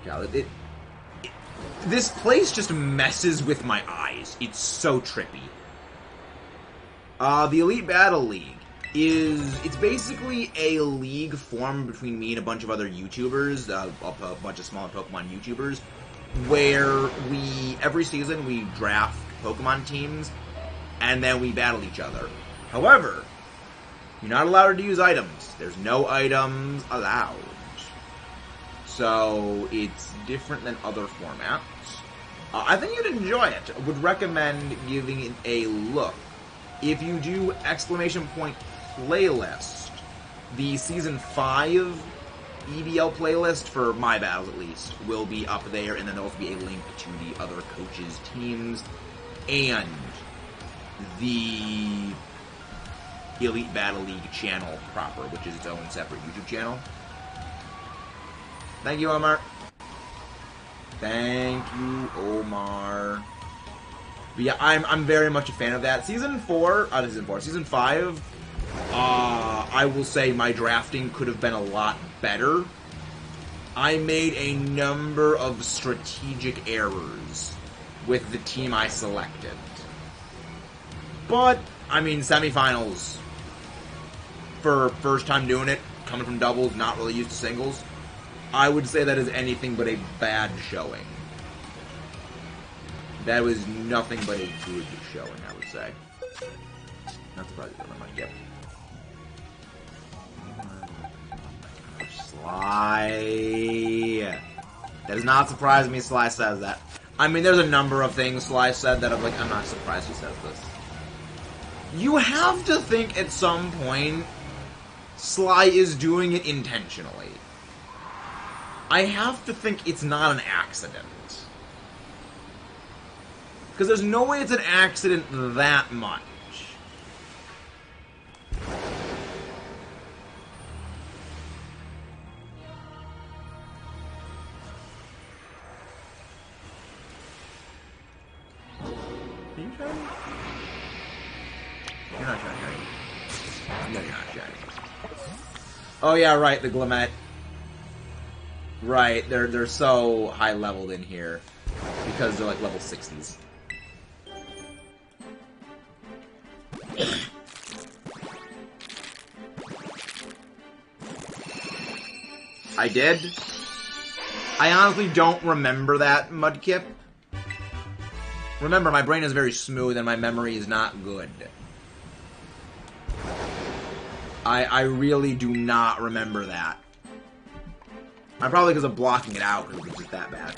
God, this place just messes with my eyes. It's so trippy. The Elite Battle League it's basically a league formed between me and a bunch of other YouTubers, a bunch of smaller Pokemon YouTubers, where every season we draft Pokemon teams, and then we battle each other. However, you're not allowed to use items. There's no items allowed. So, it's different than other formats. I think you'd enjoy it. I would recommend giving it a look. If you do !playlist, the Season 5 EBL playlist, for my battles at least, will be up there, and then there'll also be a link to the other coaches' teams, and the Elite Battle League channel proper, which is its own separate YouTube channel. Thank you, Omar. Thank you, Omar. But yeah, I'm very much a fan of that. Season 5, I will say my drafting could have been a lot better. I made a number of strategic errors with the team I selected. But, I mean, semifinals, for first time doing it, coming from doubles, not really used to singles, I would say that is anything but a bad showing. That was nothing but a good showing, I would say. Not surprised what I might get. Sly. That does not surprise me Sly says that. I mean, there's a number of things Sly said that I'm like, I'm not surprised he says this. You have to think at some point Sly is doing it intentionally. I have to think it's not an accident. Because there's no way it's an accident that much. Are you shiny? You're not shiny, are you? No, you're not shiny. Oh yeah, right, the Glimmet. Right, they're so high leveled in here because they're like level 60s. I did. I honestly don't remember that, Mudkip. Remember, my brain is very smooth and my memory is not good. I really do not remember that. I'm probably because of blocking it out because it was just that bad.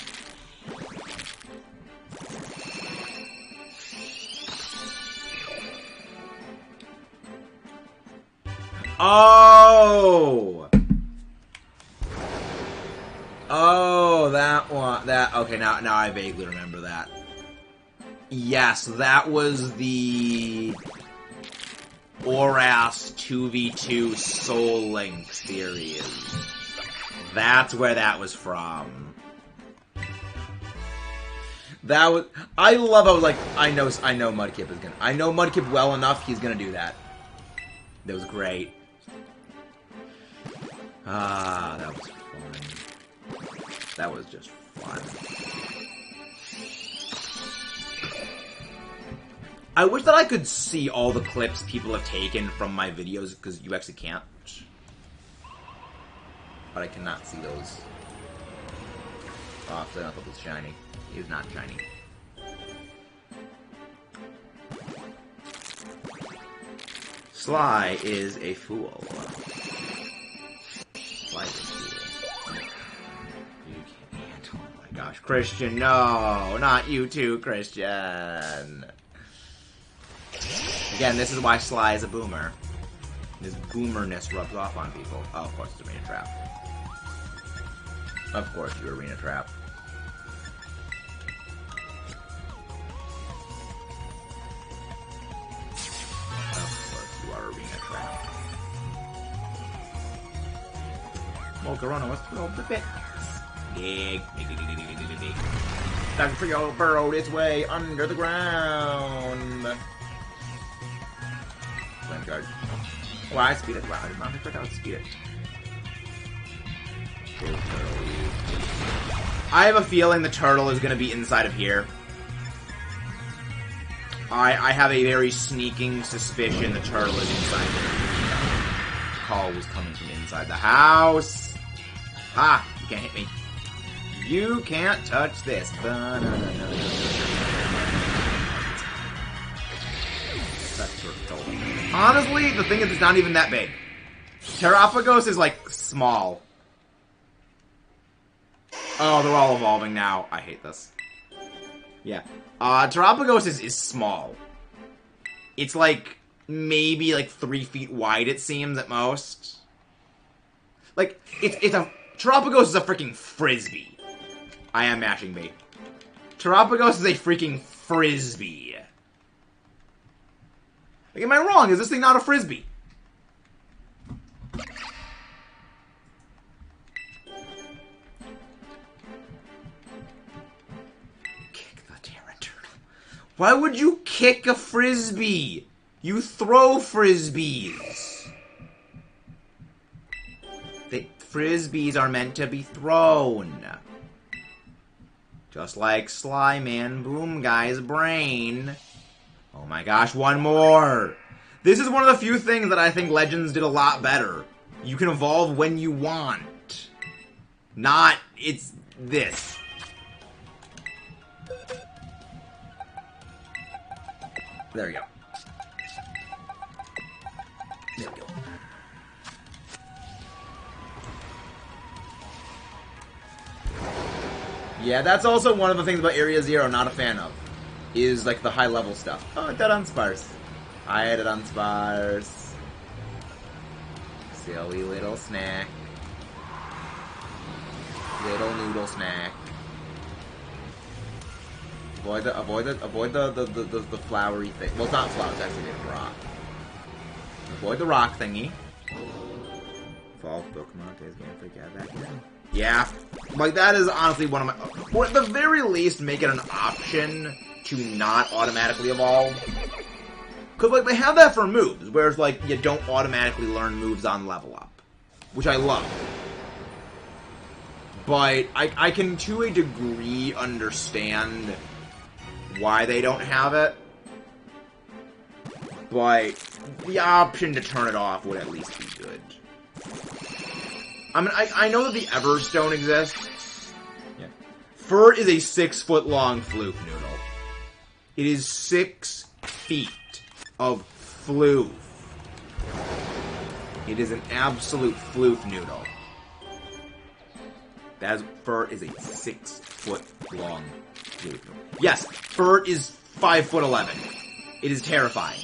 Oh! Oh, that one. Okay, now I vaguely remember that. Yes, that was the Oras 2v2 Soul Link series. That's where that was from. That was. I love. I was like, I know Mudkip is gonna. I know Mudkip well enough. He's gonna do that. That was great. Ah, that was fun. That was just fun. I wish that I could see all the clips people have taken from my videos, because you actually can't. But I cannot see those. Oh, so I thought it was shiny. It is not shiny. Sly is a fool. Sly is a fool. You can't. Oh my gosh. Christian, no! Not you too, Christian! Again, this is why Sly is a boomer. This boomerness rubs off on people. Oh, of course, it's Arena Trap. Of course, you Arena Trap. Of course, you are Arena Trap. Mocorona was thrilled to bits. Dig. Dr. Trio burrowed its way under the ground. Guard. Oh, I speed it. Wow, I did not expect I would speed it. I have a feeling the turtle is going to be inside of here. I have a very sneaking suspicion the turtle is inside here. The call was coming from inside the house. Ah, you can't hit me. You can't touch this. Honestly, the thing is, it's not even that big. Terraphagos is, like, small. Oh, they're all evolving now. I hate this. Yeah. Terraphagos is small. It's, like, maybe, like, 3 feet wide, it seems, at most. Like, it's a... Terraphagos is a freaking frisbee. I am mashing B. Terraphagos is a freaking frisbee. Like, am I wrong? Is this thing not a frisbee? Kick the Terra Turtle. Why would you kick a frisbee? You throw frisbees. Frisbees are meant to be thrown. Just like Sly Man Boom Guy's brain. Oh my gosh, one more! This is one of the few things that I think Legends did a lot better. You can evolve when you want. Not, it's this. There we go. There we go. Yeah, that's also one of the things about Area Zero I'm not a fan of. Is, like, the high-level stuff. Oh, it did unsparse. I had it unsparse. Silly little snack. Little noodle snack. Avoid the flowery thing. Well, it's not flowers, it's actually a rock. Avoid the rock thingy. Fall Pokemon is gonna freak out back in. Yeah. Like, that is honestly one of my... Or at the very least, make it an option to not automatically evolve. Because, like, they have that for moves, whereas, like, you don't automatically learn moves on level up. Which I love. But I can, to a degree, understand why they don't have it. But the option to turn it off would at least be good. I mean, I know that the Everstone exists. Yeah. Fur is a 6-foot long floof noodle. It is 6 feet of floof. It is an absolute floof noodle. Fur is a 6-foot long floof noodle. Yes, Fur is 5'11". It is terrifying.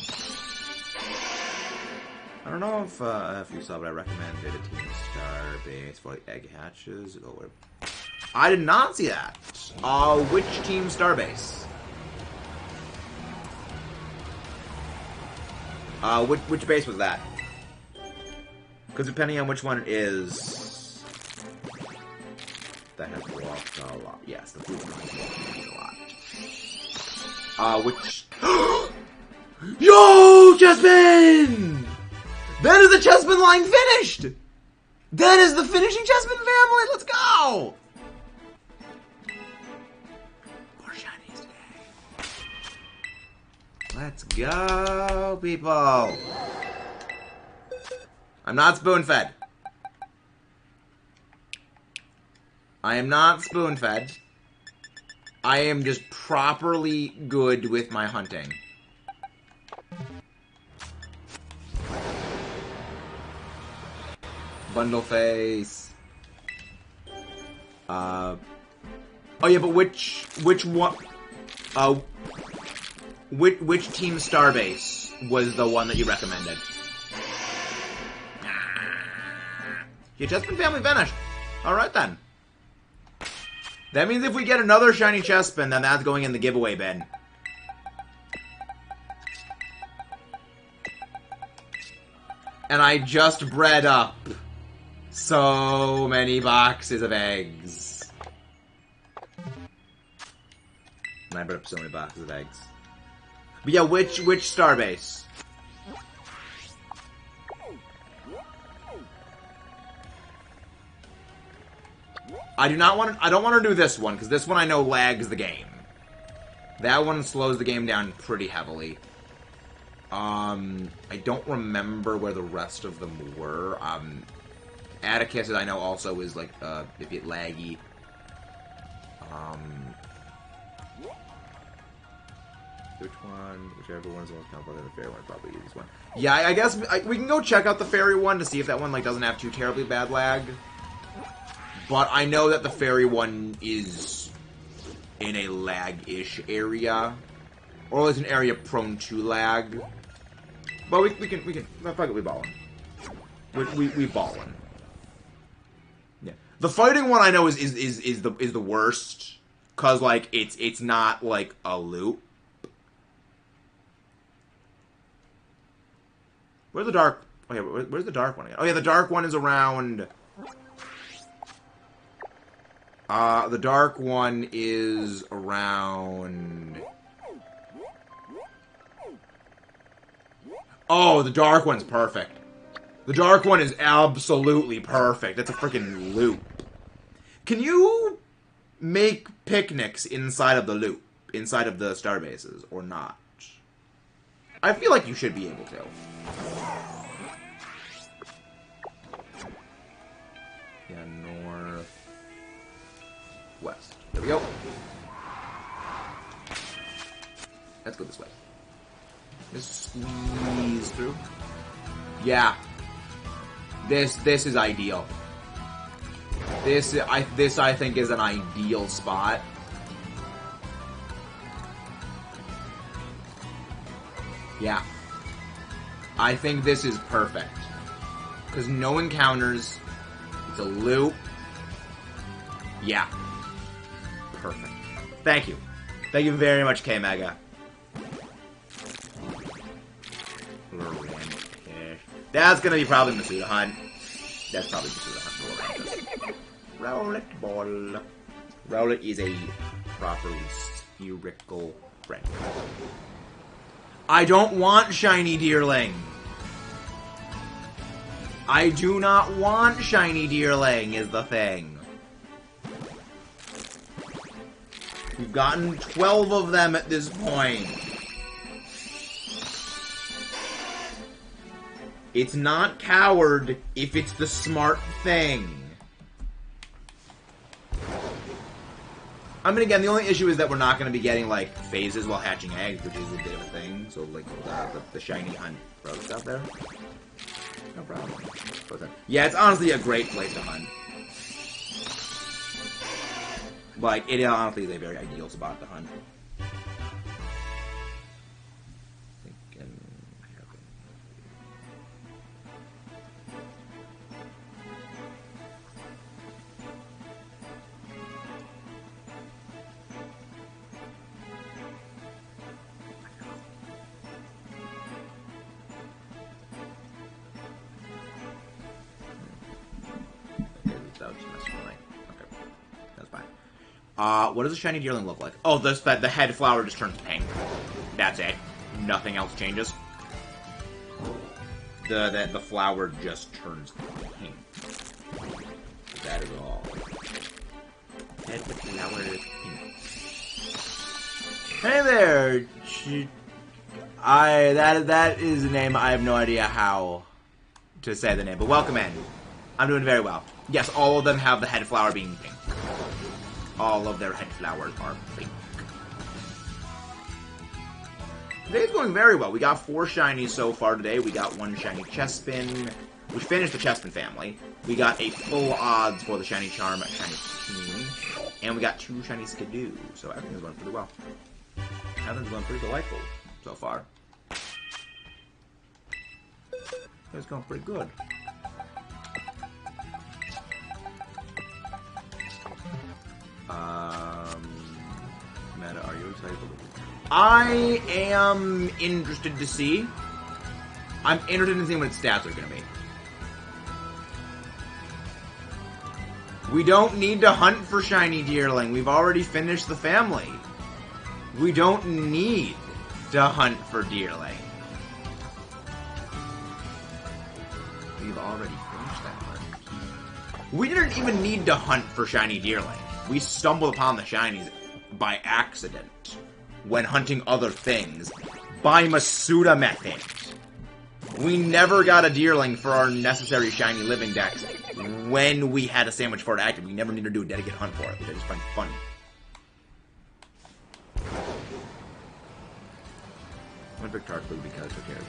I don't know if you saw, but I recommended a Team Starbase for the egg hatches. I did not see that. Which Team Starbase? Which base was that? Because depending on which one it is, that has walked a lot. Yes, the food has walked a lot. Which? Yo, Chessman! That is the Chessman line finished! That is the finishing Chessman family! Let's go! More shinies today. Let's go, people! I'm not spoon-fed. I am not spoon-fed. I am just properly good with my hunting. Bundle face. Oh yeah, but which one? Which Team Starbase was the one that you recommended? Your Chessman family finished. All right then. That means if we get another shiny Chessman, then that's going in the giveaway bin. And I just bred up so many boxes of eggs. And I bred up so many boxes of eggs. But yeah, which Starbase? I don't want to do this one, because this one I know lags the game. That one slows the game down pretty heavily. I don't remember where the rest of them were. Atticus, I know, also is, like, a bit laggy. Which one? Whichever one is the most complicated. The fairy one is probably the easiest one. Yeah, I guess we can go check out the fairy one to see if that one, like, doesn't have too terribly bad lag. But I know that the fairy one is in a lag-ish area. Or at least an area prone to lag. But we can, fuck it, we ballin'. We ballin'. Yeah. The fighting one I know is the worst. Cause, like, it's not, like, a loop. Where's the dark... Oh, yeah, where's the dark one again? Oh, yeah, the dark one is around... the dark one is around... Oh, the dark one's perfect. The dark one is absolutely perfect. That's a freaking loop. Can you make picnics inside of the loop? Inside of the star bases, or not? I feel like you should be able to. Yeah, north... west. There we go. Let's go this way. Just squeeze through. Yeah. This is ideal. This I think is an ideal spot. Yeah. I think this is perfect. Because no encounters. It's a loop. Yeah. Perfect. Thank you. Thank you very much, K-Mega. That's gonna be probably Masuda Hunt. That's probably Masuda Hunt. Rowlet ball. Rowlet is a properly spherical friend. I don't want shiny Deerling. I do not want shiny Deerling is the thing. We've gotten 12 of them at this point. It's not coward if it's the smart thing. I mean, again, the only issue is that we're not going to be getting, like, phases while hatching eggs, which is a bit of a thing. So, like, the shiny hunt roast out there. No problem. Yeah, it's honestly a great place to hunt. Like, it honestly is a very ideal spot to hunt. What does a shiny deerling look like? Oh, the head flower just turns pink. That's it. Nothing else changes. The flower just turns pink. That is all. And the flower is pink. Hey there! That is a name I have no idea how to say the name, but welcome in. I'm doing very well. Yes, all of them have the head flower being pink. All of their head flowers are pink. Today's going very well. We got 4 shinies so far today. We got 1 shiny Chespin, which finished the Chespin family. We got a full odds for the shiny Charm, shiny Team, and we got 2 shiny Skidoo. So everything's going pretty well. Everything's going pretty delightful so far. It's going pretty good. Meta, are you excited? I am interested to see. I'm interested in seeing what its stats are going to be. We don't need to hunt for shiny deerling. We've already finished the family. We don't need to hunt for deerling. We've already finished that hunt. We didn't even need to hunt for shiny deerling. We stumbled upon the shinies by accident when hunting other things by Masuda method. We never got a deerling for our necessary shiny living dex when we had a sandwich for it active. We never needed to do a dedicated hunt for it, which I just find funny. One big tart food because who cares?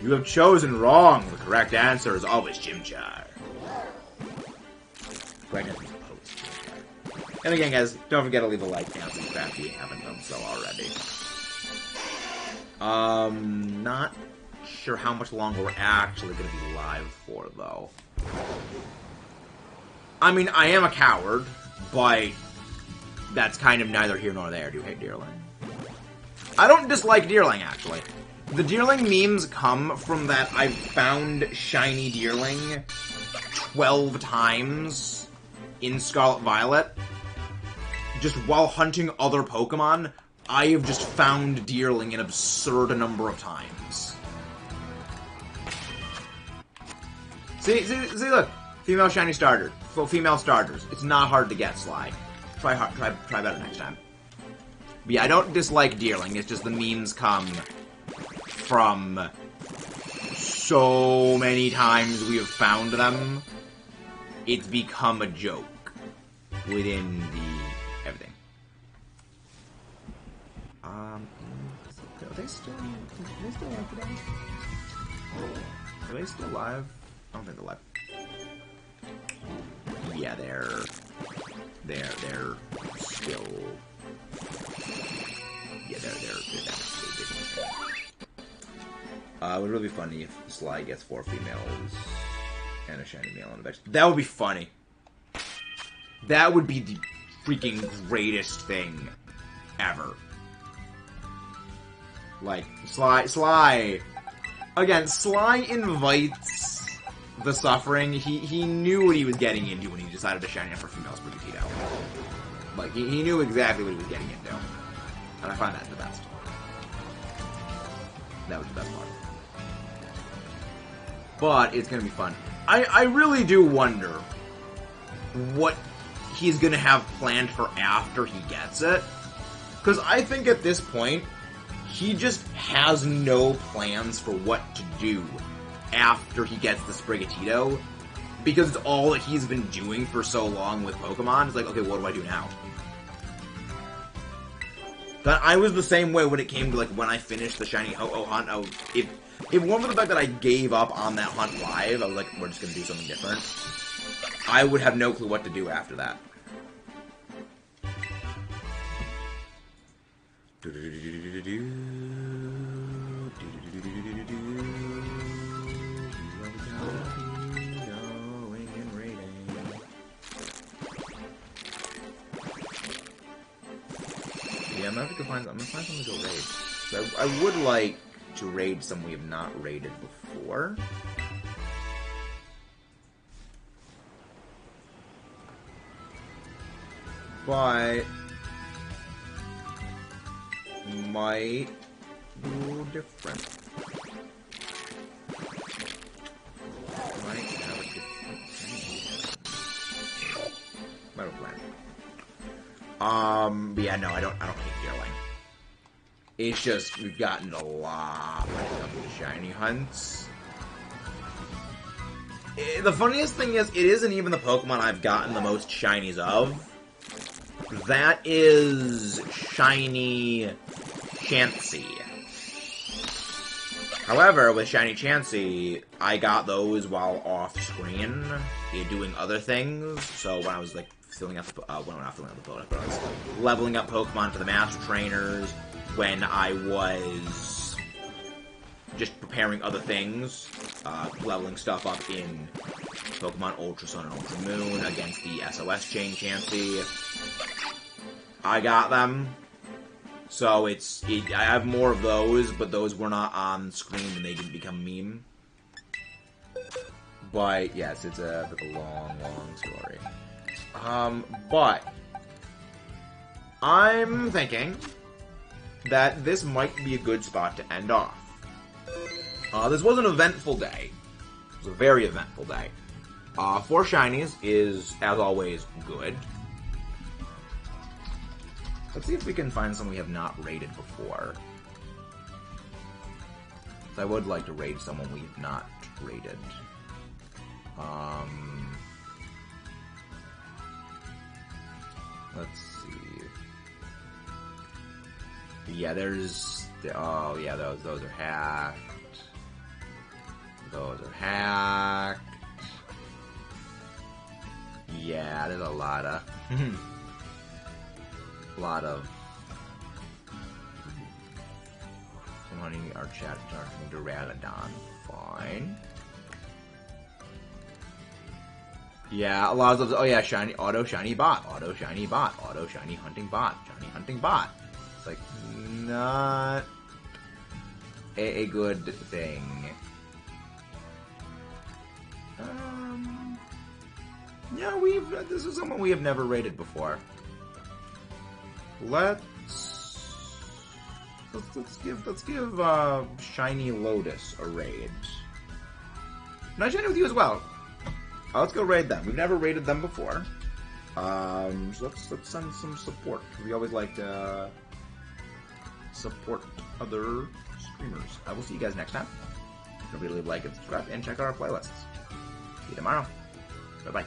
You have chosen wrong. The correct answer is always Chimchar. Correct answer is always Chimchar. And again, guys, don't forget to leave a like and subscribe if you haven't done so already. Not sure how much longer we're actually going to be live for, though. I mean, I am a coward, but that's kind of neither here nor there. I do hate deerling. I don't dislike deerling, actually. The deerling memes come from that I've found shiny deerling 12 times in Scarlet Violet. Just while hunting other Pokemon, I have just found deerling an absurd number of times. See, look. Female shiny starter. Female starters. It's not hard to get, Sly. Try better next time. But yeah, I don't dislike deerling. It's just the memes come from so many times we have found them. It's become a joke within the everything. Are they still live today? Are they still live? I don't think they're live. Yeah, they're still. Yeah, they're it would really be funny if Sly gets 4 females and a shiny male on the bench. That would be funny. That would be the freaking greatest thing ever. Like, Sly. Again, Sly invites the suffering. He knew what he was getting into when he decided to shiny up for females for Tito. Like, he knew exactly what he was getting into. And I find that the best. That was the best part. But it's gonna be fun. I really do wonder what he's gonna have planned for after he gets it. Because I think at this point, he just has no plans for what to do after he gets the Sprigatito, because it's all that he's been doing for so long with Pokemon. It's like, okay, what do I do now? But I was the same way when it came to, like, when I finished the Shiny Ho-Oh hunt. If it weren't for the fact that I gave up on that hunt live, I was like, we're just gonna do something different. I would have no clue what to do after that. Yeah, I'm gonna have to find something to go raid. So I would like to raid some we have not raided before. But might do different. Might have a different thing. Might have a plan. But yeah, no, I don't hate Deerling. It's just we've gotten a lot of the shiny hunts. The funniest thing is, it isn't even the Pokemon I've gotten the most shinies of. That is Shiny Chansey. However, with Shiny Chansey, I got those while off screen, doing other things. So when I was like filling up, when I was leveling up Pokemon for the Master Trainers, when I was just preparing other things, leveling stuff up in Pokemon Ultra Sun and Ultra Moon against the SOS Chain Chansey. I got them. So I have more of those, but those were not on screen and they didn't become meme. But yes, it's a long, long story. But I'm thinking that this might be a good spot to end off. This was an eventful day. It was a very eventful day. 4 shinies is, as always, good. Let's see if we can find some we have not raided before. I would like to raid someone we've not raided. Let's see. Yeah, there's... Oh, yeah, those are hacked. Those are hacked. Yeah, there's a lot of... Someone our chat talking to Radadon. Fine. Yeah, a lot of those. Oh yeah, shiny auto shiny bot, auto shiny bot, auto shiny hunting bot, shiny hunting bot. It's like not a good thing. Yeah, this is someone we have never raided before. Let's give Shiny Lotus a raid. Nice shiny with you as well. Let's go raid them. We've never raided them before. So let's send some support. We always like to support other streamers. I will see you guys next time. Don't forget to leave a like and subscribe and check out our playlists. See you tomorrow. Bye bye.